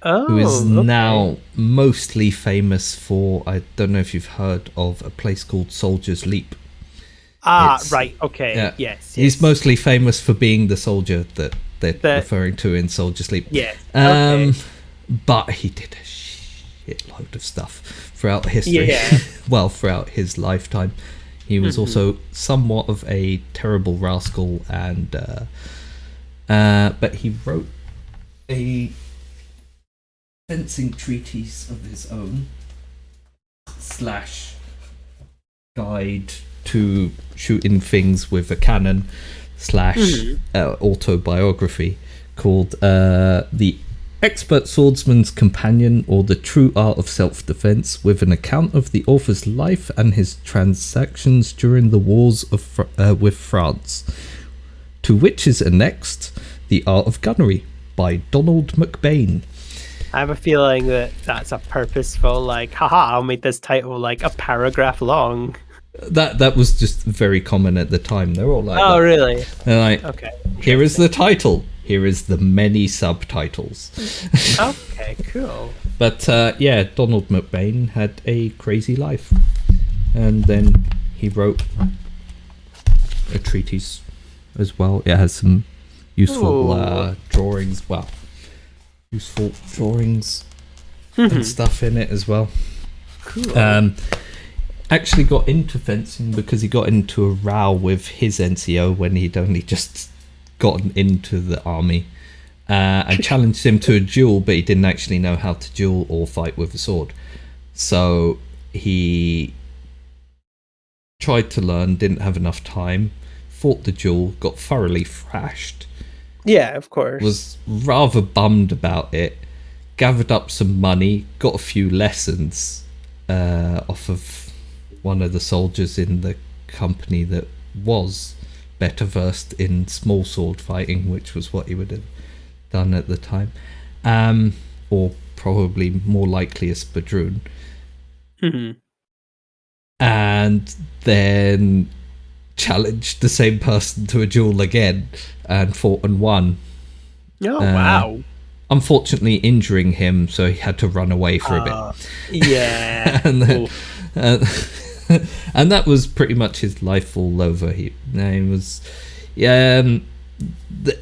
who is now mostly famous for, I don't know if you've heard of a place called Soldier's Leap. Right, okay, yeah. Yes. He's mostly famous for being the soldier that they're referring to in Soldier's Leap. Yeah. But he did a shitload of stuff throughout history. Yeah. Well, throughout his lifetime. He was also somewhat of a terrible rascal, and but he wrote a fencing treatise of his own / guide to shooting things with a cannon / autobiography called The Expert Swordsman's Companion, or The True Art of Self-Defense, with an account of the author's life and his transactions during the wars with France, to which is annexed The Art of Gunnery by Donald MacBain. I have a feeling that that's a purposeful, like, haha, I'll make this title like a paragraph long. That was just very common at the time. They're all like, oh, that. Really? They're like, okay. Here is the title. Here is the many subtitles. Okay, cool. But Donald MacBain had a crazy life, and then he wrote a treatise as well. It has some useful drawings. Well, useful drawings and stuff in it as well. Cool. Actually got into fencing because he got into a row with his NCO when he'd only just gotten into the army, and challenged him to a duel, but he didn't actually know how to duel or fight with a sword. So he tried to learn, didn't have enough time, fought the duel, got thoroughly thrashed. Yeah, of course. Was rather bummed about it, gathered up some money, got a few lessons off of one of the soldiers in the company that was better versed in small sword fighting, which was what he would have done at the time, or probably more likely a spadroon. And then challenged the same person to a duel again and fought and won. Wow. Unfortunately injuring him, so he had to run away for a bit. Yeah. And then, and that was pretty much his life all over. He was the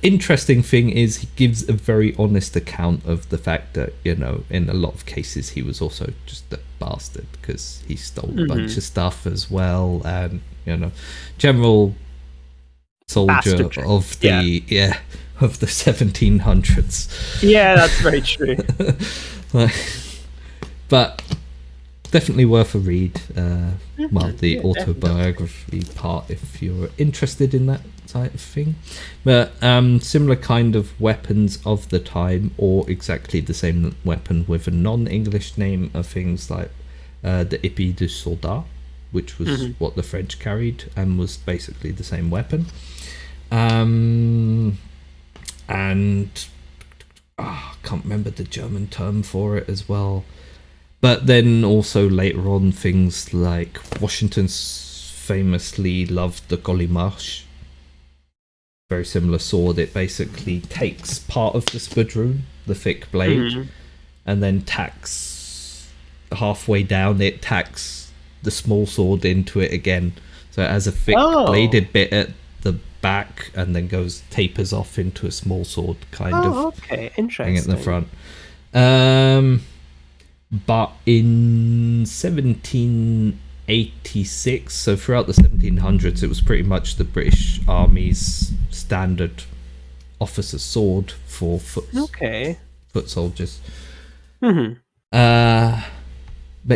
interesting thing is he gives a very honest account of the fact that, you know, in a lot of cases he was also just a bastard because he stole a bunch of stuff as well, and, you know, general soldier of the of the 1700s. Yeah, that's very true. but definitely worth a read. Well, the Yeah, autobiography part, if you're interested in that type of thing. But similar kind of weapons of the time, or exactly the same weapon with a non-English name, are things like the épée de soldat, which was what the French carried and was basically the same weapon. And I can't remember the German term for it as well. But then also later on, things like Washington's famously loved the Colimarche. Very similar sword. It basically takes part of the spadroon, the thick blade, and then tacks halfway down. It tacks the small sword into it again. So it has a thick bladed bit at the back, and then tapers off into a small sword kind of interesting. thing at the front. But in 1786, so throughout the 1700s, it was pretty much the British Army's standard officer's sword for foot soldiers. But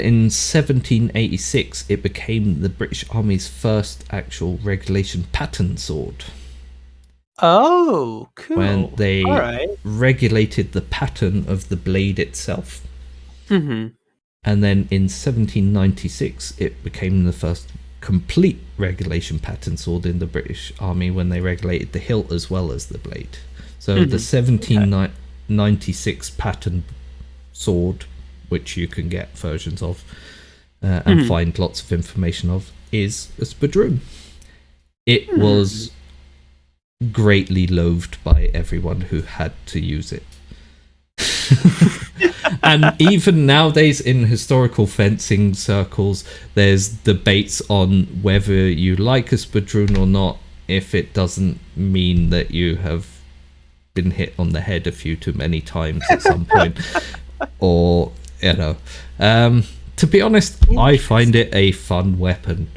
in 1786, it became the British Army's first actual regulation pattern sword. Oh, cool. When they regulated the pattern of the blade itself. And then in 1796, it became the first complete regulation pattern sword in the British Army when they regulated the hilt as well as the blade. So the 1796 pattern sword, which you can get versions of and find lots of information of, is a spadroon. It was greatly loathed by everyone who had to use it. And even nowadays in historical fencing circles, there's debates on whether you like a spadroon or not if it doesn't mean that you have been hit on the head a few too many times at some point. Or, to be honest, I find it a fun weapon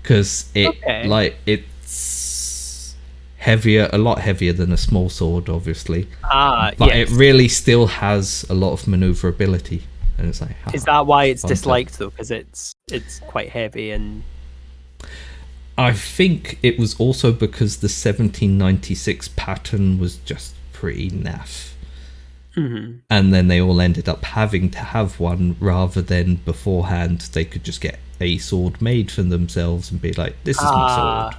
because it's heavier, a lot heavier than a small sword, obviously. But it really still has a lot of maneuverability, and it's like. Is that why it's disliked though? Because it's quite heavy and. I think it was also because the 1796 pattern was just pretty naff. And then they all ended up having to have one rather than beforehand they could just get a sword made for themselves and be like, this is my sword.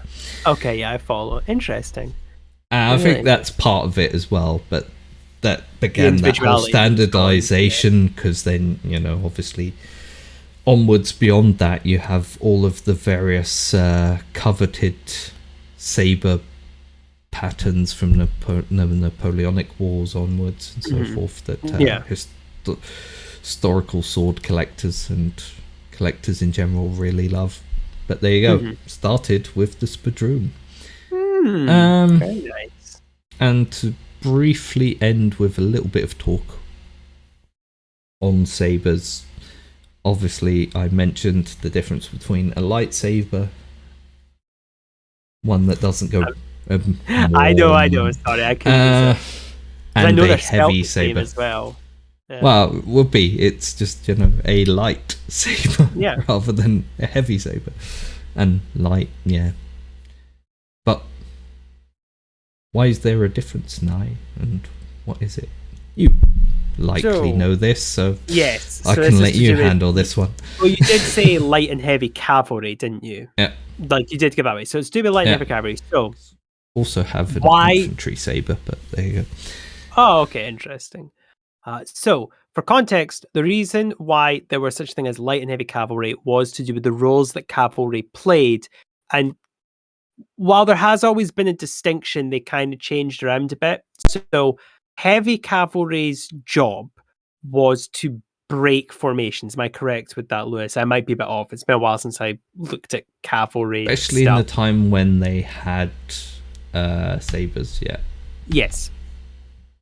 Okay, yeah, I follow. Interesting. I think that's part of it as well, but that began that whole standardization because then, obviously onwards beyond that you have all of the various coveted saber patterns from the Napoleonic Wars onwards and so forth that historical sword collectors and collectors in general really love. But there you go. Started with the spadroon. Very nice. And to briefly end with a little bit of talk on sabers. Obviously, I mentioned the difference between a lightsaber, one that doesn't go. I know. Sorry, I couldn't. And a heavy saber as well. Yeah. Well, it would be. It's just a light saber rather than a heavy saber, and light, But why is there a difference, Nye? And what is it? You likely know this, so yes, I can let you handle this one. Well, you did say light and heavy cavalry, didn't you? Yeah. Like you did give that away. So it's to be light and heavy cavalry. So also have an infantry saber, but there you go. Oh, okay, interesting. So, for context, the reason why there was such a thing as light and heavy cavalry was to do with the roles that cavalry played. And while there has always been a distinction, they kind of changed around a bit. So, heavy cavalry's job was to break formations. Am I correct with that, Lewis? I might be a bit off. It's been a while since I looked at cavalry. Especially in the time when they had sabers, Yes.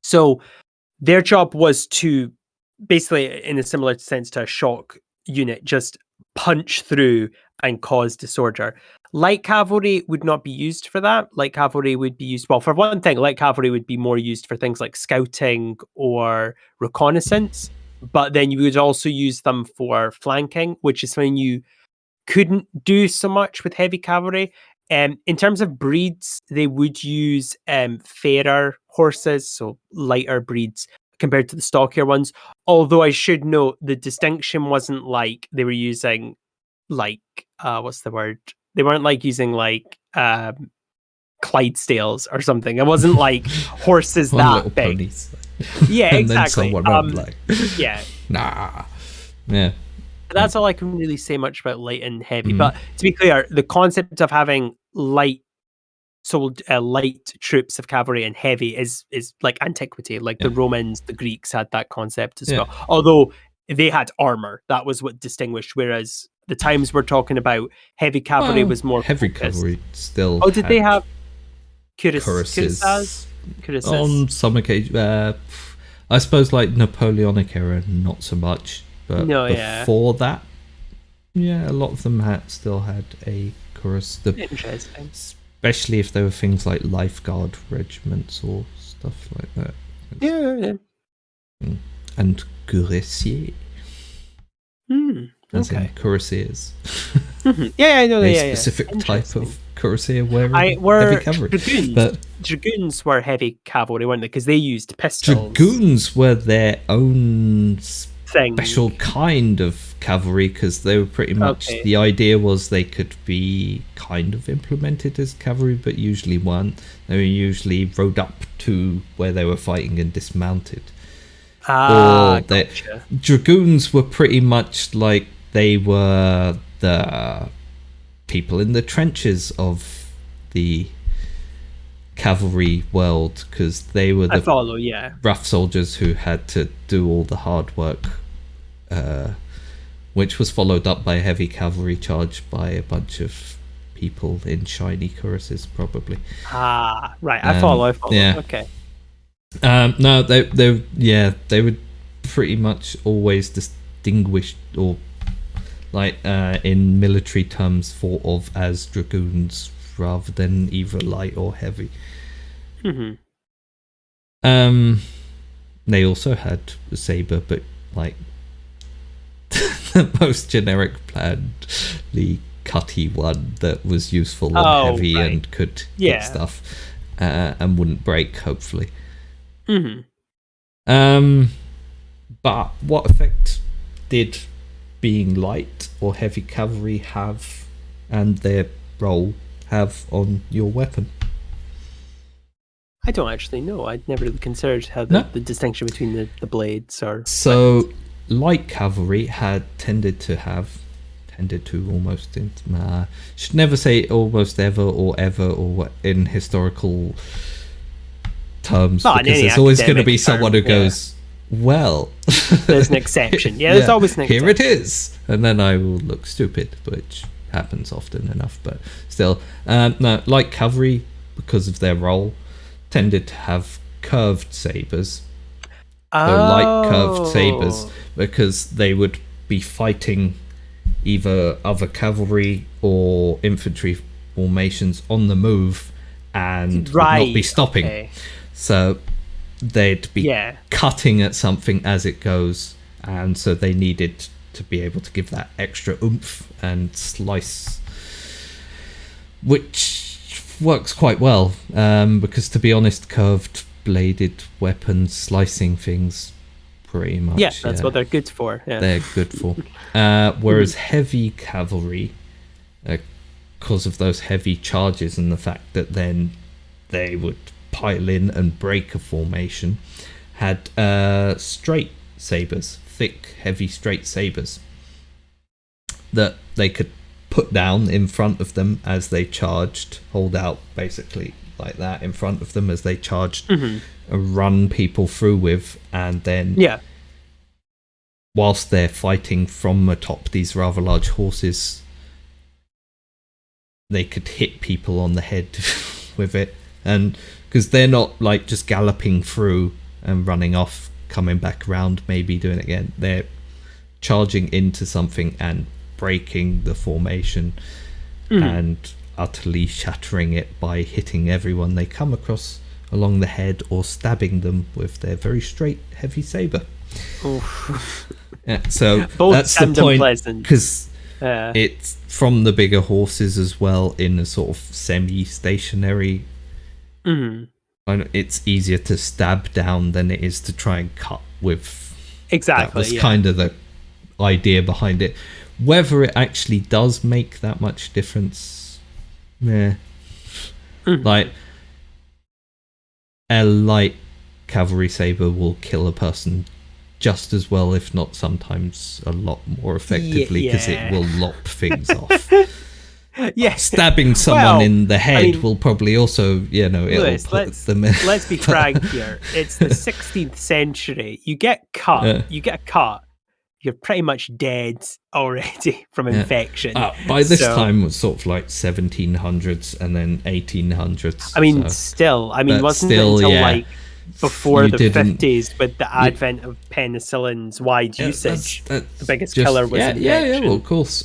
So, their job was to, basically in a similar sense to a shock unit, just punch through and cause disorder. Light cavalry would not be used for that. Light cavalry would be used, well, for one thing, light cavalry would be more used for things like scouting or reconnaissance, but then you would also use them for flanking, which is something you couldn't do so much with heavy cavalry. In terms of breeds, they would use fairer horses, so lighter breeds compared to the stockier ones. Although I should note the distinction wasn't like they were using like what's the word? They weren't like using like Clydesdales or something. It wasn't like horses that big. Ponies. Yeah, and exactly. Then someone like, yeah, nah, yeah. That's all I can really say much about light and heavy. But to be clear, the concept of having light troops of cavalry and heavy is like antiquity. Like the Romans, the Greeks had that concept as well. Although they had armor, that was what distinguished. Whereas the times we're talking about, heavy cavalry was more heavy focused. cavalry still. Oh, did they have cuirasses? Cuirasses? On some occasions, I suppose like Napoleonic era, not so much. But before that, a lot of them still had a cuirass. Interesting. Especially if there were things like lifeguard regiments or stuff like that. And cuirassiers. As in cuirassiers. I know. A specific type of cuirassier wearing heavy cavalry. Dragoons were heavy cavalry, weren't they? Because they used pistols. Dragoons were their own special kind of cavalry, because they were pretty much the idea was they could be kind of implemented as cavalry, but usually weren't. They were usually rode up to where they were fighting and dismounted. Gotcha. Dragoons were pretty much like they were the people in the trenches of the cavalry world, because they were the rough soldiers who had to do all the hard work, which was followed up by a heavy cavalry charge by a bunch of people in shiny cuirasses, probably. Right. I follow. Yeah. Okay. No, they would pretty much always distinguished, or like in military terms, thought of as dragoons rather than either light or heavy. They also had a saber, but like the most generic, blandly cutty one that was useful and heavy and could hit stuff and wouldn't break, hopefully. But what effect did being light or heavy cavalry have, and their role have on your weapon? I don't actually know. I'd never really considered how the distinction between the blades are. So light cavalry tended to almost, should never say almost ever or ever or in historical terms, because there's always going to be someone who goes, well, there's an exception. There's always an exception. Here it is, and then I will look stupid, which happens often enough. But still, no, light cavalry, because of their role, tended to have curved sabers. Light curved sabers, because they would be fighting either other cavalry or infantry formations on the move and would not be stopping. So they'd be cutting at something as it goes, and so they needed to be able to give that extra oomph and slice, which works quite well, because to be honest, curved bladed weapons slicing things pretty much that's what they're good for. They're good for. Whereas heavy cavalry, because of those heavy charges and the fact that then they would pile in and break a formation, had straight sabers, thick, heavy, straight sabers that they could put down in front of them as they charged, hold out basically like that in front of them as they charged, and run people through with, and then whilst they're fighting from atop these rather large horses, they could hit people on the head with it. And because they're not like just galloping through and running off, coming back around, maybe doing it again, they're charging into something and breaking the formation and utterly shattering it by hitting everyone they come across along the head or stabbing them with their very straight, heavy saber. Oof. Yeah, so Both that's the sound point, unpleasant. because it's from the bigger horses as well in a sort of semi-stationary. Mhm. It's easier to stab down than it is to try and cut with. Exactly. That was yeah. kind of the idea behind it. Whether it actually does make that much difference, Mhm. like a light cavalry saber will kill a person just as well, if not sometimes a lot more effectively, because it will lop things off. Yeah. Stabbing someone in the head will probably also, Lewis, it'll put them in. let's be frank here. It's the 16th century. You get cut. You get a cut. You're pretty much dead already from infection. By this time, it was sort of like 1700s and then 1800s. I mean, wasn't it until like before the 50s with the advent of penicillin's wide usage, the biggest killer was infection. Well, of course.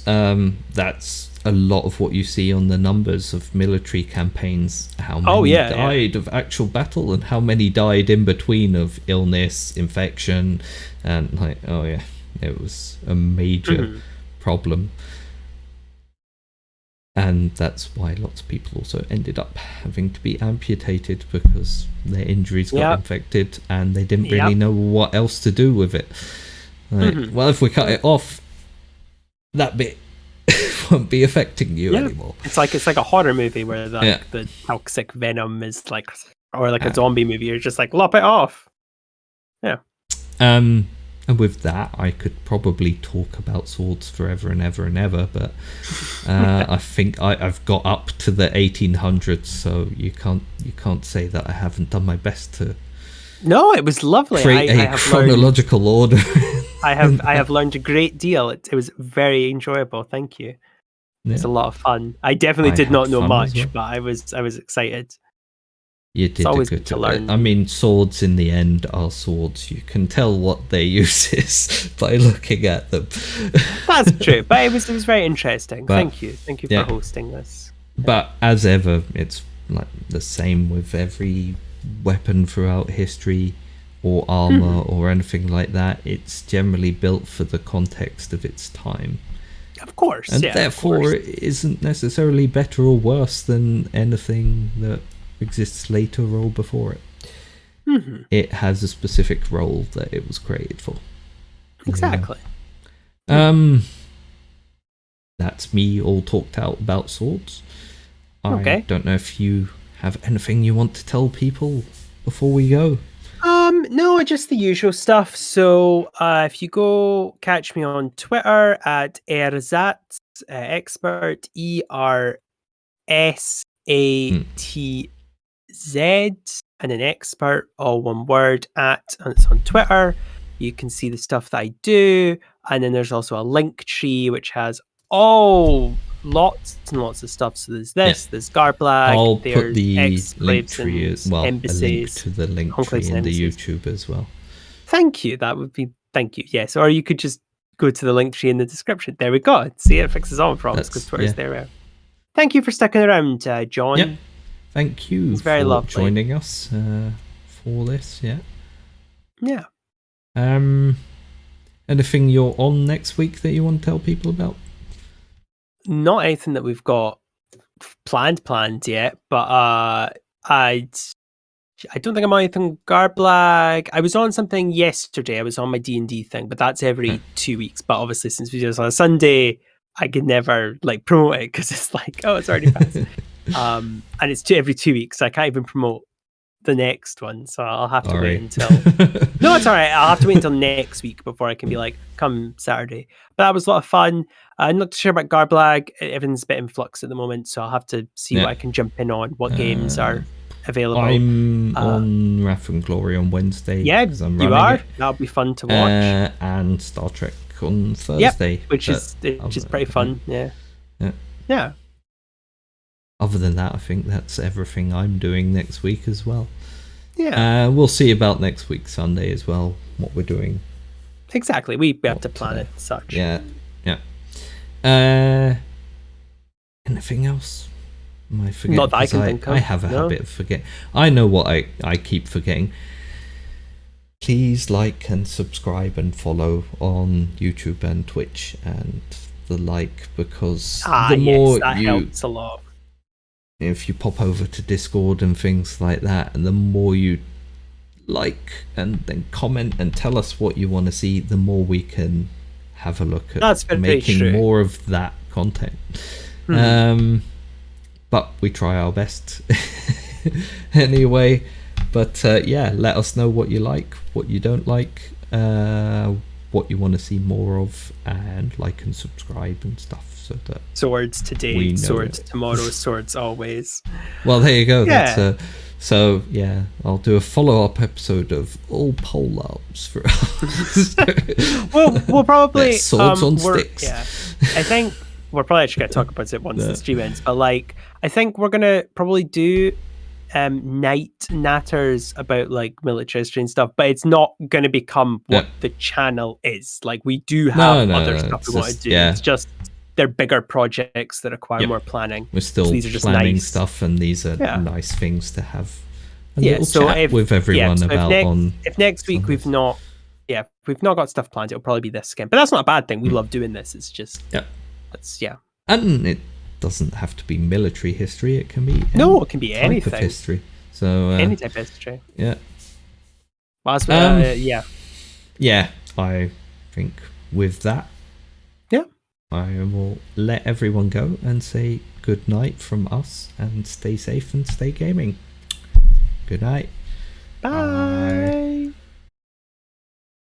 That's a lot of what you see on the numbers of military campaigns. How many died of actual battle, and how many died in between of illness, infection, and it was a major problem. And that's why lots of people also ended up having to be amputated, because their injuries got infected and they didn't really know what else to do with it. Well, if we cut it off, that bit won't be affecting you anymore. It's like a horror movie where the toxic venom is like, or like a zombie movie. You're just like, lop it off. Yeah. And with that, I could probably talk about swords forever and ever and ever, but I think I've got up to the 1800s, so you can't say that I haven't done my best to. No, it was lovely. Create a chronological order. I have learned a great deal. It was very enjoyable. Thank you. It's a lot of fun. I definitely did not know much, but I was excited. You did a good job. I mean, swords in the end are swords. You can tell what their use is by looking at them. That's true, but it was very interesting. Thank you for hosting this. But as ever, it's like the same with every weapon throughout history, or armor, or anything like that. It's generally built for the context of its time. Of course, and therefore it isn't necessarily better or worse than anything that exists later or before it. It has a specific role that it was created for. Exactly. That's me all talked out about swords. Okay. I don't know if you have anything you want to tell people before we go. No, just the usual stuff. So if you go catch me on Twitter at Erzat expert, ERSATZ, and an expert, all one word, and it's on Twitter. You can see the stuff that I do, and then there's also a Linktree which has lots and lots of stuff. So there's there's Garblag, I'll there's put the Linktree as well, embassies, a link to the Linktree in the YouTube as well. Thank you. Thank you. Yes, or you could just go to the Linktree in the description. There we go. See, it fixes all problems because Twitter's there. Thank you for sticking around, John. Yep. Thank you for joining us for this. Yeah. Anything you're on next week that you want to tell people about? Not anything that we've got planned yet, but I don't think I'm on anything Garblag. I was on something yesterday. I was on my D&D thing, but that's every 2 weeks. But obviously, since we do this on a Sunday, I could never promote it because it's it's already passed. And it's every 2 weeks, so I can't even promote the next one. So I'll have to wait until. No, it's all right. I'll have to wait until next week before I can be come Saturday. But that was a lot of fun. I'm not sure about Garblag. Everything's a bit in flux at the moment, so I'll have to see what I can jump in on. What games are available? I'm on Wrath and Glory on Wednesday. Yeah, you are. That'll be fun to watch. And Star Trek on Thursday, which is pretty fun. Yeah. Other than that, I think that's everything I'm doing next week as well. Yeah. We'll see about next week Sunday as well, what we're doing. Exactly. We have to plan it as such. Yeah. Anything else? Am I forgetting? Not that I can think of. I have a habit of forgetting. I know what I keep forgetting. please like and subscribe and follow on YouTube and Twitch and the like, because the more that you helps a lot. If you pop over to Discord and things like that, and the more you like and then comment and tell us what you want to see, the more we can have a look at making more of that content. But we try our best anyway. But yeah, let us know what you like, what you don't like, what you want to see more of, and like and subscribe and stuff. So that swords today, swords tomorrow, swords always. Well, there you go. Yeah. That's so yeah, I'll do a follow-up episode of all pole ups for us. we'll probably swords on sticks. Yeah, I think we're probably actually gonna talk about it once the stream ends. But like, I think we're gonna probably do Natters about like military history and stuff, but it's not going to become what the channel is. Like, we do have other stuff we want to do. It's just they're bigger projects that require more planning. We're still so these are just planning stuff, and these are nice things to have a little chat with everyone about. If next week we've not got stuff planned, it'll probably be this again. But that's not a bad thing. We love doing this. It's just and it doesn't have to be military history. It can be it can be any type of history. So any type of history. Yeah. Well, yeah. I think with that, I will let everyone go and say good night from us, and stay safe and stay gaming. Good night. Bye.